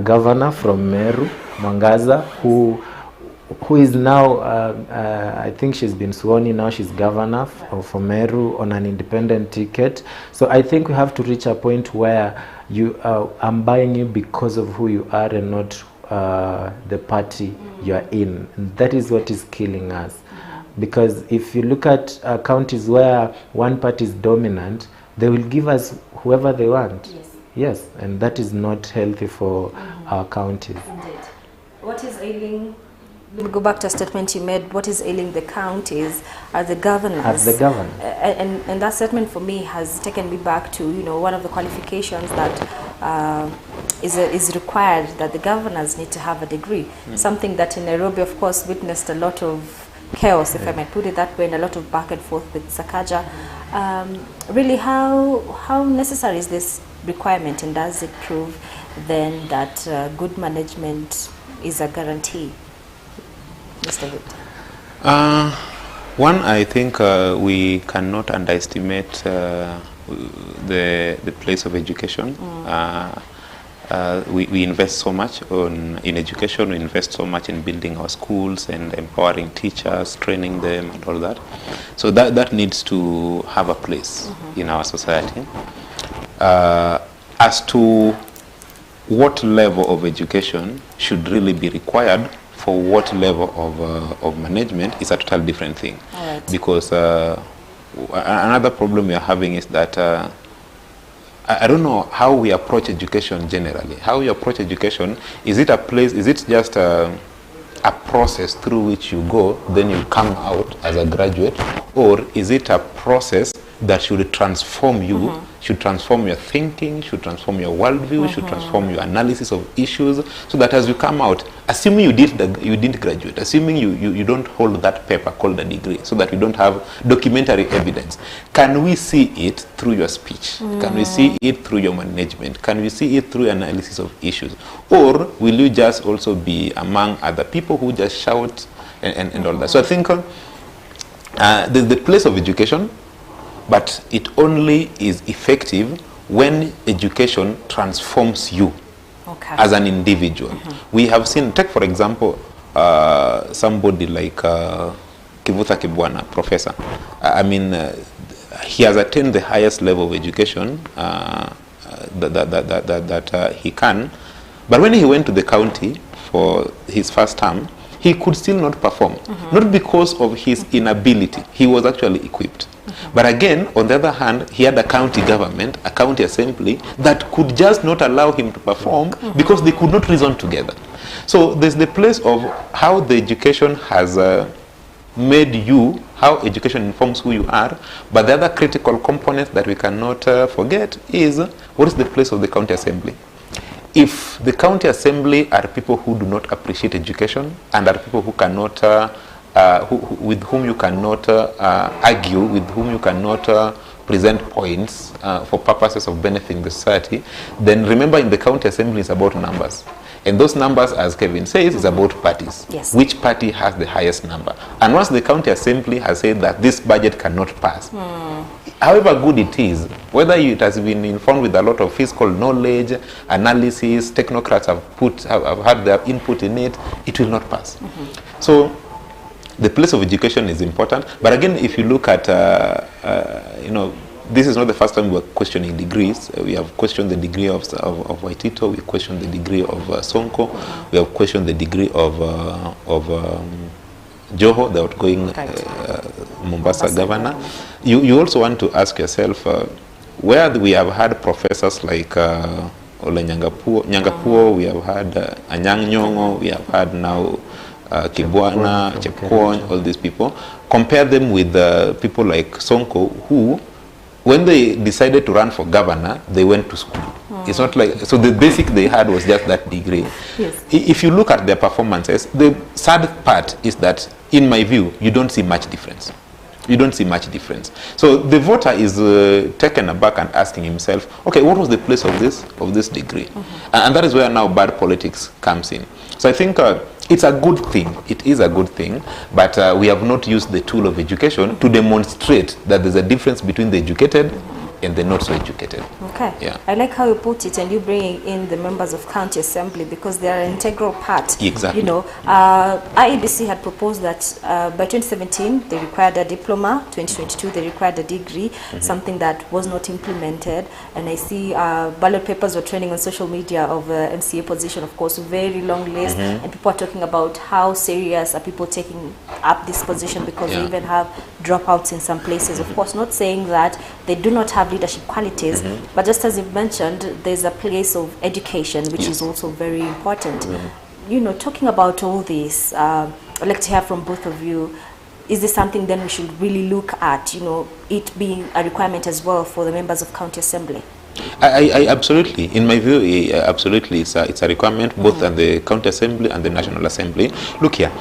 governor from Meru, Mwangaza, who is now, I think she's been sworn in now, she's governor for Meru on an independent ticket. So I think we have to reach a point where I'm buying you because of who you are and not the party you're in. And that is what is killing us. Because if you look at counties where one party is dominant, they will give us whoever they want. Yes, and that is not healthy for our counties. Indeed. What is ailing? We'll go back to a statement you made. What is ailing the counties are the governors. And that statement for me has taken me back to, you know, one of the qualifications that is required, that the governors need to have a degree. Something that in Nairobi, of course, witnessed a lot of chaos, if I might put it that way, and a lot of back and forth with Sakaja. Really, how necessary is this requirement, and does it prove then that good management is a guarantee? Mr. Victor. One, I think we cannot underestimate the place of education. We invest so much in education, we invest so much in building our schools and empowering teachers, training them and all that. So that needs to have a place in our society. As to what level of education should really be required for what level of management is a totally different thing. Right. Because another problem we are having is that I don't know how we approach education generally. How we approach education, is it a place, is it just a process through which you go, then you come out as a graduate, or is it a process that should transform you, should transform your thinking, should transform your worldview, should transform your analysis of issues, so that as you come out, assuming you didn't graduate, assuming you don't hold that paper called a degree, so that you don't have documentary evidence, can we see it through your speech? Can we see it through your management? Can we see it through analysis of issues? Or will you just also be among other people who just shout and all that? So I think there's the place of education, but it only is effective when education transforms you as an individual. We have seen, take for example, somebody like Kivutha Kibwana, professor. I mean, he has attained the highest level of education that he can, but when he went to the county for his first term, he could still not perform, not because of his inability. He was actually equipped. But again, on the other hand, he had a county government, a county assembly that could just not allow him to perform because they could not reason together. So there's the place of how the education has made you, how education informs who you are, but the other critical component that we cannot forget is what is the place of the county assembly. If the county assembly are people who do not appreciate education and are people who cannot, with whom you cannot argue, with whom you cannot present points for purposes of benefiting the society, then remember in the county assembly is about numbers. And those numbers, as Kevin says, is about parties. Yes. Which party has the highest number? And once the county assembly has said that this budget cannot pass, however good it is, whether it has been informed with a lot of fiscal knowledge, analysis, technocrats have had their input in it, it will not pass. So the place of education is important. But again, if you look at, this is not the first time we're questioning degrees. We have questioned the degree of Waitito, we questioned the degree of Sonko, we have questioned the degree of Joho, the outgoing Mombasa governor. You also want to ask yourself, where we have had professors like Ole Nyangapuo, we have had Anyang' Nyong'o, we have had now Kibwana, Chepkwony, all these people. Compare them with people like Sonko, who, when they decided to run for governor, they went to school. It's not like, so the basic they had was just that degree. Yes. If you look at their performances, the sad part is that, in my view, you don't see much difference. You don't see much difference. So the voter is taken aback and asking himself, okay, what was the place of this degree? And that is where now bad politics comes in. So I think it's a good thing. It is a good thing, but we have not used the tool of education to demonstrate that there's a difference between the educated and the not so educated. Okay. Yeah. I like how you put it, and you bring in the members of county assembly because they are an integral part. Exactly. You know, IEBC had proposed that by 2017 they required a diploma, 2022 they required a degree, something that was not implemented. And I see ballot papers were trending on social media of MCA position, of course, a very long list, and people are talking about how serious are people taking up this position because they even have dropouts in some places. Of course, not saying that they do not have leadership qualities, but just as you've mentioned, there's a place of education which is also very important. You know, talking about all this, I'd like to hear from both of you. Is this something then we should really look at, you know, it being a requirement as well for the members of county assembly? I absolutely, in my view, absolutely, it's a requirement both at the county assembly and the national assembly. Look here,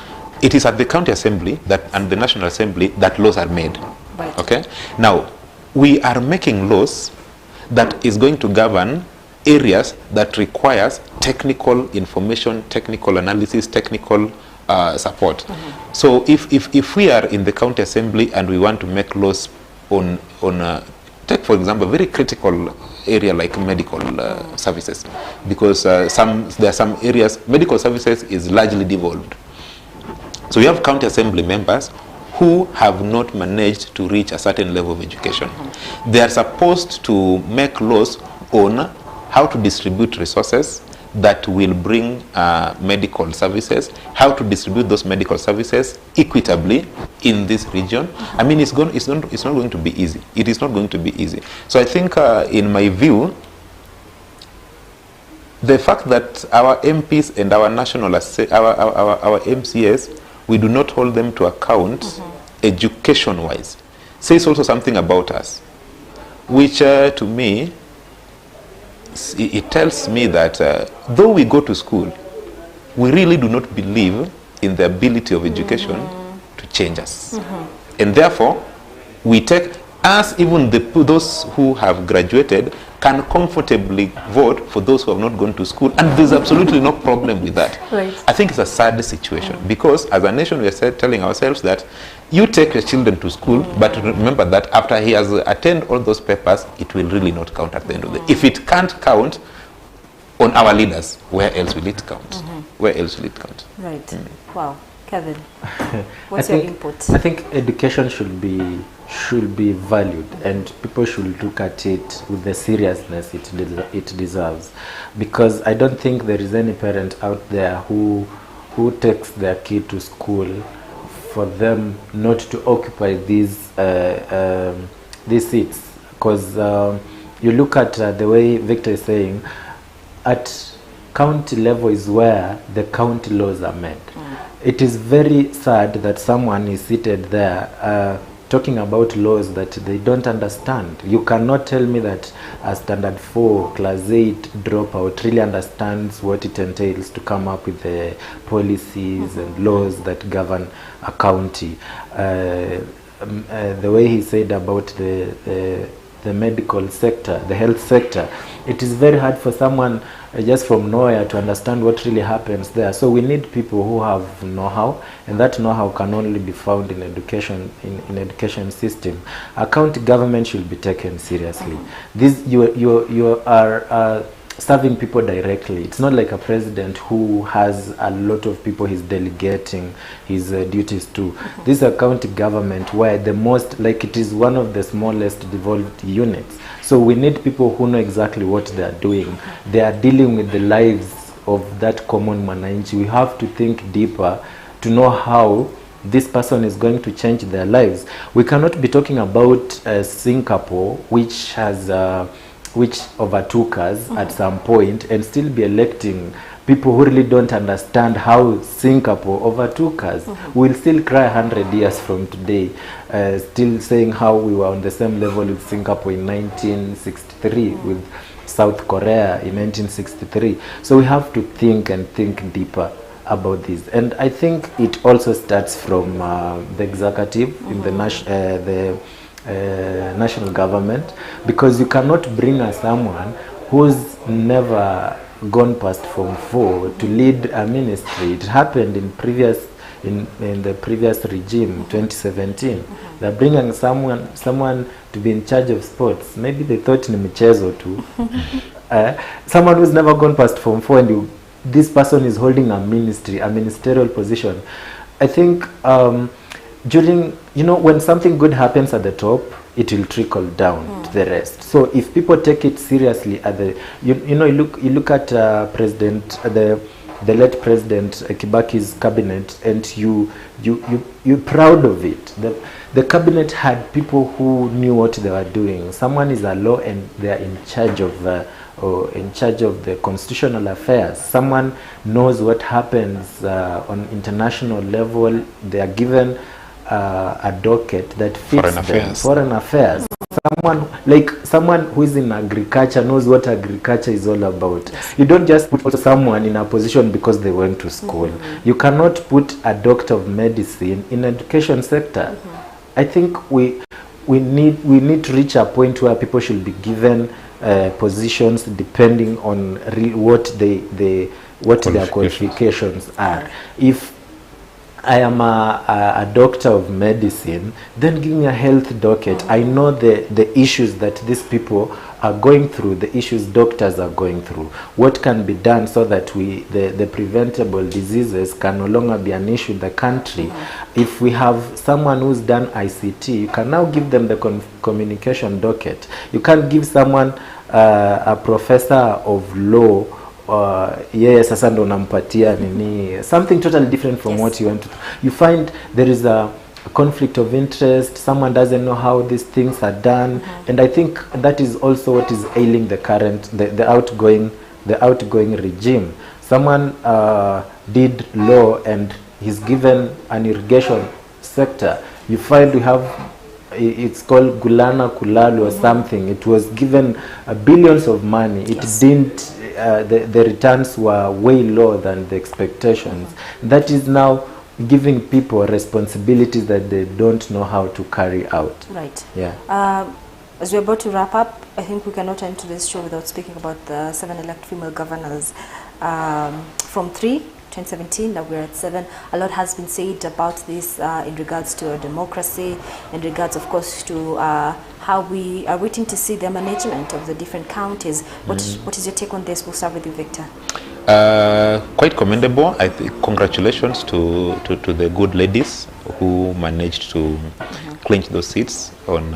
it is at the county assembly and the national assembly that laws are made. Right. Okay. Now, we are making laws that is going to govern areas that requires technical information, technical analysis, technical support. So if we are in the county assembly and we want to make laws on take for example a very critical area like medical services, because there are some areas medical services is largely devolved. So you have county assembly members who have not managed to reach a certain level of education. They are supposed to make laws on how to distribute resources that will bring medical services, how to distribute those medical services equitably in this region. I mean, it's not going to be easy. It is not going to be easy. So I think, in my view, the fact that our MPs and our our MCAs, we do not hold them to account education-wise, says also something about us. which to me, it tells me that though we go to school, we really do not believe in the ability of education to change us. And therefore, we take, as even those who have graduated can comfortably vote for those who have not gone to school, and there's absolutely no problem with that. Right. I think it's a sad situation, because as a nation we are telling ourselves that you take your children to school, but remember that after he has attained all those papers, it will really not count at the end of the day. If it can't count on our leaders, where else will it count? Where else will it count? Right. Wow. Kevin, what's your input? I think education should be valued, and people should look at it with the seriousness it deserves, because I don't think there is any parent out there who takes their kid to school for them not to occupy these seats. Because you look at the way Victor is saying, at county level is where the county laws are made. It is very sad that someone is seated there talking about laws that they don't understand. You cannot tell me that a standard 4 class 8 dropout really understands what it entails to come up with the policies and laws that govern a county. The way he said about the medical sector, the health sector, it is very hard for someone just from nowhere to understand what really happens there. So we need people who have know-how, and that know-how can only be found in education, in education system. A county government should be taken seriously. This you are serving people directly. It's not like a president who has a lot of people he's delegating his duties to. This is a county government where the most, like, it is one of the smallest devolved units. So we need people who know exactly what they are doing. They are dealing with the lives of that common mwananchi. We have to think deeper to know how this person is going to change their lives. We cannot be talking about Singapore, which has which overtook us at some point, and still be electing people who really don't understand how Singapore overtook us. We'll still cry 100 years from today, still saying how we were on the same level with Singapore in 1963, with South Korea in 1963. So we have to think and think deeper about this. And I think it also starts from the executive in the national government, because you cannot bring someone who's never gone past Form 4 to lead a ministry. It happened in the previous regime, 2017. They're bringing someone to be in charge of sports. Maybe they thought ni michezo tu. Someone who's never gone past Form 4, and this person is holding a ministry, a ministerial position. I think during, when something good happens at the top, it will trickle down to the rest. So if people take it seriously, at the you look at President the late President Kibaki's cabinet, and you're proud of it. The cabinet had people who knew what they were doing. Someone is a law, and they are in charge of the constitutional affairs. Someone knows what happens on international level. They are given a docket that fits foreign affairs. Someone who is in agriculture knows what agriculture is all about. You don't just put someone in a position because they went to school. You cannot put a doctor of medicine in education sector. I think we need to reach a point where people should be given positions depending on what their qualifications are. If I am a doctor of medicine, then give me a health docket. I know the issues that these people are going through, the issues doctors are going through. What can be done so that the preventable diseases can no longer be an issue in the country. If we have someone who's done ICT, you can now give them the communication docket. You can't give someone a professor of law, sasa ndo nampatia nini, something totally different from what you want to do. You find there is a conflict of interest. Someone doesn't know how these things are done, and I think that is also what is ailing the outgoing regime. Someone did law and he's given an irrigation sector. You find we have it's called Gulana Kulalu or something. It was given billions of money. It didn't, the returns were way lower than the expectations. That is now giving people responsibilities that they don't know how to carry out. Right. Yeah. As we're about to wrap up, I think we cannot end today's show without speaking about the 7 elect female governors from 3, 2017, now we're at 7. A lot has been said about this in regards to our democracy, in regards, of course, to how we are waiting to see the management of the different counties. What is your take on this? We'll start with you, Victor. Quite commendable. I think congratulations to the good ladies who managed to clinch those seats on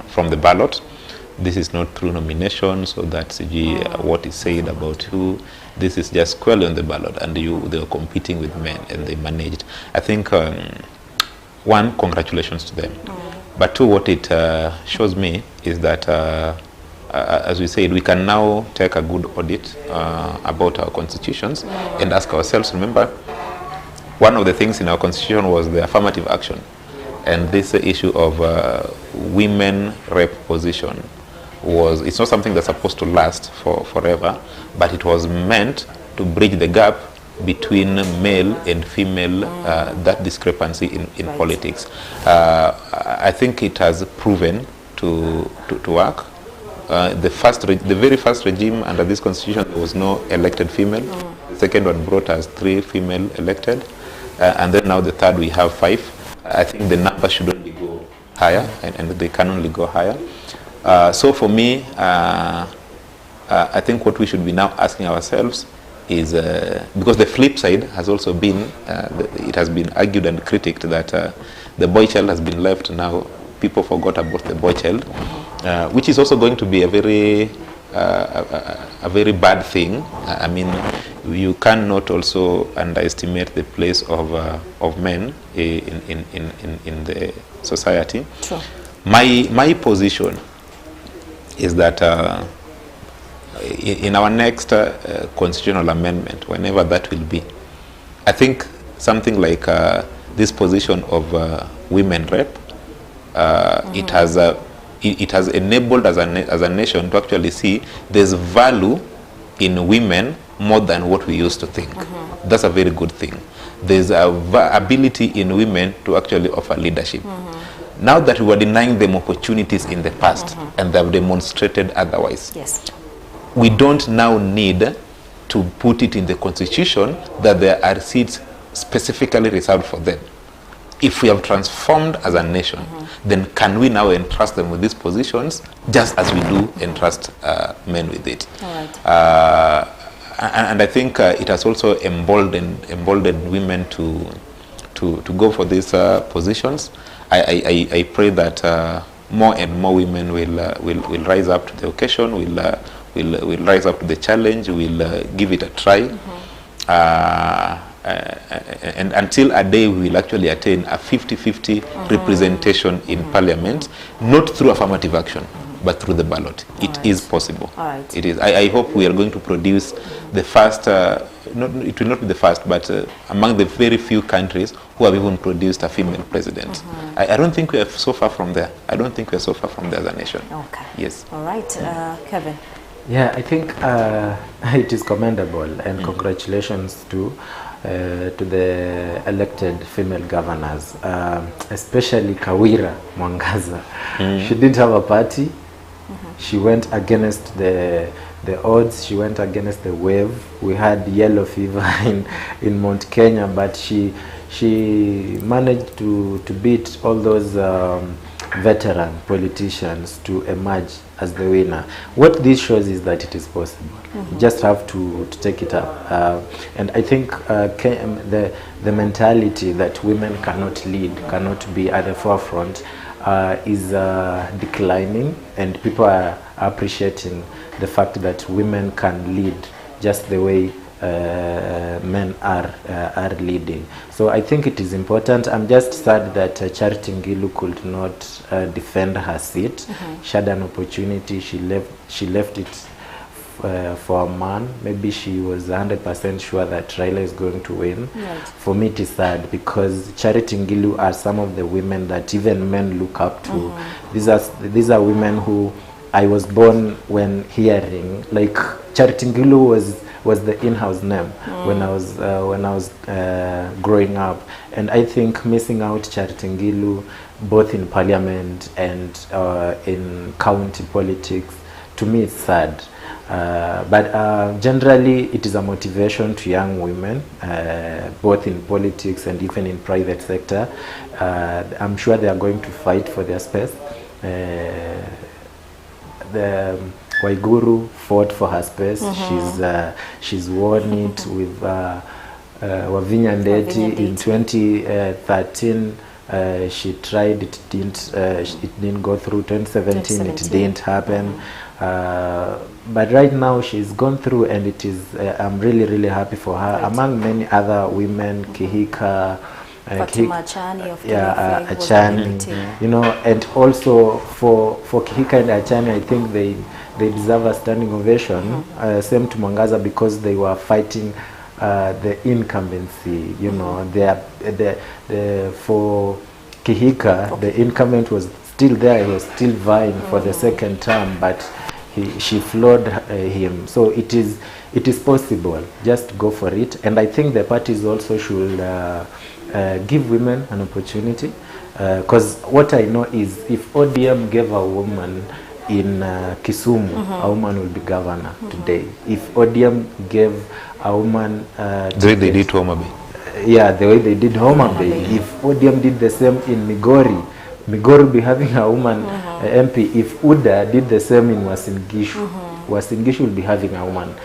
from the ballot. This is not through nomination, so that's what is said about who. This is just squarely on the ballot, and they were competing with men, and they managed. I think one, congratulations to them. But two, what it shows me is that, as we said, we can now take a good audit about our constitutions and ask ourselves. Remember, one of the things in our constitution was the affirmative action, and this issue of women rep position it's not something that's supposed to last forever, but it was meant to bridge the gap between male and female, that discrepancy in politics. I think it has proven to work. The very first regime under this constitution, there was no elected female. The second one brought us 3 female elected, and then now the third we have 5. I think the number should only go higher, and they can only go higher. So for me, I think what we should be now asking ourselves is, because the flip side has also been, it has been argued and critiqued that the boy child has been left now. People forgot about the boy child, which is also going to be a very bad thing. I mean, you cannot also underestimate the place of men in the society. Sure. My position is that in our next constitutional amendment, whenever that will be, I think something like this position of women rep, it has enabled as a nation to actually see there's value in women more than what we used to think. That's a very good thing. There's a ability in women to actually offer leadership. Now that we were denying them opportunities in the past, and they have demonstrated otherwise, we don't now need to put it in the constitution that there are seats specifically reserved for them. If we have transformed as a nation, then can we now entrust them with these positions just as we do entrust men with it? And I think it has also emboldened women to go for these positions. I pray that more and more women will rise up to the occasion, will rise up to the challenge, will give it a try. And until a day we will actually attain a 50-50 representation in parliament, not through affirmative action, but through the ballot. It is possible. It is. I hope we are going to produce the first, it will not be the first, but among the very few countries who have even produced a female president. I don't think we are so far from there. I don't think we are so far from there as a nation. Okay. Yes. All right, Kevin. Yeah, I think it is commendable, and congratulations to the elected female governors, especially Kawira Mwangaza. She didn't have a party. She went against the odds. She went against the wave. We had yellow fever in Mount Kenya, but she managed to beat all those veteran politicians to emerge as the winner. What this shows is that it is possible. You just have to take it up. And I think the mentality that women cannot lead, cannot be at the forefront, is declining, and people are appreciating the fact that women can lead just the way men are leading. So I think it is important. I'm just sad that Charity Ngilu could not defend her seat. She had an opportunity. She left it for a man, maybe she was 100% sure that Raila is going to win. Right. For me, it is sad because Charity Ngilu are some of the women that even men look up to. These are women who I was born when hearing. Like Charity Ngilu was the in-house name when I was growing up, and I think missing out Charity Ngilu both in parliament and in county politics, to me it's sad. But generally it is a motivation to young women, both in politics and even in private sector. I'm sure they are going to fight for their space. The Waiguru fought for her space. She's won it with Wavinya Ndeti in 2013. She tried, it didn't go through. 2017 it didn't happen. But right now she's gone through, and it is I'm really happy for her. Right. Among many other women, Kihika, Fatima Achani of Achani, you know, and also for Kihika and Achani, I think they deserve a standing ovation. Same to Mwangaza, because they were fighting the incumbency. You know, for Kihika, the incumbent was still there. He was still vying for the second term, but she floored him. So it is possible. Just go for it. And I think the parties also should give women an opportunity, because what I know is if ODM gave a woman in Kisumu, a woman will be governor today. If ODM gave a woman the way they did Homa Bay. Yeah, the way they did Homa Bay. If ODM did the same in Migori will be having a woman MP. If UDA did the same in Uasin Gishu, Uasin Gishu will be having a woman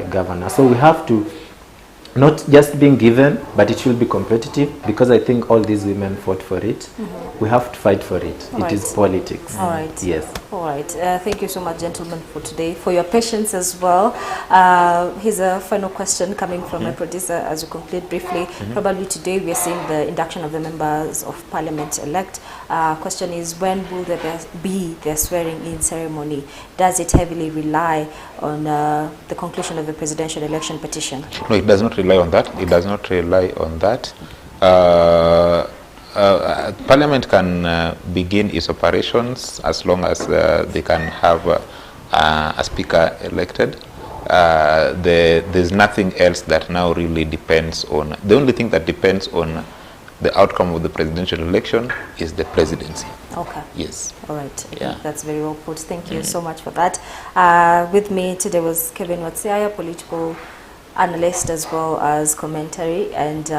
governor. So we have to not just being given, but it should be competitive, because I think all these women fought for it. We have to fight for it. It is politics. All right. Yes. All right. Thank you so much, gentlemen, for today, for your patience as well. Here's a final question coming from my producer as we conclude briefly. Probably today we are seeing the induction of the members of parliament elect. Question is, when will there be their swearing-in ceremony? Does it heavily rely on the conclusion of the presidential election petition? No, it does not rely on that. It does not rely on that. Parliament can begin its operations as long as they can have a speaker elected. There's nothing else that now really depends on. The only thing that depends on the outcome of the presidential election is the presidency. Okay. Yes. All right. I think that's very well put. Thank you so much for that. With me today was Kevin Watsiaya, political analyst as well as commentary, and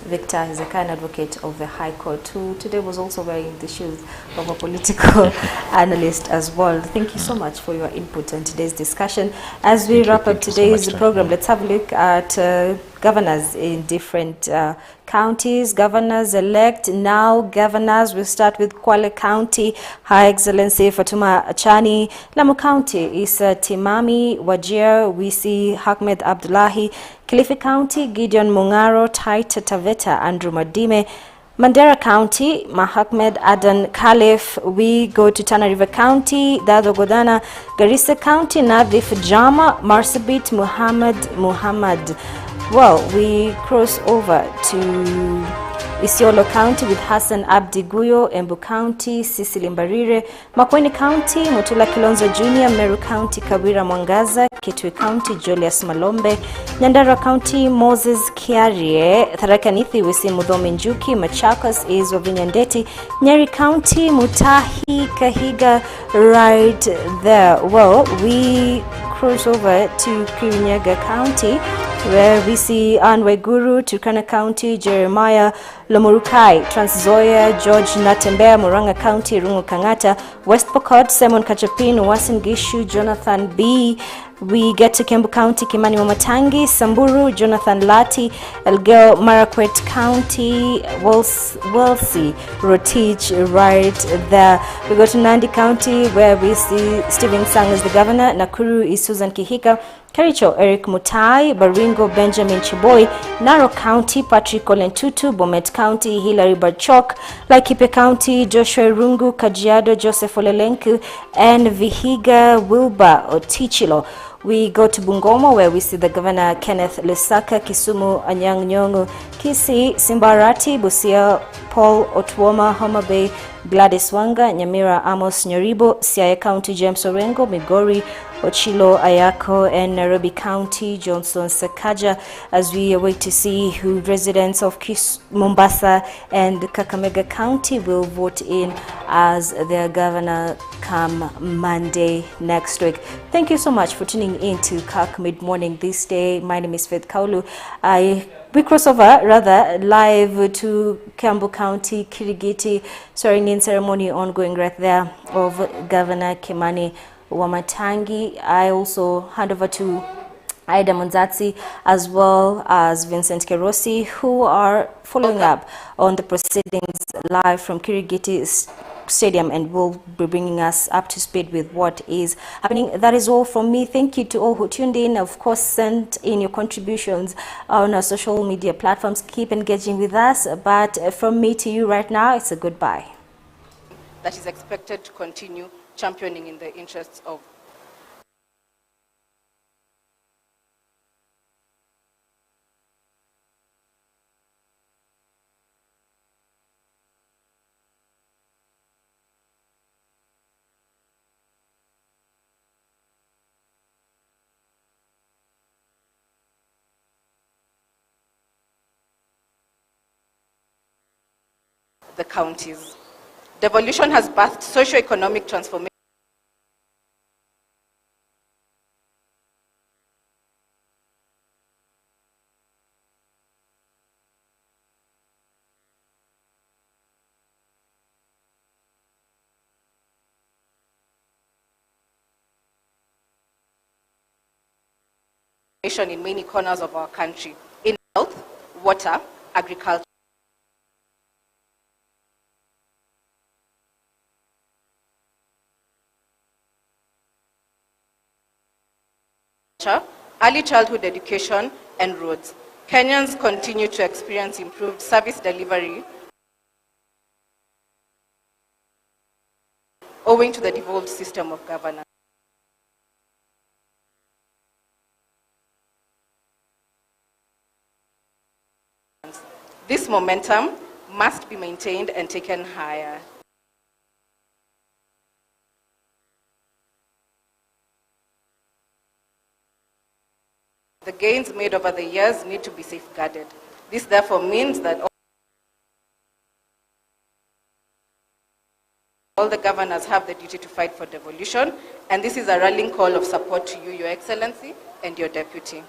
Victor is a kind advocate of the High Court, who today was also wearing the shoes of a political analyst as well. Thank you so much for your input on today's discussion. As we wrap up today's program, let's have a look at governors in different counties. Governors-elect, now governors. We'll start with Kwale County, Her Excellency Fatuma Achani. Lamu County is Timami Wajir. We see Ahmed Abdullahi. Kilifi County, Gideon Mungaro, Taita Taveta, Andrew Madime. Mandera County, Mahakmed Adan Khalif. We go to Tana River County, Dado Godana. Garissa County, Nadif Jama, Marsabit Muhammad. Well, we cross over to Isiolo County with Hassan Abdi Guyo, Embu County, Sicily Mbarire, Makueni County, Mutula Kilonzo Jr., Meru County, Kabira Mwangaza, Kitui County, Julius Malombe, Nyandara County, Moses Kiarie, Tharaka Nithi, we see Mudhomi Njuki, Machakos is Wavinya Ndeti, Nyeri County, Mutahi Kahiga, right there. Well, we cross over to Kirinyaga County, where we see Anne Waiguru, Turkana County, Jeremiah Lomurukai, Trans Nzoia, George Natembea, Muranga County, Rungu Kangata, West Pokot, Simon Kachapin, Uasin Gishu, Jonathan B. We get to Kiambu County, Kimani Wamatangi, Samburu, Jonathan Lati, Elgeyo Marakwet County, Welsi, Rotich, right there. We go to Nandi County, where we see Stephen Sang as the governor. Nakuru is Susan Kihika. Kericho, Eric Mutai. Baringo, Benjamin Chiboy. Narok County, Patrick Olentutu. Bomet County, Hilary Barchok. Laikipia County, Joshua Rungu. Kajiado, Joseph Olelenku. And Vihiga Wilba Otichilo. We go to Bungoma, where we see the Governor Kenneth Lusaka, Kisumu, Anyang' Nyong'o, Kisii, Simbarati, Busia, Paul Otwoma, Homa Bay, Gladys Wanga, Nyamira Amos Nyoribo, Siaya County, James Orengo, Migori, Ochilo Ayako, and Nairobi County, Johnson Sakaja, as we await to see who residents of Mombasa and Kakamega County will vote in as their governor come Monday next week. Thank you so much for tuning in to Kak Mid-Morning this day. My name is Faith Kaulu. We cross over live to Kiambu County, Kirigiti, swearing-in ceremony ongoing right there of Governor Kimani Wamatangi. I also hand over to Aida Munzatsi as well as Vincent Kerosi, who are following up on the proceedings live from Kirigiti Stadium and will be bringing us up to speed with what is happening. That is all from me. Thank you to all who tuned in. Of course, send in your contributions on our social media platforms. Keep engaging with us. But from me to you right now, it's a goodbye. That is expected to continue championing in the interests of the counties. Devolution has birthed socio-economic transformation in many corners of our country, in health, water, agriculture, early childhood education, and roads. Kenyans continue to experience improved service delivery owing to the devolved system of governance. This momentum must be maintained and taken higher. The gains made over the years need to be safeguarded. This therefore means that all the governors have the duty to fight for devolution, and this is a rallying call of support to you, Your Excellency, and your deputy.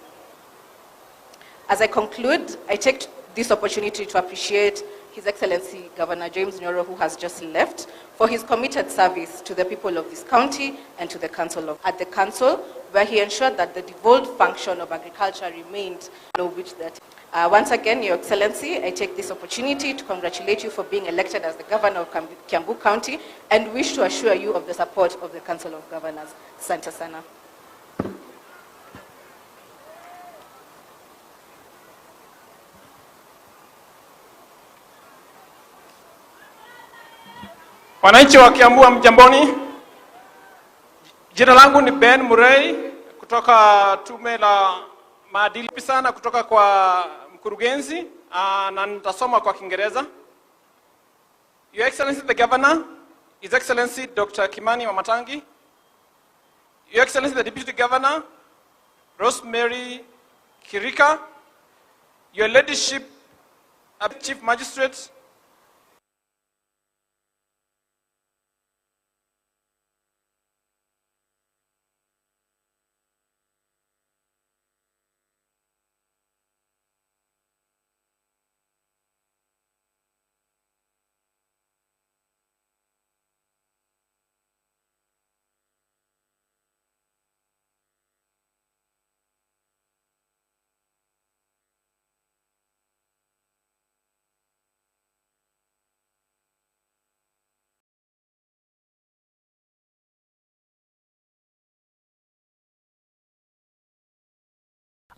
As I conclude, I take this opportunity to appreciate His Excellency Governor James Nyoro, who has just left, for his committed service to the people of this county and to the council at the council, where he ensured that the devolved function of agriculture remained, once again, Your Excellency, I take this opportunity to congratulate you for being elected as the Governor of Kiambu County and wish to assure you of the support of the Council of Governors. Asante sana. Wananchi wa Kiambu, mjamboni. Jina langu ni Ben Murray kutoka tume la maadili sana kutoka kwa mkurugenzi na nitasoma kwa Kiingereza. Your Excellency the Governor, His Excellency Dr. Kimani Wamatangi, Your Excellency the Deputy Governor, Rosemary Kirika, Your Ladyship, Chief Magistrate,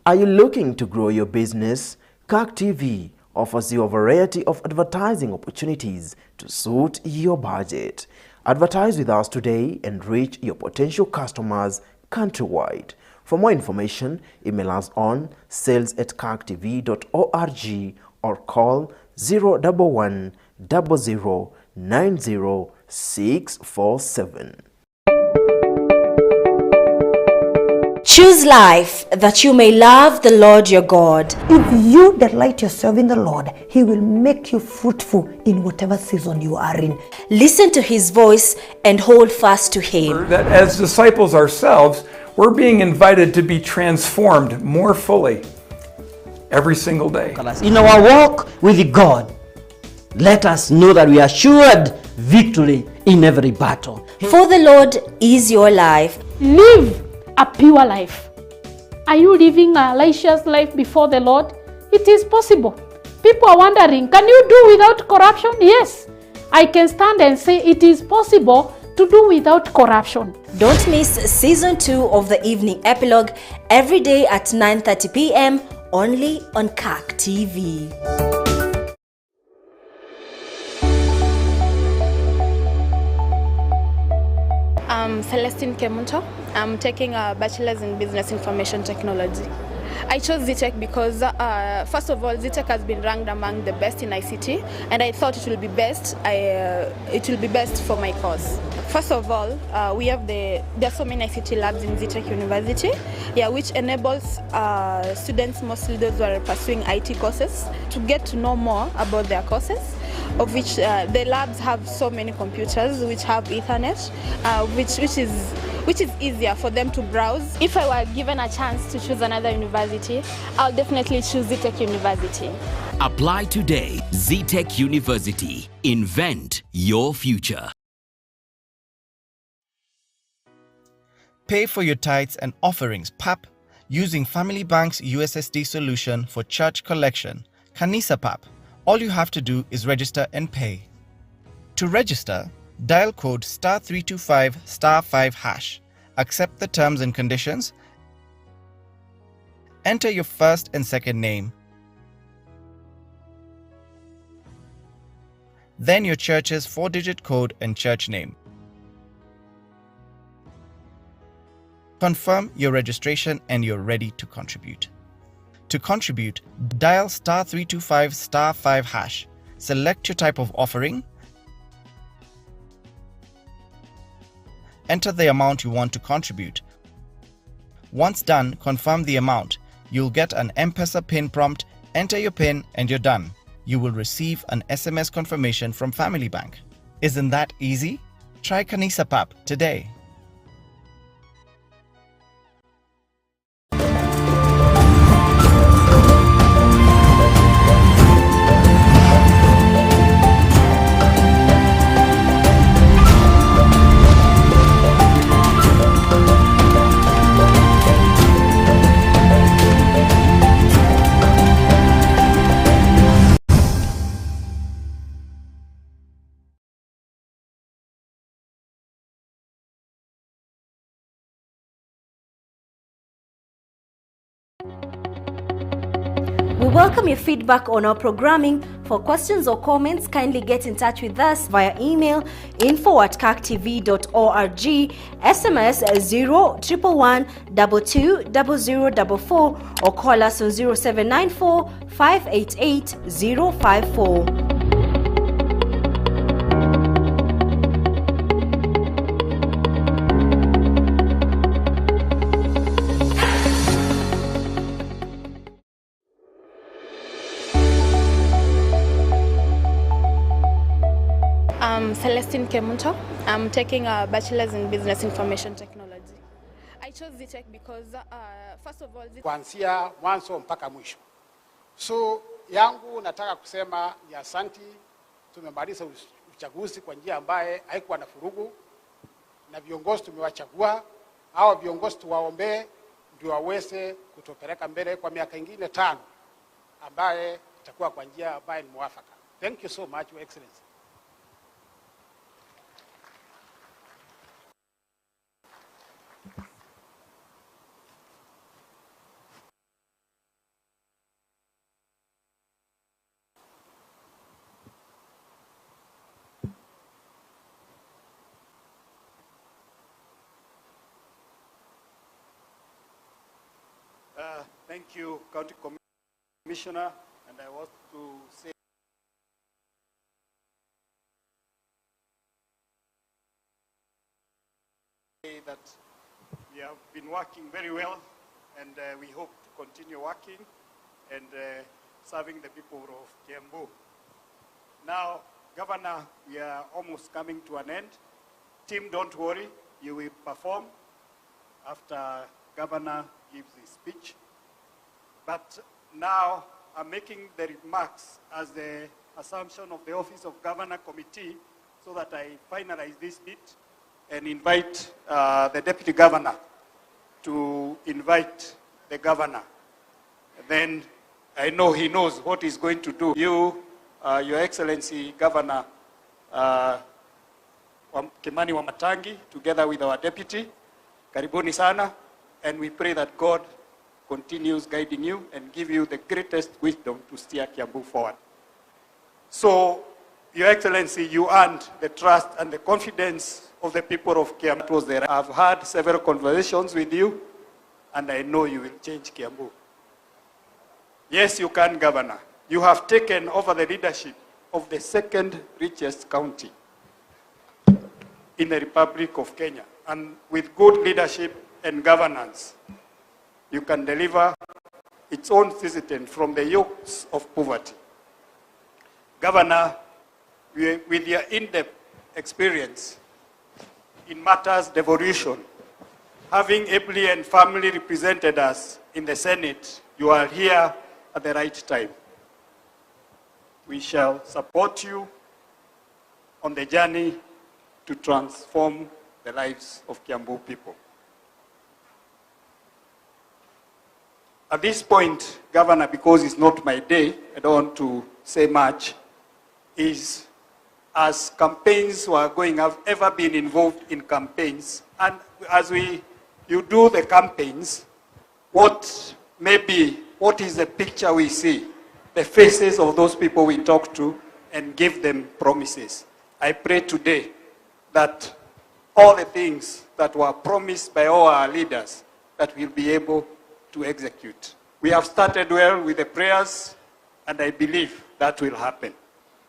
Are you looking to grow your business? KAK TV offers you a variety of advertising opportunities to suit your budget. Advertise with us today and reach your potential customers countrywide. For more information, email us on sales@kaktv.org or call 011 00 90647. Choose life that you may love the Lord your God. If you delight yourself in the Lord, He will make you fruitful in whatever season you are in. Listen to His voice and hold fast to Him. That as disciples ourselves, we're being invited to be transformed more fully every single day. In our walk with God, let us know that we are assured victory in every battle. For the Lord is your life. Live a pure life. Are you living a righteous life before the Lord? It is possible. People are wondering, can you do without corruption? Yes, I can stand and say it is possible to do without corruption. Don't miss season 2 of the evening epilogue every day at 9:30 p.m. only on KAK TV. I'm Celestine Kemunto. I'm taking a bachelor's in business information technology. I chose ZTech because, first of all, ZTech has been ranked among the best in ICT, and I thought it will be best. It will be best for my course. First of all, there are so many ICT labs in ZTech University, which enables students, mostly those who are pursuing IT courses, to get to know more about their courses, of which the labs have so many computers which have Ethernet, which is easier for them to browse. If I were given a chance to choose another university, I'll definitely choose ZTech University. Apply today. ZTech University. Invent your future. Pay for your tithes and offerings, PAP, using Family Bank's USSD solution for church collection, Kanisa PAP. All you have to do is register and pay. To register, dial code *325*5#. Accept the terms and conditions. Enter your first and second name. Then your church's 4-digit code and church name. Confirm your registration and you're ready to contribute. To contribute, dial *325*5#. Select your type of offering. Enter the amount you want to contribute. Once done, confirm the amount. You'll get an M-Pesa PIN prompt. Enter your PIN and you're done. You will receive an SMS confirmation from Family Bank. Isn't that easy? Try Kanisa PAP today. We welcome your feedback on our programming. For questions or comments, kindly get in touch with us via email info@kaktv.org, SMS 011120044 or call us on 0794 588 054. I'm Celestine Kemunto. I'm taking a bachelor's in business information technology. I chose ZTech because, first of all, kuanzia mwanzo mpaka mwisho. So yangu nataka kusema ni asanti. Tumemaliza uchaguzi kwa njia ambaye haikuwa na furugu, na viongozi tumewachagua. Hao viongozi tuwaombee ndio waweze kutupeleka mbele kwa miaka ingine 5 ambaye itakuwa kwa njia ambaye ni mwafaka. Thank you so much, Your Excellency. Thank you, County Commissioner, and I want to say that we have been working very well, and we hope to continue working and serving the people of Kiambu. Now, Governor, we are almost coming to an end. Team, don't worry, you will perform after Governor gives his speech. But now I'm making the remarks as the assumption of the Office of Governor Committee so that I finalize this bit and invite the Deputy Governor to invite the Governor. Then I know he knows what he's going to do. You, Your Excellency Governor Kimani Wamatangi, together with our Deputy, karibuni sana, and we pray that God continues guiding you and give you the greatest wisdom to steer Kiambu forward. So, Your Excellency, you earned the trust and the confidence of the people of Kiambu. I've had several conversations with you, and I know you will change Kiambu. Yes, you can, Governor. You have taken over the leadership of the second richest county in the Republic of Kenya. And with good leadership and governance, you can deliver its own citizen from the yokes of poverty. Governor, with your in-depth experience in matters devolution, having ably and firmly represented us in the Senate, you are here at the right time. We shall support you on the journey to transform the lives of Kiambu people. At this point, Governor, because it's not my day, I don't want to say much, is as campaigns were going, have ever been involved in campaigns, and as you do the campaigns, what is the picture we see? The faces of those people we talk to and give them promises. I pray today that all the things that were promised by all our leaders, that we'll be able to execute. We have started well with the prayers, and I believe that will happen.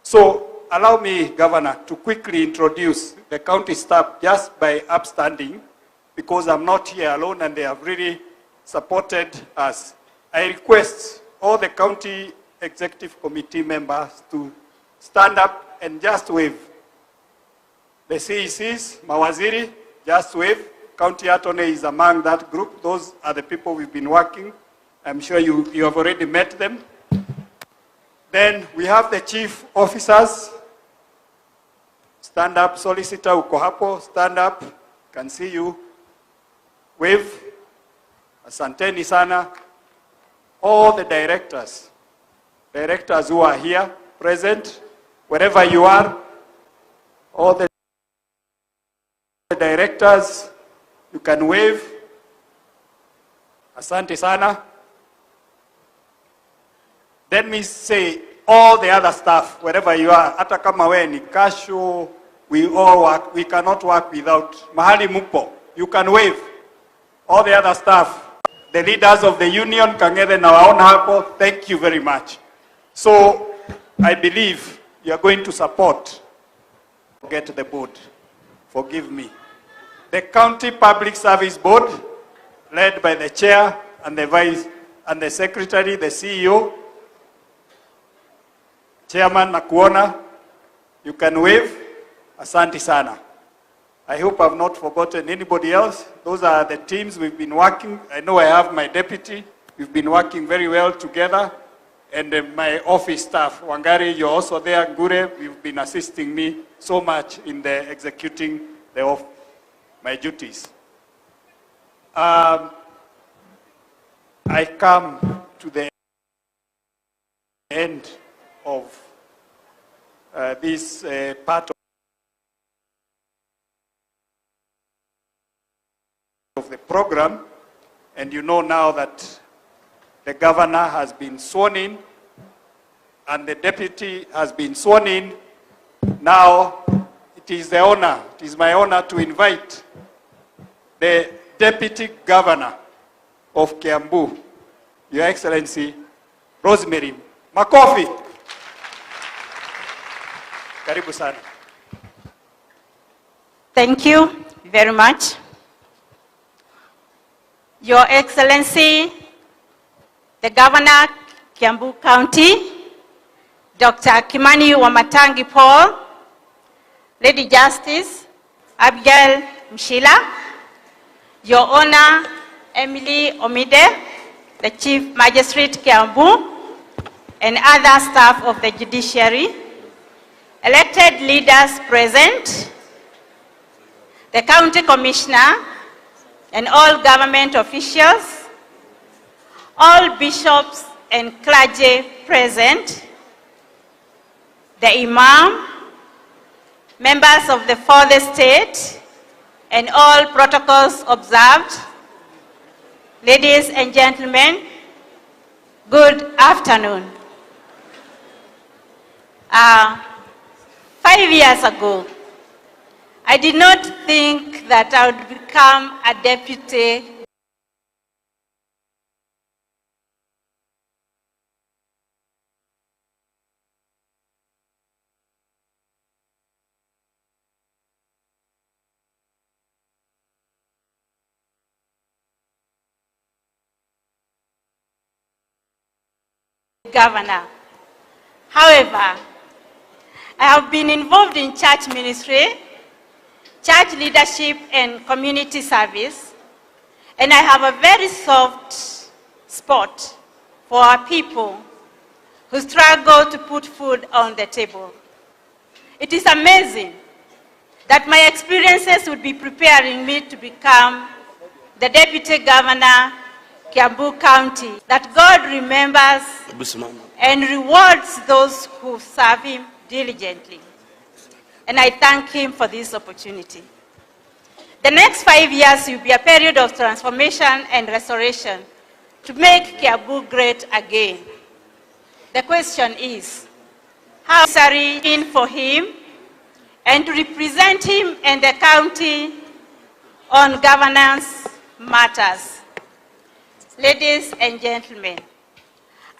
So allow me, Governor, to quickly introduce the county staff just by upstanding, because I'm not here alone and they have really supported us. I request all the county executive committee members to stand up and just wave. The CECs, Mawaziri, just wave. County Attorney is among that group. Those are the people we've been working. I'm sure you have already met them. Then we have the chief officers. Stand up, Solicitor uko hapo, stand up. Can see you. Wave. Asanteni sana. All the directors who are here, present, wherever you are, all the directors, you can wave. Asante sana. Let me say, all the other staff, wherever you are, hata kama we ni kasho, we all work, we cannot work without mahali mupo. You can wave. All the other staff, the leaders of the union, Kangere na waona hapo, thank you very much. So, I believe you are going to support, get the board, forgive me. The County Public Service Board, led by the chair and the vice and the secretary, the CEO, Chairman Nakuona, you can wave. Asante sana. I hope I've not forgotten anybody else. Those are the teams we've been working. I know I have my deputy. We've been working very well together. And my office staff, Wangari, you're also there, Ngure, you've been assisting me so much in the executing of my duties. I come to the end of this part of the program, and you know now that the governor has been sworn in and the deputy has been sworn in. Now it is my honor to invite the deputy governor of Kiambu, Your Excellency, Rosemary. Makofi. Karibu sana. Thank you very much. Your Excellency, the Governor, Kiambu County, Dr. Kimani Wamatangi Paul, Lady Justice Abigail Mshila, Your Honor Emily Omide, the Chief Magistrate Kiambu, and other staff of the judiciary, elected leaders present, the County Commissioner, and all government officials, all bishops and clergy present, the Imam, members of the fourth estate, and all protocols observed. Ladies and gentlemen, good afternoon. 5 years ago, I did not think that I would become a deputy governor. However, I have been involved in church ministry, church leadership, and community service, and I have a very soft spot for our people who struggle to put food on the table. It is amazing that my experiences would be preparing me to become the Deputy Governor, Kiambu County, that God remembers and rewards those who serve Him diligently. And I thank Him for this opportunity. The next 5 years will be a period of transformation and restoration to make Kiambu great again. The question is, how necessary in for Him and to represent Him and the county on governance matters. Ladies and gentlemen,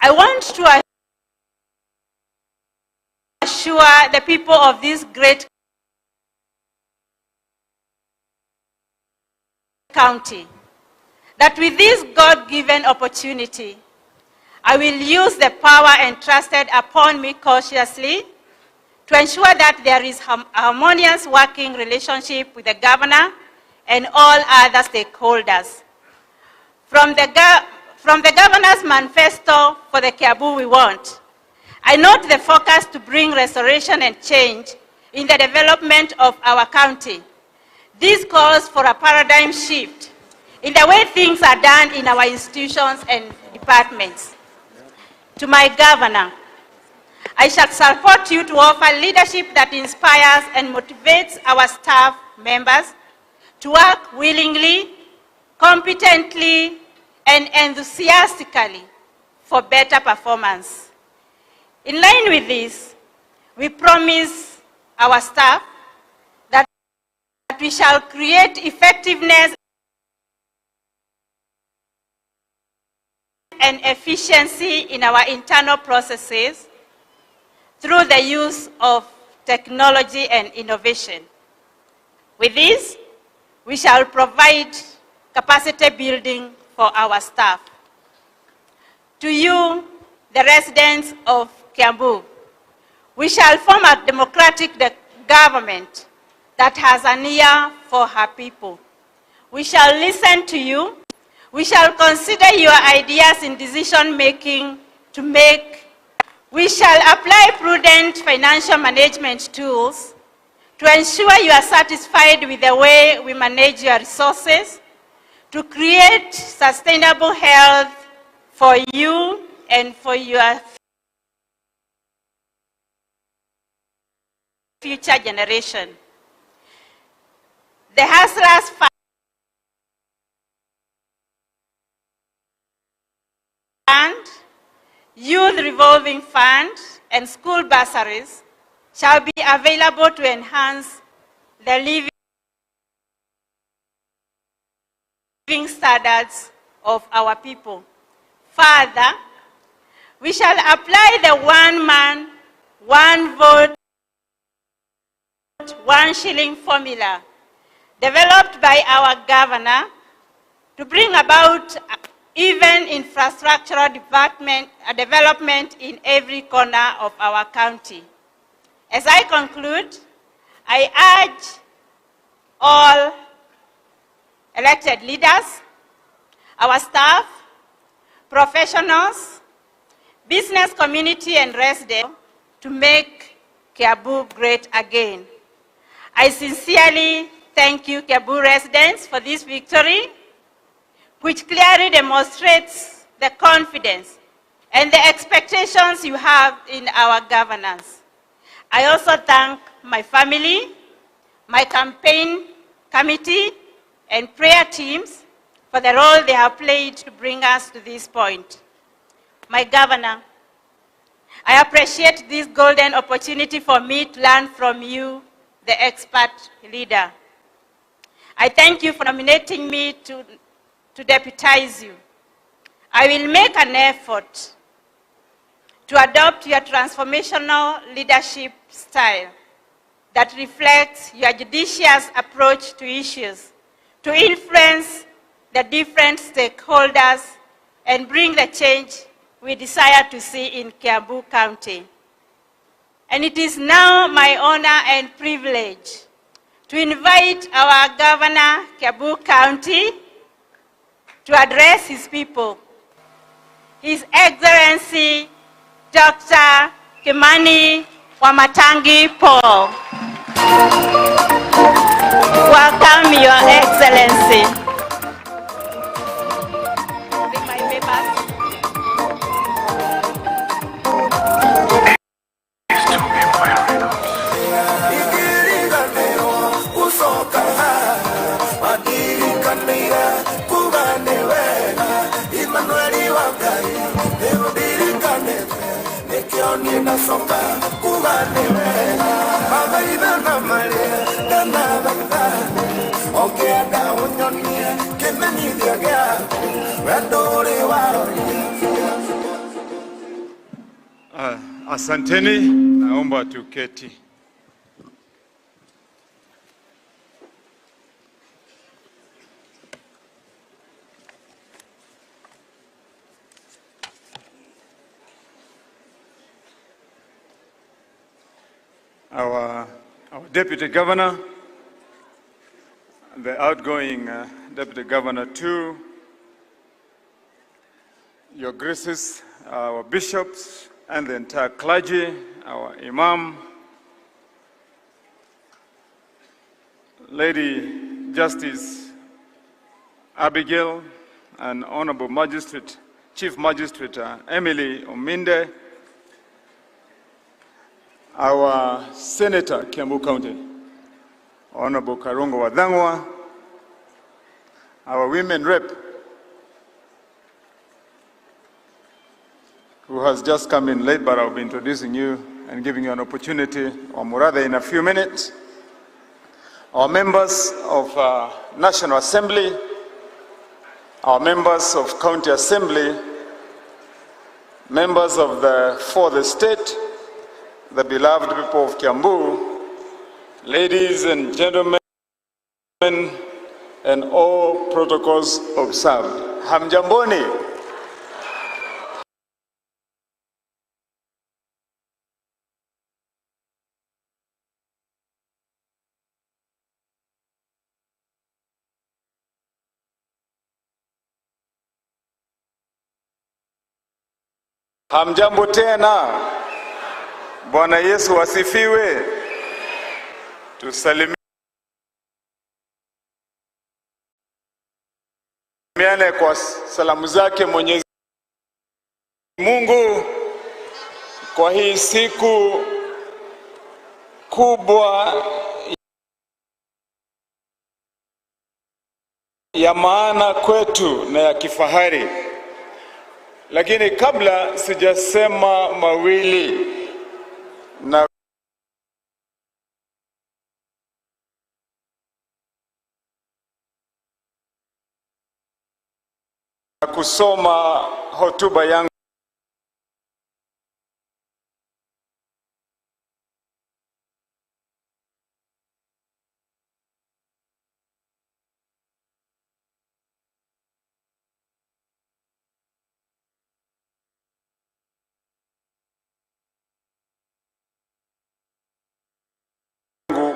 I want to assure the people of this great county that with this God-given opportunity, I will use the power entrusted upon me cautiously to ensure that there is harmonious working relationship with the governor and all other stakeholders. From the governor's manifesto for the Kiambu we want, I note the focus to bring restoration and change in the development of our county. This calls for a paradigm shift in the way things are done in our institutions and departments. To my governor, I shall support you to offer leadership that inspires and motivates our staff members to work willingly, competently, and enthusiastically for better performance. In line with this, we promise our staff that we shall create effectiveness and efficiency in our internal processes through the use of technology and innovation. With this, we shall provide capacity building for our staff. To you, the residents of Kiambu, we shall form a democratic government that has an ear for her people. We shall listen to you. We shall consider your ideas in decision making we shall apply prudent financial management tools to ensure you are satisfied with the way we manage your resources, to create sustainable health for you and for your future generation. The Hustlers Fund, Youth Revolving Fund, and school bursaries shall be available to enhance the living standards of our people. Further, we shall apply the 1 man, 1 vote, 1 shilling formula developed by our governor to bring about even infrastructural development in every corner of our county. As I conclude, I urge all elected leaders, our staff, professionals, business community and residents to make Kiambu great again. I sincerely thank you, Kiambu residents, for this victory, which clearly demonstrates the confidence and the expectations you have in our governance. I also thank my family, my campaign committee, and prayer teams for the role they have played to bring us to this point. My governor, I appreciate this golden opportunity for me to learn from you, the expert leader. I thank you for nominating me to deputize you. I will make an effort to adopt your transformational leadership style that reflects your judicious approach to issues, to influence the different stakeholders and bring the change we desire to see in Kiambu County. And it is now my honor and privilege to invite our Governor, Kiambu County, to address his people. His Excellency, Dr. Kimani Wamatangi Paul. Welcome, Your Excellency. Bring my papers. Asanteni, naomba tuketi. Our Deputy Governor, the outgoing Deputy Governor too, Your Graces, our bishops, and the entire clergy, our Imam, Lady Justice Abigail, and Honorable Magistrate, Chief Magistrate Emily Ominde, our Senator, Kiambu County, Honorable Karungo Wadhangwa, our Women Rep, who has just come in late, but I'll be introducing you and giving you an opportunity, or rather in a few minutes. Our members of National Assembly, our members of County Assembly, members of the fourth estate, the beloved people of Kiambu, ladies and gentlemen, and all protocols observed. Hamjamboni. Hamjambo tena. Bwana Yesu asifiwe. Tusalimiane kwa salamu zake Mwenyezi Mungu kwa hii siku kubwa ya maana kwetu na ya kifahari. Lakini kabla sijasema mawili na kusoma hotuba yangu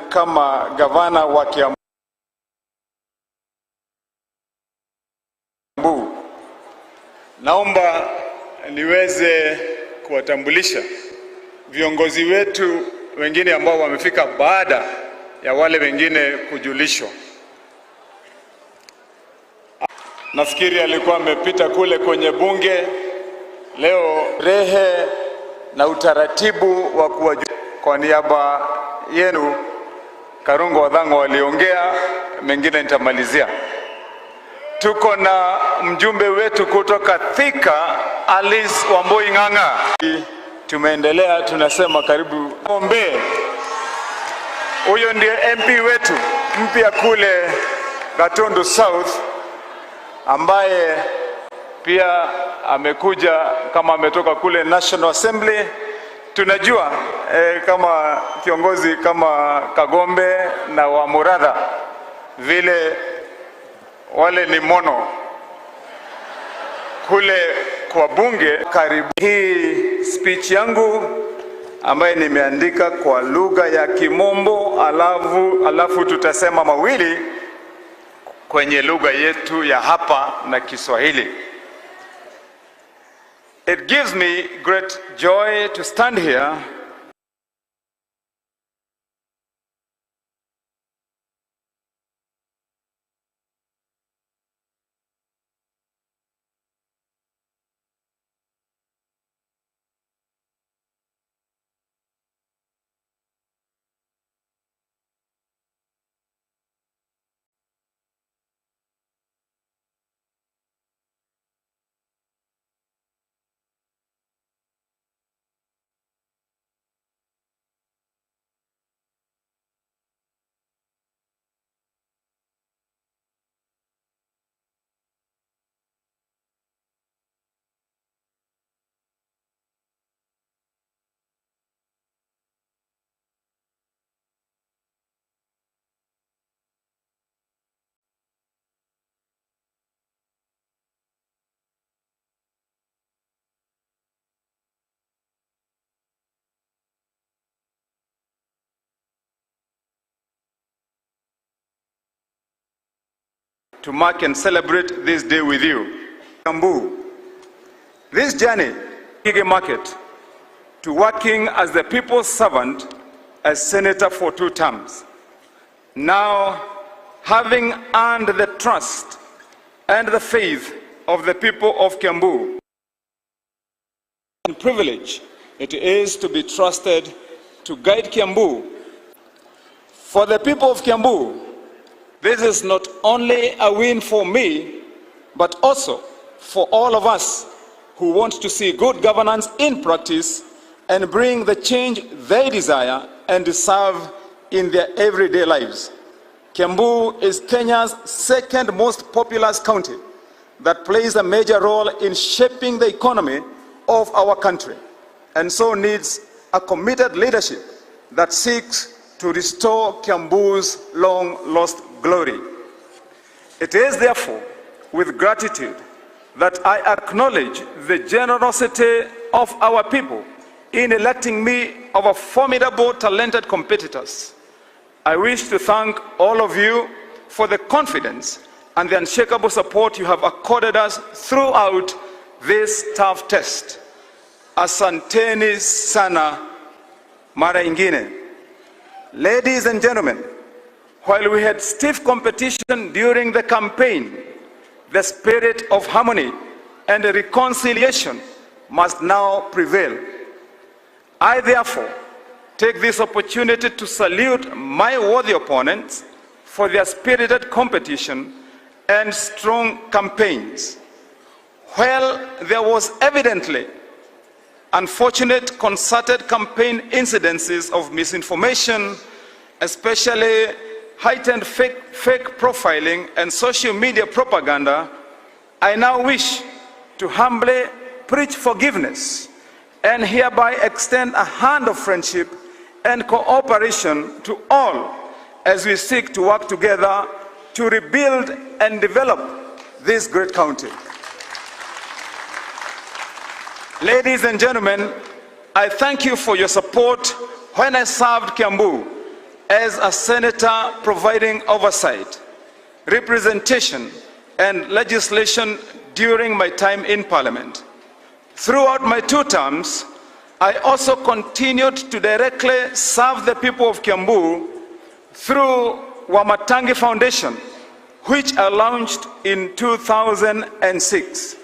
kama gavana wa Kiambu, naomba niweze kuwatambulisha viongozi wetu wengine ambao wamefika baada ya wale wengine kujulishwa. Nafikiri alikuwa amepita kule kwenye bunge leo. Rehe na utaratibu wa kuwajulisha kwa niaba yenu, Karungo Wadhango waliongea, mengine nitamalizia. Tuko na mjumbe wetu kutoka Thika, Alice Wamboi Ng'ang'a. Tumeendelea, tunasema karibu ombe. Huyo ndiye MP wetu mpya kule Gatundu South, ambaye pia amekuja kama ametoka kule National Assembly. Tunajua kama kiongozi kama Kagombe na Wamuradha vile wale ni mono kule kwa bunge. Karibu. Hii speech yangu ambaye nimeandika kwa lugha ya Kimombo, alafu tutasema mawili kwenye lugha yetu ya hapa na Kiswahili. It gives me great joy to stand here to mark and celebrate this day with you. Kiambu, this journey, Gige Market, to working as the people's servant as senator for 2 terms. Now, having earned the trust and the faith of the people of Kiambu, and privilege it is to be trusted to guide Kiambu. For the people of Kiambu, this is not only a win for me, but also for all of us who want to see good governance in practice and bring the change they desire and deserve in their everyday lives. Kiambu is Kenya's second most populous county that plays a major role in shaping the economy of our country, and so needs a committed leadership that seeks to restore Kiambu's long-lost glory. It is therefore with gratitude that I acknowledge the generosity of our people in electing me over formidable, talented competitors. I wish to thank all of you for the confidence and the unshakable support you have accorded us throughout this tough test. Asanteni sana mara ingine. Ladies and gentlemen, while we had stiff competition during the campaign, the spirit of harmony and reconciliation must now prevail. I therefore take this opportunity to salute my worthy opponents for their spirited competition and strong campaigns. While there was evidently unfortunate concerted campaign incidences of misinformation, especially heightened fake profiling and social media propaganda, I now wish to humbly preach forgiveness and hereby extend a hand of friendship and cooperation to all as we seek to work together to rebuild and develop this great county. Ladies and gentlemen, I thank you for your support when I served Kiambu as a senator, providing oversight, representation, and legislation during my time in Parliament. Throughout my 2 terms, I also continued to directly serve the people of Kiambu through Wamatangi Foundation, which I launched in 2006.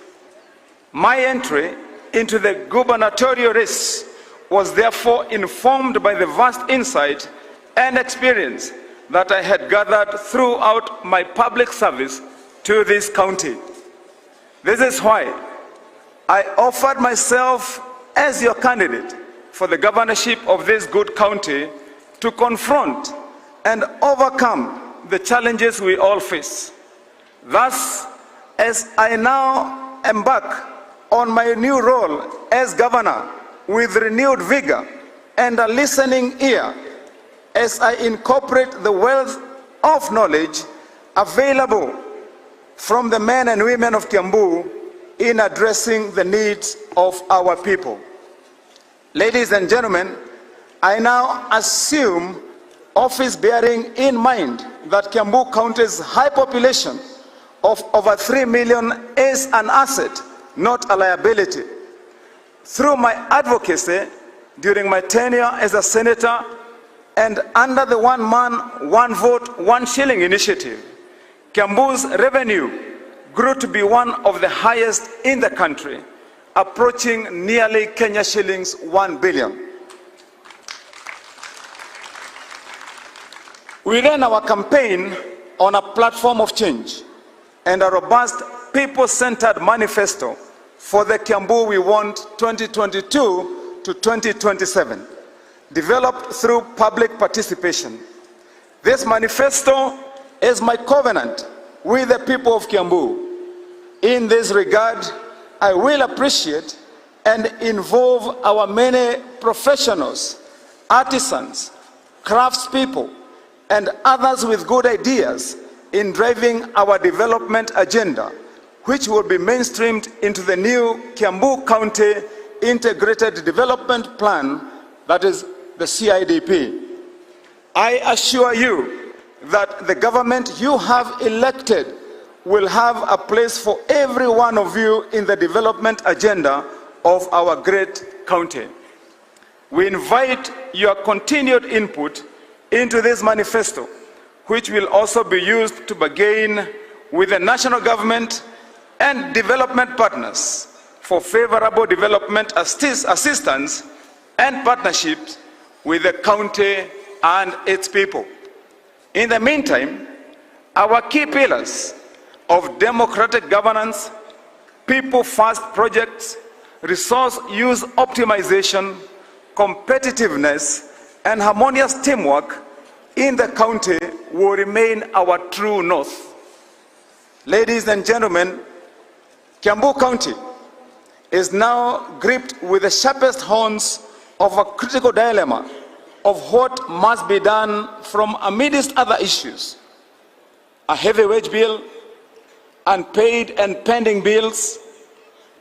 My entry into the gubernatorial race was therefore informed by the vast insight and experience that I had gathered throughout my public service to this county. This is why I offered myself as your candidate for the governorship of this good county to confront and overcome the challenges we all face. Thus, as I now embark on my new role as governor with renewed vigor and a listening ear, as I incorporate the wealth of knowledge available from the men and women of Kiambu in addressing the needs of our people. Ladies and gentlemen, I now assume office bearing in mind that Kiambu County's high population of over 3 million is an asset, not a liability. Through my advocacy during my tenure as a senator and under the 1 man, 1 vote, 1 shilling initiative, Kiambu's revenue grew to be one of the highest in the country, approaching nearly Kenya shillings 1 billion. We ran our campaign on a platform of change and a robust people-centered manifesto for the Kiambu we want 2022 to 2027, developed through public participation. This manifesto is my covenant with the people of Kiambu. In this regard, I will appreciate and involve our many professionals, artisans, craftspeople, and others with good ideas in driving our development agenda, which will be mainstreamed into the new Kiambu County Integrated Development Plan, that is the CIDP. I assure you that the government you have elected will have a place for every one of you in the development agenda of our great county. We invite your continued input into this manifesto, which will also be used to bargain with the national government and development partners for favorable development assistance and partnerships with the county and its people. In the meantime, our key pillars of democratic governance, people-first projects, resource use optimization, competitiveness, and harmonious teamwork in the county will remain our true north. Ladies and gentlemen, Kiambu County is now gripped with the sharpest horns of a critical dilemma of what must be done from amidst other issues: a heavy wage bill, unpaid and pending bills,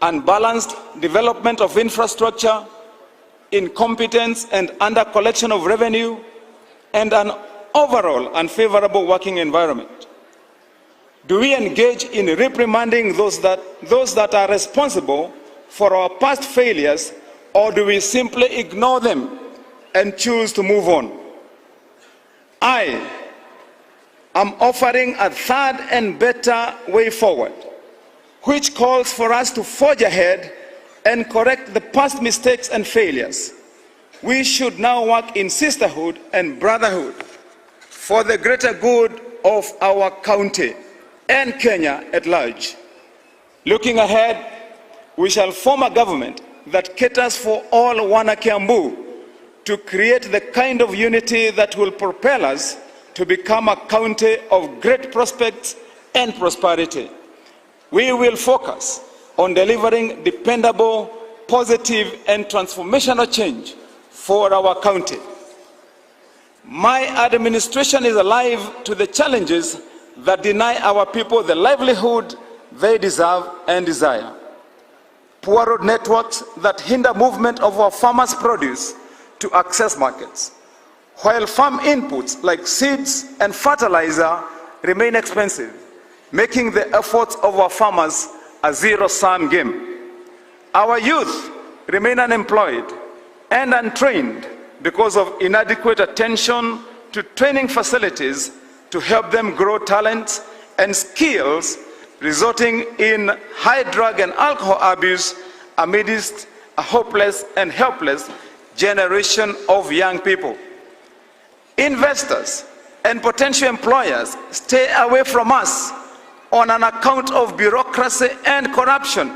unbalanced development of infrastructure, incompetence and under collection of revenue, and an overall unfavorable working environment. Do we engage in reprimanding those that are responsible for our past failures, or do we simply ignore them and choose to move on? I am offering a third and better way forward, which calls for us to forge ahead and correct the past mistakes and failures. We should now work in sisterhood and brotherhood for the greater good of our county and Kenya at large. Looking ahead, we shall form a government that caters for all Wana Kiambu to create the kind of unity that will propel us to become a county of great prospects and prosperity. We will focus on delivering dependable, positive, and transformational change for our county. My administration is alive to the challenges that deny our people the livelihood they deserve and desire. Poor road networks that hinder movement of our farmers' produce to access markets, while farm inputs like seeds and fertilizer remain expensive, making the efforts of our farmers a zero-sum game. Our youth remain unemployed and untrained because of inadequate attention to training facilities to help them grow talents and skills, resulting in high drug and alcohol abuse amidst a hopeless and helpless generation of young people. Investors and potential employers stay away from us on an account of bureaucracy and corruption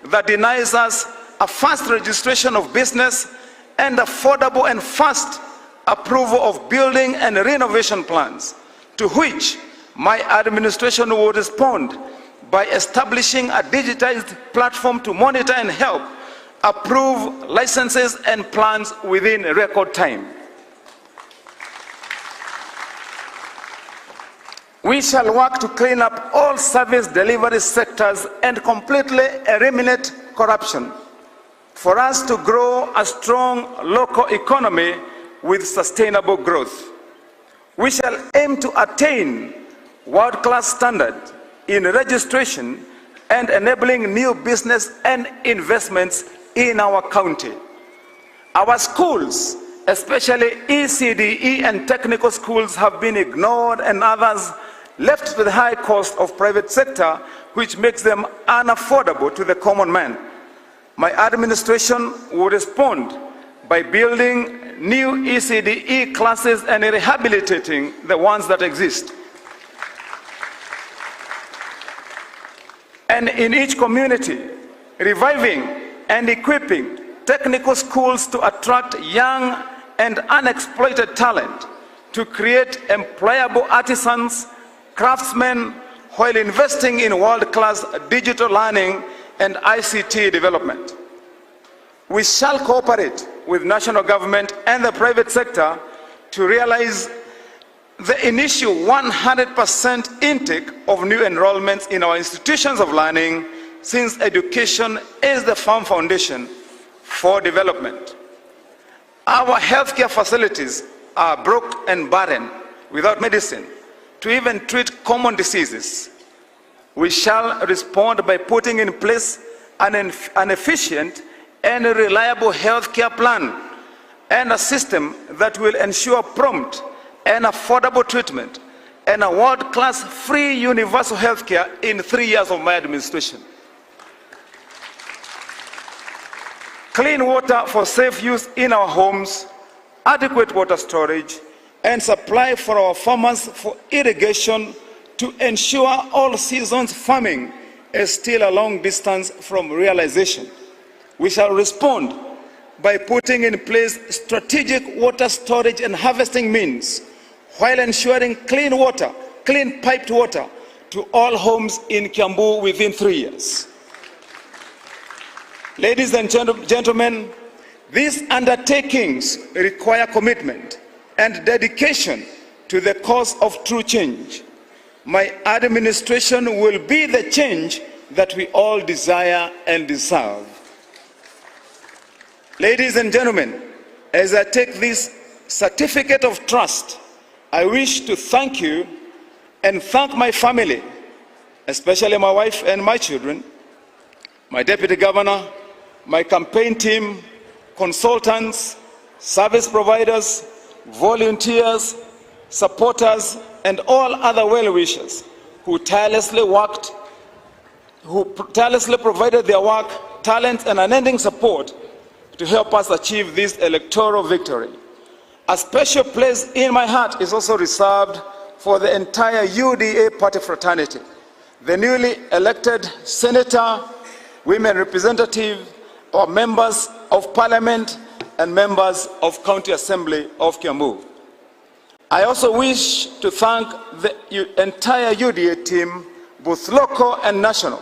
that denies us a fast registration of business and affordable and fast approval of building and renovation plans, to which my administration will respond by establishing a digitized platform to monitor and help approve licenses and plans within record time. We shall work to clean up all service delivery sectors and completely eliminate corruption for us to grow a strong local economy with sustainable growth. We shall aim to attain world-class standard in registration and enabling new business and investments in our county. Our schools, especially ECDE and technical schools, have been ignored and others left to the high cost of private sector, which makes them unaffordable to the common man. My administration will respond by building new ECDE classes and rehabilitating the ones that exist. And in each community, reviving and equipping technical schools to attract young and unexploited talent, to create employable artisans, craftsmen, while investing in world-class digital learning and ICT development. We shall cooperate with national government and the private sector to realize the initial 100% intake of new enrollments in our institutions of learning, since education is the firm foundation for development. Our healthcare facilities are broke and barren without medicine to even treat common diseases. We shall respond by putting in place an efficient and reliable healthcare plan and a system that will ensure prompt and affordable treatment and a world-class free universal healthcare in 3 years of my administration. Clean water for safe use in our homes, adequate water storage, and supply for our farmers for irrigation to ensure all seasons farming is still a long distance from realization. We shall respond by putting in place strategic water storage and harvesting means, while ensuring clean water, clean piped water to all homes in Kiambu within 3 years. Ladies and gentlemen, these undertakings require commitment and dedication to the cause of true change. My administration will be the change that we all desire and deserve. Ladies and gentlemen, as I take this certificate of trust, I wish to thank you and thank my family, especially my wife and my children, my deputy governor, my campaign team, consultants, service providers, volunteers, supporters, and all other well-wishers who tirelessly provided their work, talent, and unending support to help us achieve this electoral victory. A special place in my heart is also reserved for the entire UDA party fraternity, the newly elected senator, women representative, or members of parliament, and members of County Assembly of Kiambu. I also wish to thank the entire UDA team, both local and national,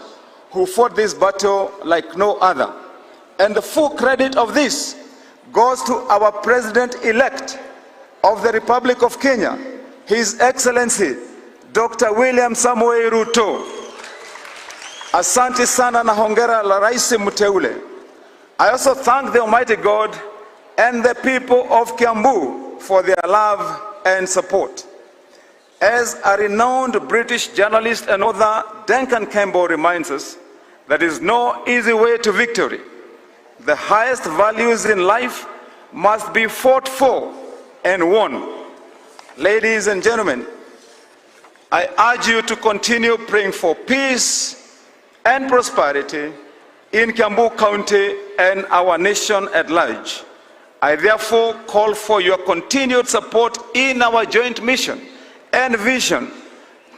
who fought this battle like no other. And the full credit of this goes to our President-elect of the Republic of Kenya, His Excellency, Dr. William Samoei Ruto. Asante sana na hongera la Rais Mteule. I also thank the Almighty God and the people of Kiambu for their love and support. As a renowned British journalist and author, Duncan Campbell reminds us, there is no easy way to victory. The highest values in life must be fought for and won. Ladies and gentlemen, I urge you to continue praying for peace and prosperity in Kiambu County and our nation at large. I therefore call for your continued support in our joint mission and vision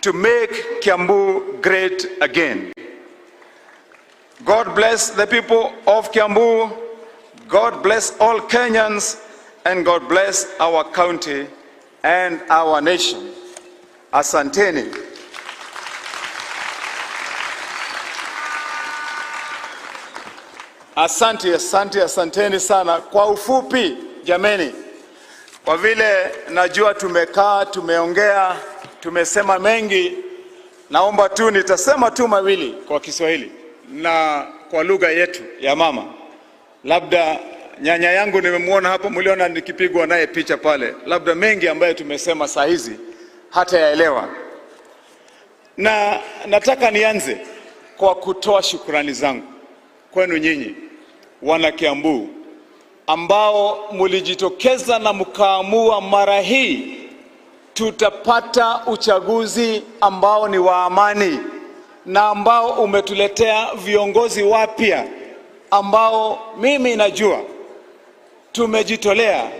to make Kiambu great again. God bless the people of Kiambu, God bless all Kenyans, and God bless our county and our nation. Asanteni. Asanteni sana. Kwa ufupi jameni, kwa vile najua tumekaa, tumeongea, tumesema mengi, naomba tu nitasema tu mawili kwa Kiswahili na kwa lugha yetu ya mama. Labda nyanya yangu nimemwona hapa, mliona nikipigwa naye picha pale. Labda mengi ambayo tumesema saa hizi hata yaelewa. Na nataka nianze kwa kutoa shukrani zangu kwenu nyinyi wana Kiambu ambao mulijitokeza na mkaamua mara hii tutapata uchaguzi ambao ni wa amani na ambao umetuletea viongozi wapya ambao mimi najua tumejitolea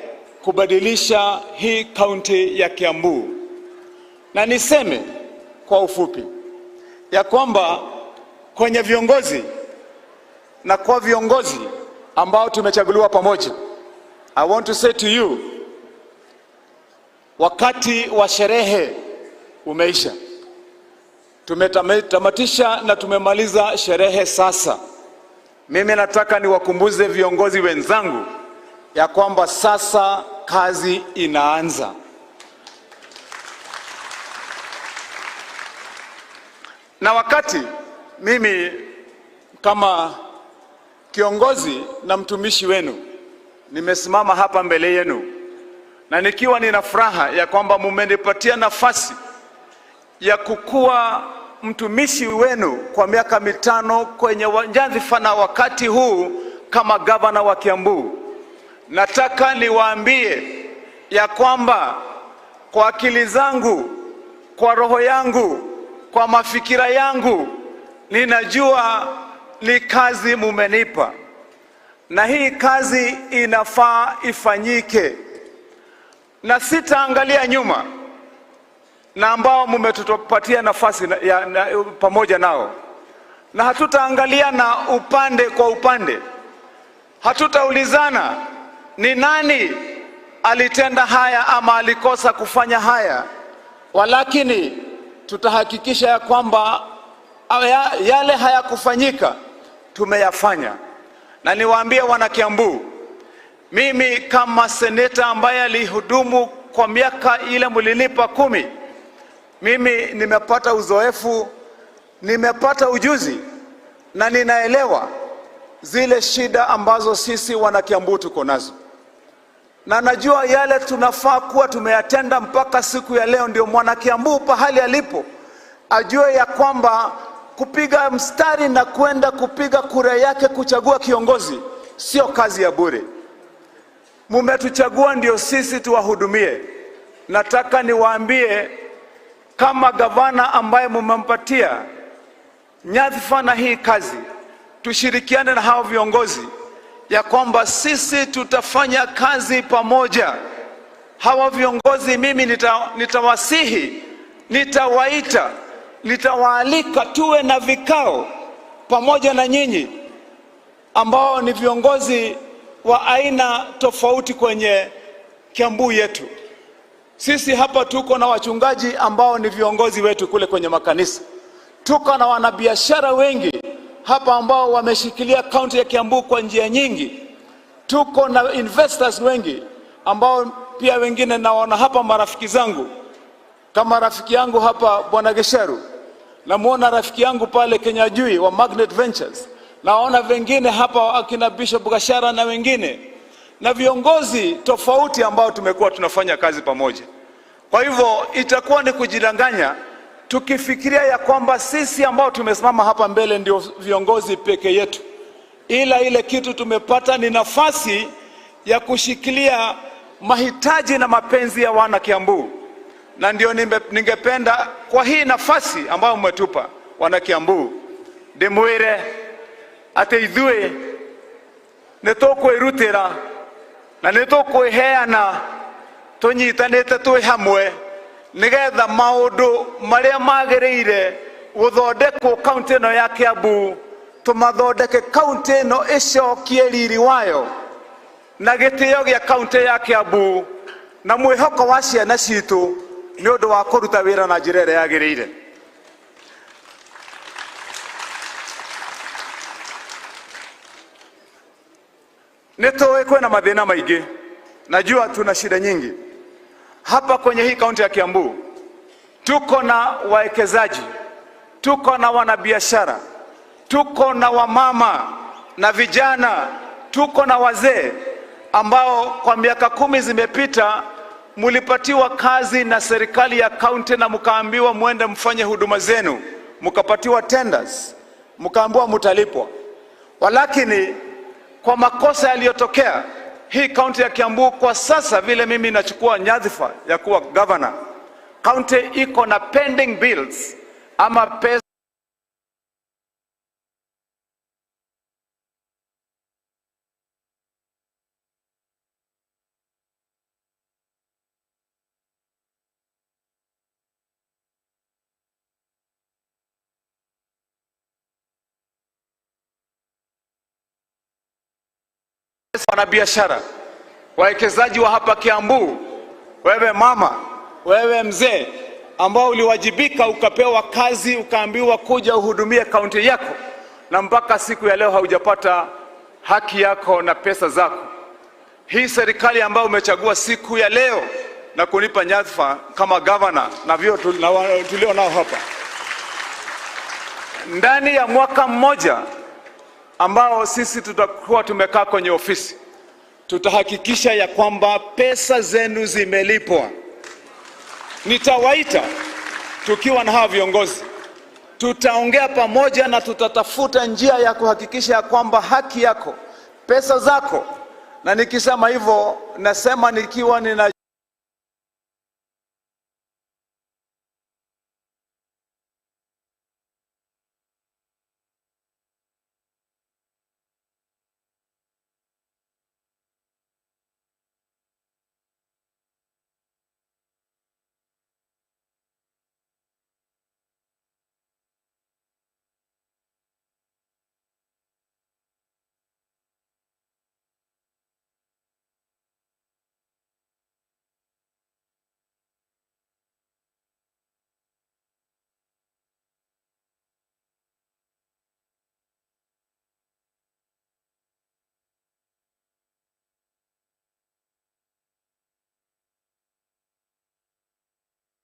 kubadilisha hii kaunti ya Kiambu. Na niseme kwa ufupi ya kwamba kwenye viongozi na kwa viongozi ambao tumechaguliwa pamoja, I want to say to you, wakati wa sherehe umeisha. Tumetamatisha na tumemaliza sherehe sasa. Mimi nataka niwakumbuze viongozi wenzangu ya kwamba sasa kazi inaanza. Na wakati mimi kama kiongozi na mtumishi wenu nimesimama hapa mbele yenu, na nikiwa nina furaha ya kwamba mumenipatia nafasi ya kukuwa mtumishi wenu kwa miaka 5 kwenye nyadhifa na wakati huu kama gavana wa Kiambu. Nataka niwaambie ya kwamba kwa akili zangu, kwa roho yangu, kwa mafikira yangu, ninajua ni kazi mumenipa, na hii kazi inafaa ifanyike, na sitaangalia nyuma na ambao mumetupatia nafasi pamoja nao, na hatutaangalia na upande kwa upande. Hatutaulizana ni nani alitenda haya ama alikosa kufanya haya, walakini tutahakikisha ya kwamba yale hayakufanyika tumeyafanya. Na niwaambie wana Kiambu, mimi kama seneta ambaye alihudumu kwa miaka ile mlinipa 10, mimi nimepata uzoefu, nimepata ujuzi, na ninaelewa zile shida ambazo sisi wana Kiambu tuko nazo. Na najua yale tunafaa kuwa tumeyatenda mpaka siku ya leo. Ndio mwana Kiambu pahali alipo ajue ya kwamba kupiga mstari na kwenda kupiga kura yake kuchagua kiongozi sio kazi ya bure. Mumetuchagua ndio sisi tuwahudumie. Nataka niwaambie kama gavana ambaye mumempatia nyadhifa na hii kazi, tushirikiane na hao viongozi ya kwamba sisi tutafanya kazi pamoja. Hawa viongozi mimi nitawasihi, nitawaita, nitawaalika tuwe na vikao pamoja na nyinyi ambao ni viongozi wa aina tofauti kwenye Kiambu yetu. Sisi hapa tuko na wachungaji ambao ni viongozi wetu kule kwenye makanisa. Tuko na wanabiashara wengi hapa ambao wameshikilia kaunti ya Kiambu kwa njia nyingi. Tuko na investors wengi ambao pia wengine naona hapa, marafiki zangu kama rafiki yangu hapa Bwana Gesheru, namuona rafiki yangu pale Kenya Jui wa Magnet Ventures, naona wengine hapa akina Bishop Gashara na wengine na viongozi tofauti ambao tumekuwa tunafanya kazi pamoja. Kwa hivyo itakuwa ni kujidanganya tukifikiria ya kwamba sisi ambao tumesimama hapa mbele ndio viongozi peke yetu, ila ile kitu tumepata ni nafasi ya kushikilia mahitaji na mapenzi ya wana Kiambu. Na ndio ningependa kwa hii nafasi ambayo mmetupa wana Kiambu, ndimwire ati ithuĩ nĩtũkwĩrutĩra na nĩtũkwĩheana tũnyitanĩte twĩ hamwe nĩgetha maũndũ marĩa magĩrĩire gũthondekwo kaunti ĩno ya Kiambu tũmathondeke kaunti ĩno ĩcokie riri wayo na gĩtĩo gĩa kaunti ya Kiambu na mwĩhoko wa ciana citũ nĩ ũndũ wa kũruta wĩra na njĩra ĩrĩa yagĩrĩire. Nĩtũĩ kwĩna mathĩna maingĩ, najua tuna shida nyingi hapa kwenye hii kaunti ya Kiambu. Tuko na wawekezaji, tuko na wanabiashara, tuko na wamama na vijana, tuko na wazee ambao kwa miaka 10 zimepita mulipatiwa kazi na serikali ya kaunti na mkaambiwa muende mfanye huduma zenu, mkapatiwa tenders, mkaambiwa mtalipwa. Walakini kwa makosa yaliyotokea hii kaunti ya Kiambu kwa sasa, vile mimi nachukua nyadhifa ya kuwa governor, kaunti iko na pending bills ama pesa wanabiashara, wawekezaji wa hapa Kiambu, wewe mama, wewe mzee ambao uliwajibika ukapewa kazi ukaambiwa kuja uhudumie kaunti yako, na mpaka siku ya leo haujapata haki yako na pesa zako. Hii serikali ambayo umechagua siku ya leo na kunipa nyadhifa kama governor na vio tulio nao hapa, ndani ya mwaka mmoja ambao sisi tutakuwa tumekaa kwenye ofisi, tutahakikisha ya kwamba pesa zenu zimelipwa. Nitawaita tukiwa na hawa viongozi, tutaongea pamoja na tutatafuta njia ya kuhakikisha ya kwamba haki yako, pesa zako, na nikisema hivyo nasema nikiwa nina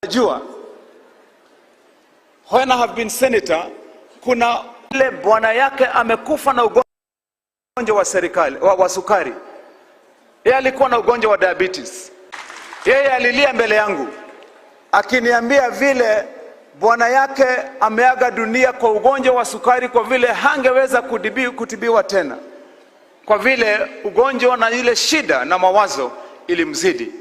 jua, when I have been senator, kuna ile bwana yake amekufa na ugonjwa wa serikali wa sukari. Yeye alikuwa na ugonjwa wa diabetes. Yeye alilia mbele yangu akiniambia vile bwana yake ameaga dunia kwa ugonjwa wa sukari, kwa vile hangeweza kutibiwa tena, kwa vile ugonjwa na ile shida na mawazo ilimzidi.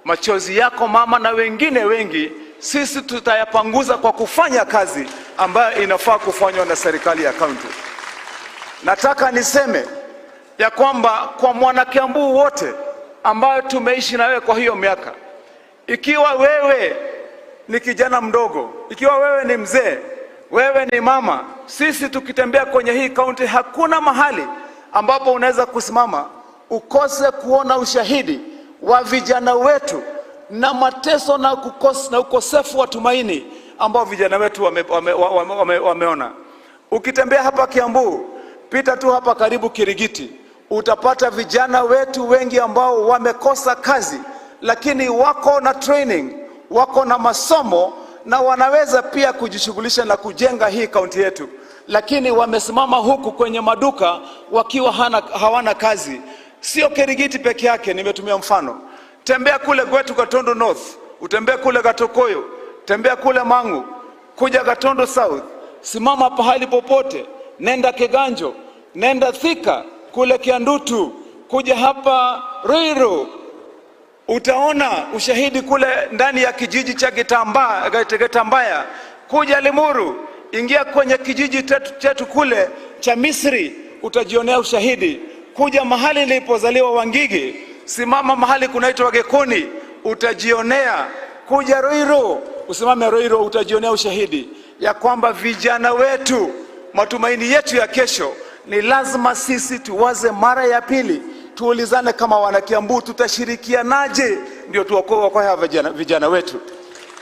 Machozi yako mama na wengine wengi sisi tutayapanguza kwa kufanya kazi ambayo inafaa kufanywa na serikali ya kaunti. Nataka niseme ya kwamba kwa mwana Kiambu wote ambayo tumeishi na wewe kwa hiyo miaka, ikiwa wewe ni kijana mdogo, ikiwa wewe ni mzee, wewe ni mama, sisi tukitembea kwenye hii kaunti hakuna mahali ambapo unaweza kusimama ukose kuona ushahidi wa vijana wetu na mateso na ukosefu wa tumaini ambao vijana wetu wameona. Ukitembea hapa Kiambu, pita tu hapa karibu Kirigiti, utapata vijana wetu wengi ambao wamekosa kazi, lakini wako na training, wako na masomo na wanaweza pia kujishughulisha na kujenga hii kaunti yetu, lakini wamesimama huku kwenye maduka wakiwa hawana kazi. Sio Kirigiti peke yake, nimetumia mfano. Tembea kule kwetu Gatondo North, utembea kule Gatokoyo, tembea kule Mangu, kuja Gatondo South, simama pahali popote, nenda Keganjo, nenda Thika, kule Kiandutu, kuja hapa Ruiru, utaona ushahidi kule ndani ya kijiji cha Gitambaya, kuja Limuru, ingia kwenye kijiji chetu kule cha Misri, utajionea ushahidi. Kuja mahali nilipozaliwa Wangigi, simama mahali kunaitwa Gekoni, utajionea. Kuja Ruiru, usimame Ruiru, utajionea ushahidi ya kwamba vijana wetu, matumaini yetu ya kesho. Ni lazima sisi tuwaze mara ya pili, tuulizane kama wana Kiambu tutashirikianaje ndio tuokoe vijana wetu.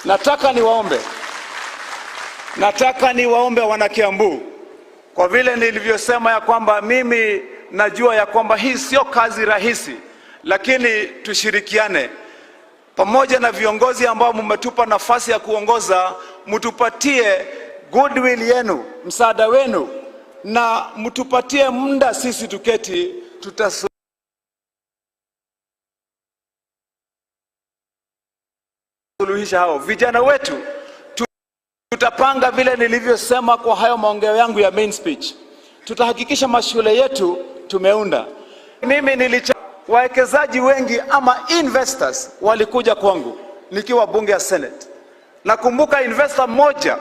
Nataka niwaombe wana Kiambu, kwa vile nilivyosema ya kwamba mimi najua ya kwamba hii sio kazi rahisi, lakini tushirikiane pamoja na viongozi ambao mmetupa nafasi ya kuongoza, mtupatie goodwill yenu, msaada wenu, na mtupatie muda sisi tuketi, tutasuluhisha hao vijana wetu. Tutapanga vile nilivyosema kwa hayo maongeo yangu ya main speech. Tutahakikisha mashule yetu tumeunda. Mimi wawekezaji wengi ama investors walikuja kwangu nikiwa bunge ya Senate. Nakumbuka investor mmoja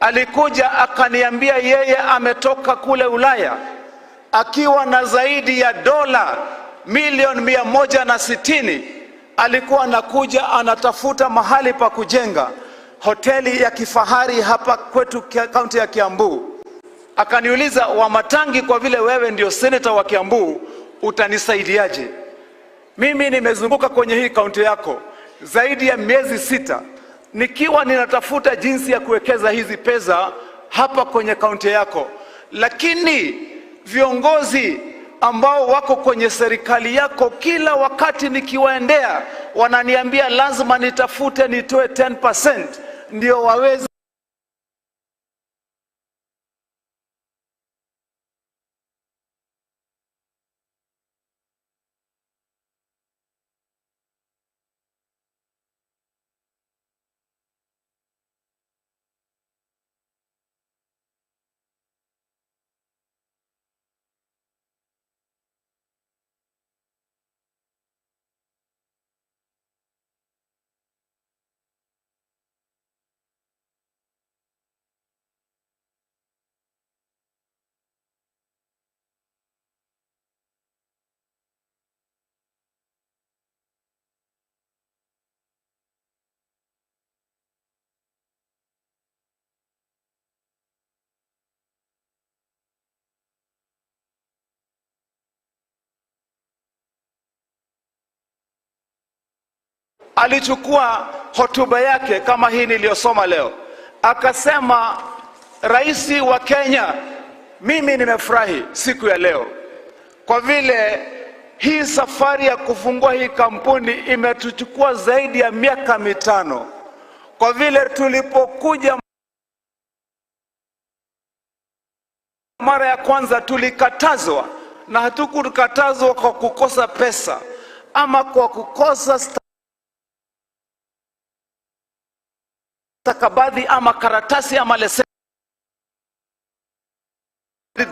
alikuja akaniambia yeye ametoka kule Ulaya akiwa na zaidi ya dola milioni 160. Alikuwa anakuja anatafuta mahali pa kujenga hoteli ya kifahari hapa kwetu kaunti ya Kiambu. Akaniuliza, Wamatangi, kwa vile wewe ndio senator wa Kiambu, utanisaidiaje? Mimi nimezunguka kwenye hii kaunti yako zaidi ya miezi 6 nikiwa ninatafuta jinsi ya kuwekeza hizi pesa hapa kwenye kaunti yako, lakini viongozi ambao wako kwenye serikali yako kila wakati nikiwaendea wananiambia lazima nitafute nitoe 10% ndio waweze alichukua hotuba yake kama hii niliyosoma leo, akasema, Rais wa Kenya, mimi nimefurahi siku ya leo kwa vile hii safari ya kufungua hii kampuni imetuchukua zaidi ya miaka 5. Kwa vile tulipokuja mara ya kwanza tulikatazwa, na hatukukatazwa kwa kukosa pesa ama kwa kukosa stakabadhi ama karatasi ama leseni.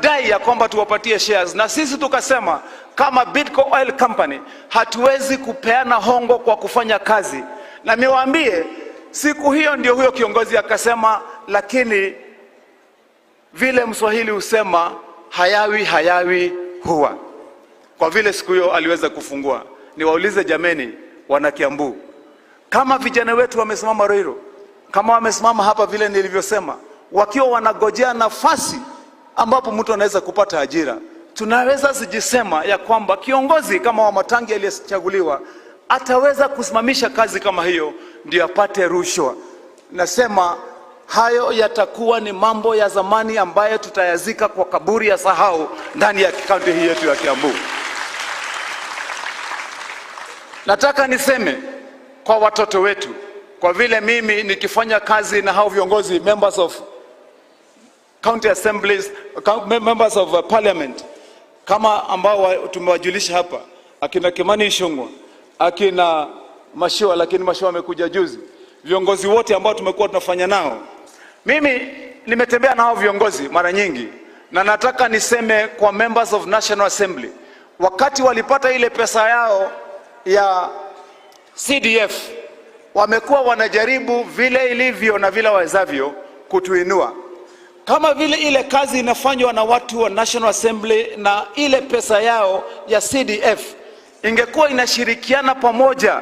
Dai ya kwamba tuwapatie shares, na sisi tukasema kama Bidco Oil Company hatuwezi kupeana hongo kwa kufanya kazi. Na niwaambie, siku hiyo ndio huyo kiongozi akasema, lakini vile Mswahili husema hayawi huwa. Kwa vile siku hiyo aliweza kufungua, niwaulize jameni wana Kiambu, kama vijana wetu wamesimama Ruiru, kama wamesimama hapa vile nilivyosema, wakiwa wanagojea nafasi ambapo mtu anaweza kupata ajira, tunaweza sijisema ya kwamba kiongozi kama Wamatangi aliyechaguliwa ataweza kusimamisha kazi kama hiyo ndio apate rushwa. Nasema hayo yatakuwa ni mambo ya zamani ambayo tutayazika kwa kaburi ya sahau ndani ya kaunti hii yetu ya Kiambu. Nataka niseme kwa watoto wetu, kwa vile mimi nikifanya kazi na hao viongozi, members of county assemblies, members of parliament, kama ambao tumewajulisha hapa, akina Kimani Ichung'wah, akina Mashua, lakini Mashua amekuja juzi, viongozi wote ambao tumekuwa tunafanya nao, mimi nimetembea na hao viongozi mara nyingi, na nataka niseme kwa members of National Assembly, wakati walipata ile pesa yao ya CDF, wamekuwa wanajaribu vile ilivyo na vile wawezavyo kutuinua. Kama vile ile kazi inafanywa na watu wa National Assembly na ile pesa yao ya CDF ingekuwa inashirikiana pamoja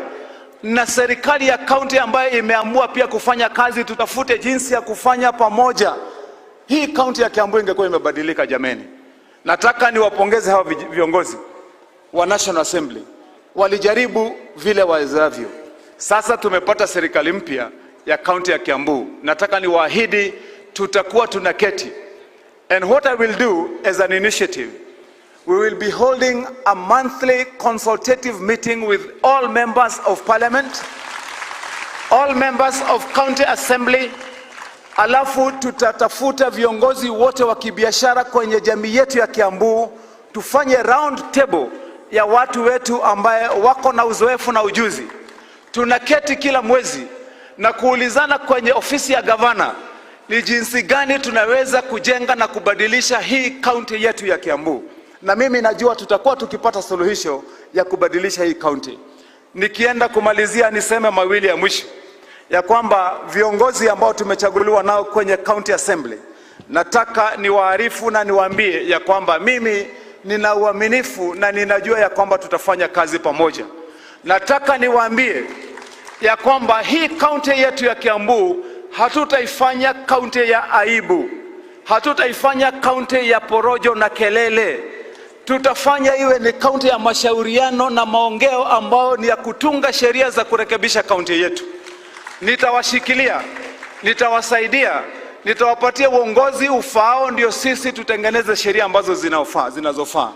na serikali ya county ambayo imeamua pia kufanya kazi, tutafute jinsi ya kufanya pamoja, hii county ya Kiambu ingekuwa imebadilika jameni. Nataka niwapongeze hawa viongozi wa National Assembly, walijaribu vile wawezavyo. Sasa tumepata serikali mpya ya county ya Kiambu. Nataka niwaahidi tutakuwa tunaketi, and what I will do as an initiative, we will be holding a monthly consultative meeting with all members of parliament, all members of county assembly, alafu tutatafuta viongozi wote wa kibiashara kwenye jamii yetu ya Kiambu, tufanye round table ya watu wetu ambaye wako na uzoefu na ujuzi. Tunaketi kila mwezi na kuulizana kwenye ofisi ya gavana ni jinsi gani tunaweza kujenga na kubadilisha hii county yetu ya Kiambu. Na mimi najua tutakuwa tukipata suluhisho ya kubadilisha hii county. Nikienda kumalizia niseme mawili ya mwisho, ya kwamba viongozi ambao tumechaguliwa nao kwenye county assembly, nataka niwaarifu na niwaambie ya kwamba mimi nina uaminifu na ninajua ya kwamba tutafanya kazi pamoja. Nataka niwaambie ya kwamba hii county yetu ya Kiambu hatutaifanya county ya aibu, hatutaifanya county ya porojo na kelele. Tutafanya iwe ni county ya mashauriano na maongeo ambao ni ya kutunga sheria za kurekebisha county yetu. Nitawashikilia, nitawasaidia, nitawapatia uongozi ufaao ndio sisi tutengeneze sheria ambazo zinazofaa.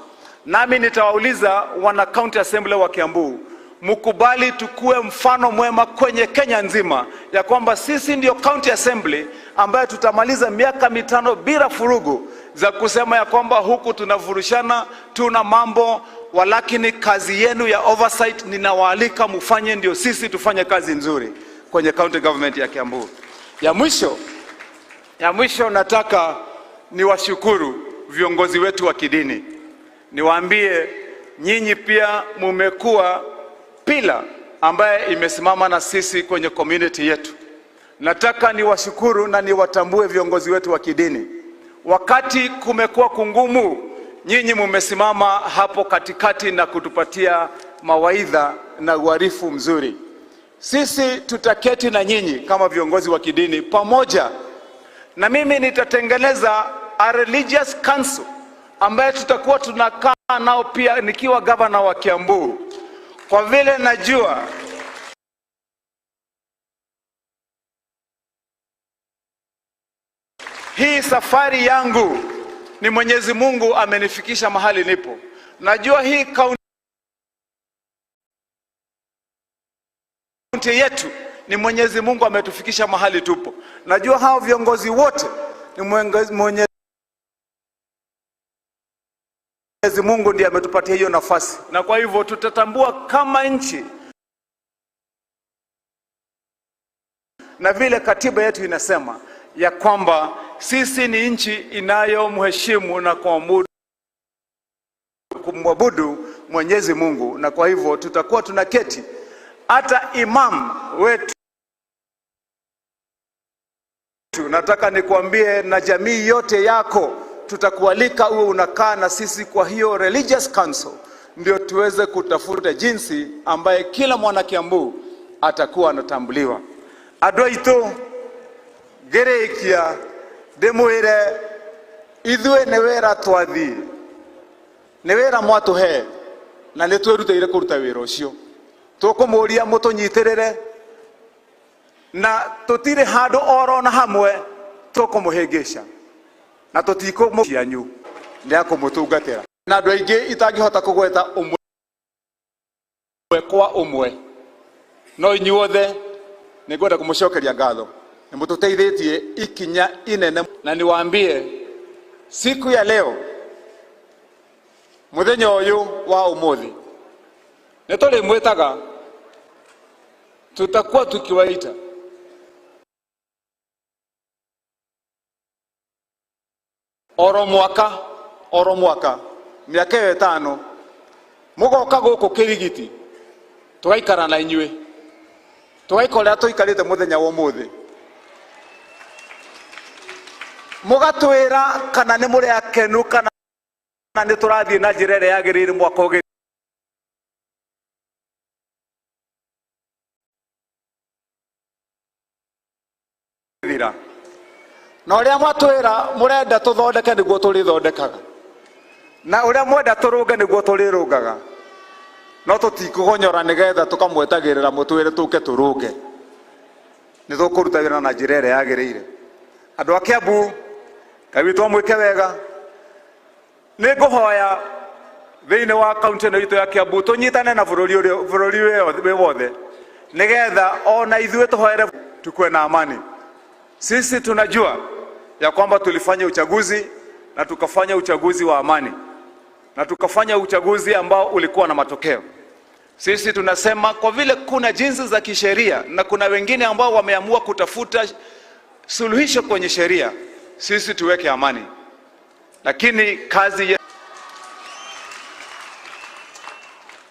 Nami nitawauliza wana county assembly wa Kiambu, mkubali tukue mfano mwema kwenye Kenya nzima ya kwamba sisi ndio county assembly ambaye tutamaliza miaka 5 bila furugu za kusema ya kwamba huku tunavurushana, tuna mambo, walakini kazi yenu ya oversight ninawaalika mufanye ndio sisi tufanye kazi nzuri kwenye county government ya Kiambu. Ya mwisho nataka niwashukuru viongozi wetu wa kidini. Niwaambie nyinyi pia mumekuwa pila ambaye imesimama na sisi kwenye community yetu. Nataka niwashukuru na niwatambue viongozi wetu wa kidini. Wakati kumekuwa kungumu, nyinyi mumesimama hapo katikati na kutupatia mawaidha na uarifu mzuri. Sisi tutaketi na nyinyi kama viongozi wa kidini pamoja, na mimi nitatengeneza a religious council ambaye tutakuwa tunakaa nao pia nikiwa governor wa Kiambu. Kwa vile najua hii safari yangu ni Mwenyezi Mungu amenifikisha mahali nipo. Najua hii county yetu ni Mwenyezi Mungu ametufikisha mahali tupo. Najua hao viongozi wote ni Mwenyezi Mungu ndiye ametupatia hiyo nafasi. Na kwa hivyo tutatambua kama nchi, na vile katiba yetu inasema ya kwamba sisi ni nchi inayomheshimu na kumwabudu Mwenyezi Mungu. Na kwa hivyo tutakuwa tunaketi, hata imam wetu, nataka nikuambie, na jamii yote yako tutakualika uwe unakaa na sisi kwa hiyo religious council, ndio tuweze kutafuta jinsi ambaye kila mwana Kiambu atakuwa anatambuliwa. Adoito gerekia demuire ithwe newera twathi newera mwatuhe na nitweruteire kuruta wira ucio. Tukumuria mutunyitirire na tutire handu oro na hamwe tukumuhingisha na tutikucianyu ni akumutungatira na andu aingi itangihota kugweta umwe kwa umwe no inyuothe ni ngwenda kumucokeria ngatho ni mututeithĩtie ikinya inene na niwaambie siku ya leo muthenya uyu wa umuthi ni tuli mwitaga tutakuwa tukiwaita oro mwaka miaka 5 mugoka guku kirigiti tugaikara na inyue tugaikora tuikarite muthenya wa umuthi mugatwira kana ni muri akenu kana ni turathie na njira ĩrĩa yagĩrĩire mwaka ũgĩ thira na ũrĩa mwatwĩra mũrenda tũthondeke nĩguo tũrĩthondekaga na ũrĩa mwenda tũrũnge nĩguo tũrĩrũngaga no tũtikũgonyora nĩgetha tũkamwetagĩrĩra mũtwĩre tũke tũrũnge nĩ tũkũruta wĩra na njĩra ĩrĩa yagĩrĩire andũ a Kiambu Ngai twamwĩke wega nĩ ngũhoya thĩinĩ wa kaunti ĩno itũ ya Kiambu tũnyitane na bũrũri wothe nĩgetha ona ithuĩ tũhoere tukue na amani. Sisi tunajua ya kwamba tulifanya uchaguzi na tukafanya uchaguzi wa amani na tukafanya uchaguzi ambao ulikuwa na matokeo. Sisi tunasema kwa vile kuna jinsi za kisheria na kuna wengine ambao wameamua kutafuta suluhisho kwenye sheria, sisi tuweke amani. Lakini kazi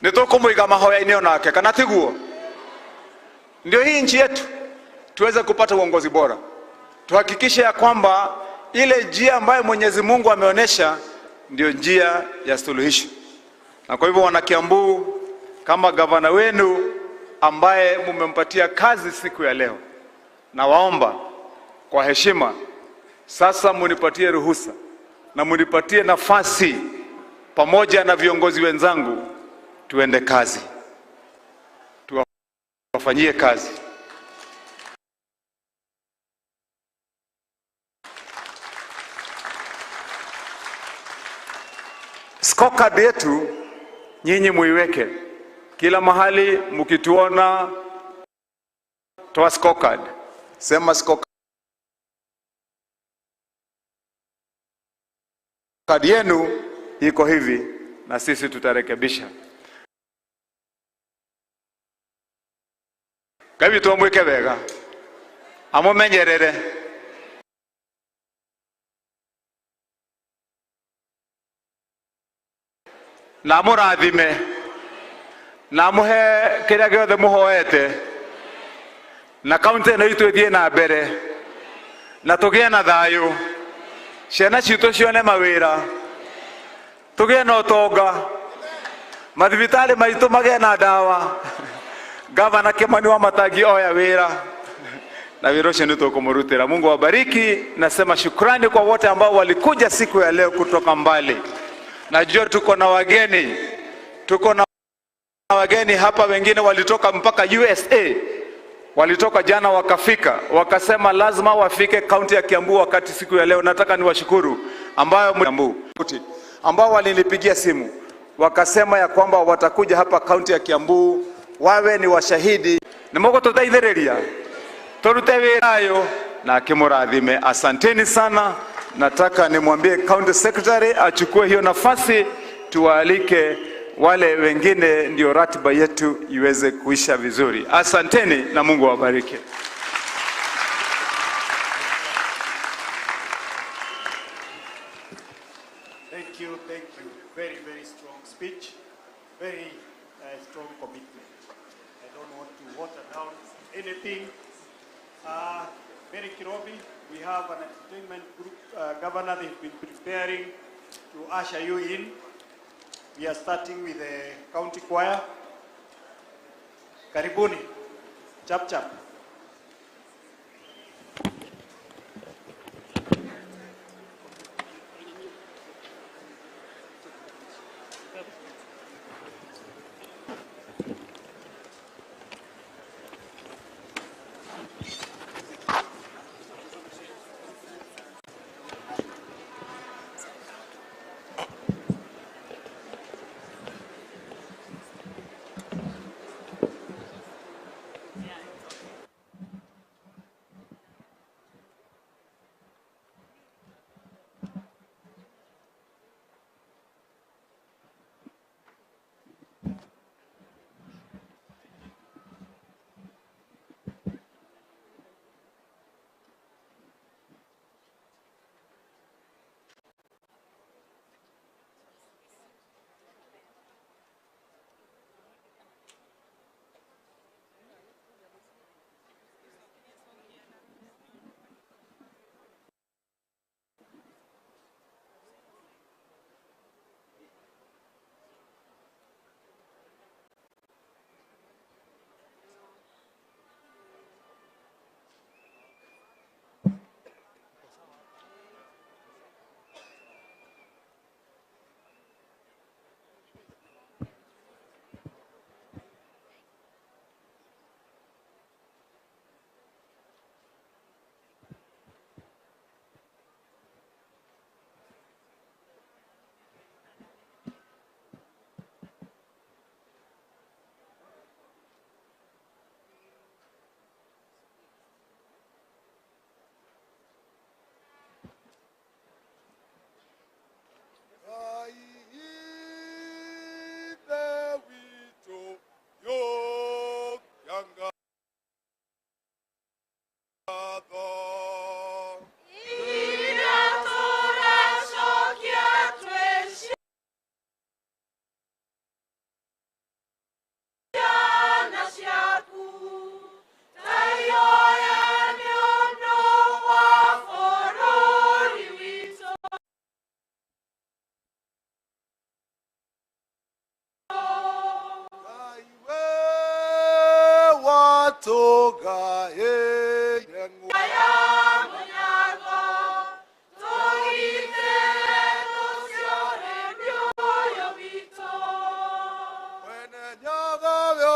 ni tukumuiga mahoya-inĩ onake kana tiguo. Ndio hii nchi yetu tuweze kupata uongozi bora. Tuhakikishe ya kwamba ile njia ambayo Mwenyezi Mungu ameonesha ndio njia ya suluhisho. Na kwa hivyo wana Kiambu, kama gavana wenu ambaye mumempatia kazi siku ya leo, na waomba kwa heshima sasa munipatie ruhusa na munipatie nafasi pamoja na viongozi wenzangu tuende kazi, tuwafanyie kazi. Scorecard yetu nyinyi muiweke kila mahali, mkituona toa scorecard, sema scorecard yenu iko hivi na sisi tutarekebisha. Ngai twamwĩke wega amumenyerere na mũrathime na muhe kĩrĩa gĩothe mũhoete na kaunti ĩno itũ ĩthiĩ na mbere na tũgĩe na thayũ, ciana citũ cione mawĩra, tũgĩe na ũtonga, mathibitarĩ maitũ magĩe na ndawa, Gavana Kimani Wamatangi oya wĩra na wĩra ũcio nĩ tũkũmũrutĩra. Mungu wabariki. Nasema shukrani kwa wote ambao walikuja siku ya leo kutoka mbali. Najua tuko na wageni hapa, wengine walitoka mpaka USA, walitoka jana wakafika, wakasema lazima wafike kaunti ya Kiambu wakati siku ya leo. Nataka niwashukuru ambao walinipigia simu wakasema ya kwamba watakuja hapa kaunti ya Kiambu wawe ni washahidi. Nimoko tutaithĩrĩria turute wĩra na kimurathime. Asanteni sana. Nataka nimwambie county secretary achukue hiyo nafasi, tuwaalike wale wengine ndio ratiba yetu iweze kuisha vizuri. Asanteni na Mungu awabariki. Thank you. Very, very strong speech. Very strong commitment. I don't want to water down anything. Very Nairobi, we have an entertainment group, Governor, they've been preparing to usher you in. We are starting with the county choir. Karibuni, chap chap.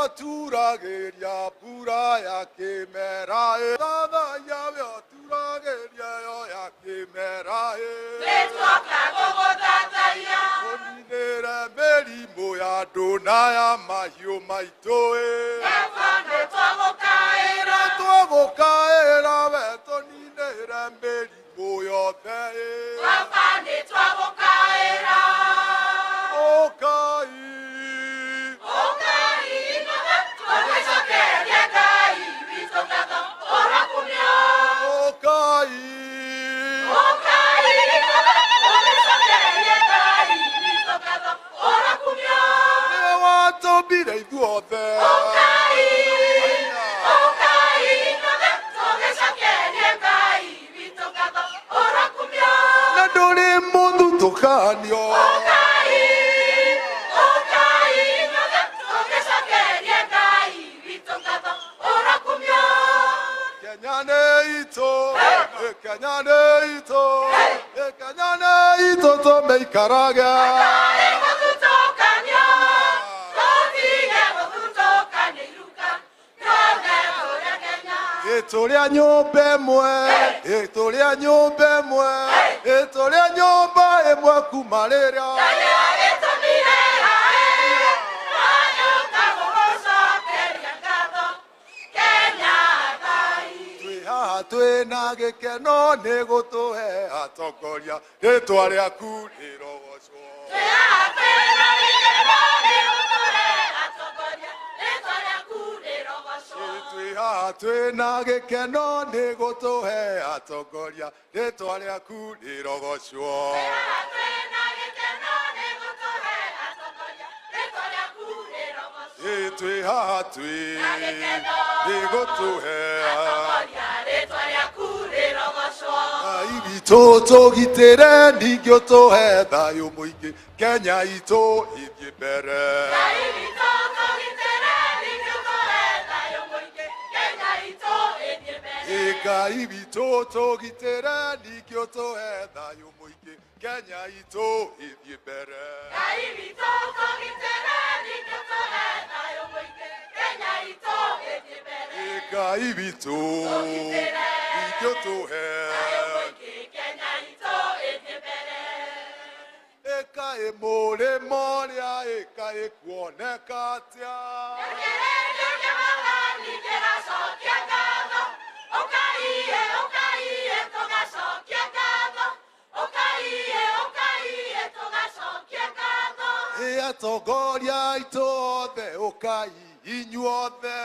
turageria pura ya kimera Tata yavyo turageria yo ya kimera Letwaka gogo tata ya Oninere merimo ya dona ya mahiũ maitũ Efande twagokaĩra Twagokaĩra we tũninĩre mĩrimũ yothe Efande twagokaĩra Ũkai Ũkai tũgĩcokeria Ngai witũ ngatho ũrakumio Ũkai Ũkai tũgĩcokeria Ngai witũ ngatho ũrakumio Nĩwe watũmbire ithuothe Ũkai tũgĩcokeria Ngai witũ ngatho ũrakumio Na ndũrĩ mũthutũkanio Ũkai tũgĩcokeria Ngai witũ ngatho ũrakumio Kenya nĩ itũ Kenya nĩ itũ Kenya nĩ itũ tũmĩikarage gũthutũkanio tũtige gũthutũkania iruka rĩothe tũrĩa Kenya Tũrĩa nyũmba ĩmwe tũrĩa nyũmba ĩmwe tũrĩa nyũmba ĩmwe kuma rĩrĩa gĩtũmire haĩ wanyũka gũgũcokeria ngatho Kenya Ngai Twĩ haha twĩna gĩkeno nĩ gũtũhe atongoria rĩtwa rĩaku rĩrogocwo twĩ haha twĩna gĩkeno nĩ gũtũhe atongoria rĩtwa rĩaku rĩrogocwo Twĩ haha twĩna gĩkeno nĩ gũtũhe atongoria rĩtwa rĩaku rĩrogocwo Twĩ haha twĩ nĩ gũtũhe Ngai witũ tũgitĩre ningĩ ũtũhe thayũ mũingĩ Kenya itũ ĩthiĩ mbere Ngai witũ tũgitĩre ningĩ ũtũhe thayũ mũingĩ Kenya itũ ĩthiĩ mbere Ngai witũ ningĩ ũtũhe Ĩkaĩ mũrĩmo ũrĩa ĩkaĩ kuoneka atĩa Atongoria aitũ othe ũkai inyuothe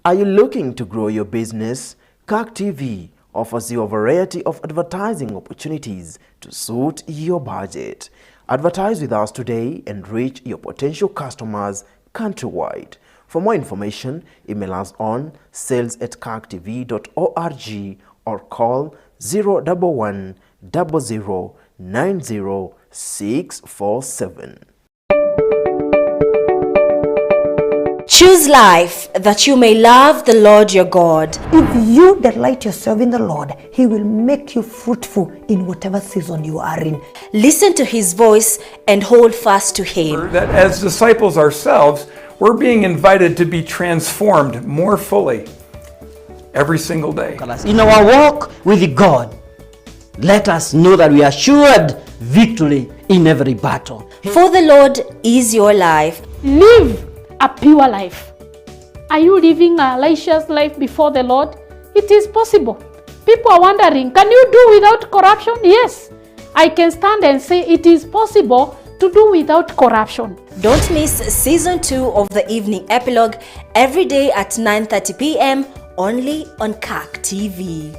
Are you looking to grow your business? CAC TV offers you a variety of advertising opportunities to suit your budget. Advertise with us today and reach your potential customers countrywide. For more information, email us on sales@cactv.org or call 011 00 90 647. Choose life that you may love the Lord your God. If you delight yourself in the Lord, He will make you fruitful in whatever season you are in. Listen to His voice and hold fast to Him. That as disciples ourselves, we're being invited to be transformed more fully every single day. In our walk with God, let us know that we are assured victory in every battle. For the Lord is your life. Live a pure life. Are you living a righteous life before the Lord? It is possible. People are wondering, can you do without corruption? Yes, I can stand and say it is possible to do without corruption. Don't miss season 2 of the evening epilogue every day at 9:30 p.m. only on CAC TV.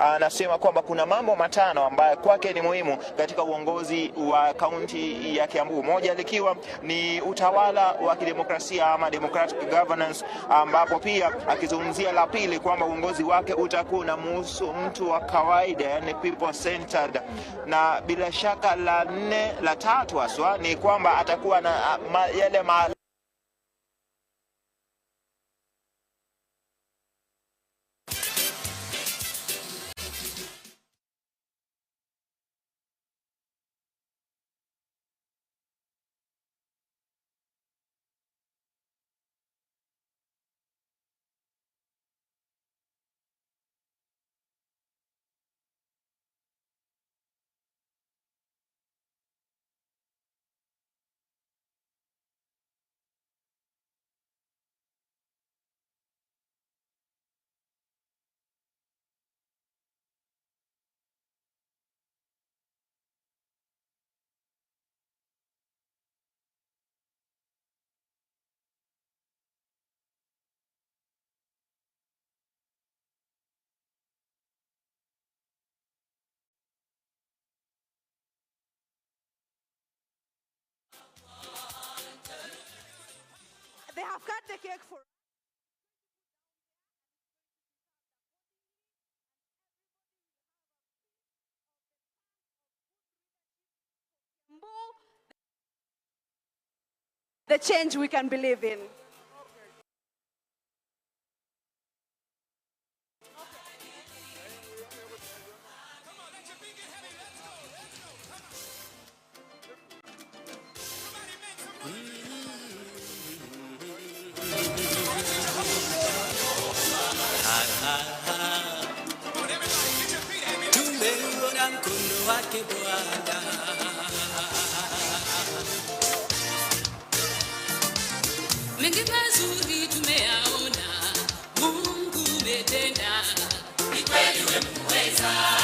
anasema kwamba kuna mambo matano ambayo kwake ni muhimu katika uongozi wa kaunti ya Kiambu. Moja likiwa ni utawala wa kidemokrasia ama democratic governance, ambapo pia akizungumzia la pili kwamba uongozi wake utakuwa na muhusu mtu wa kawaida, yani people centered, na bila shaka la tatu haswa ni kwamba atakuwa na yale They have cut the cake for the change we can believe in. Tumeona mkono wake Bwana, mengi mazuri tumeyaona, Mungu umetenda, ni kweli wewe muweza.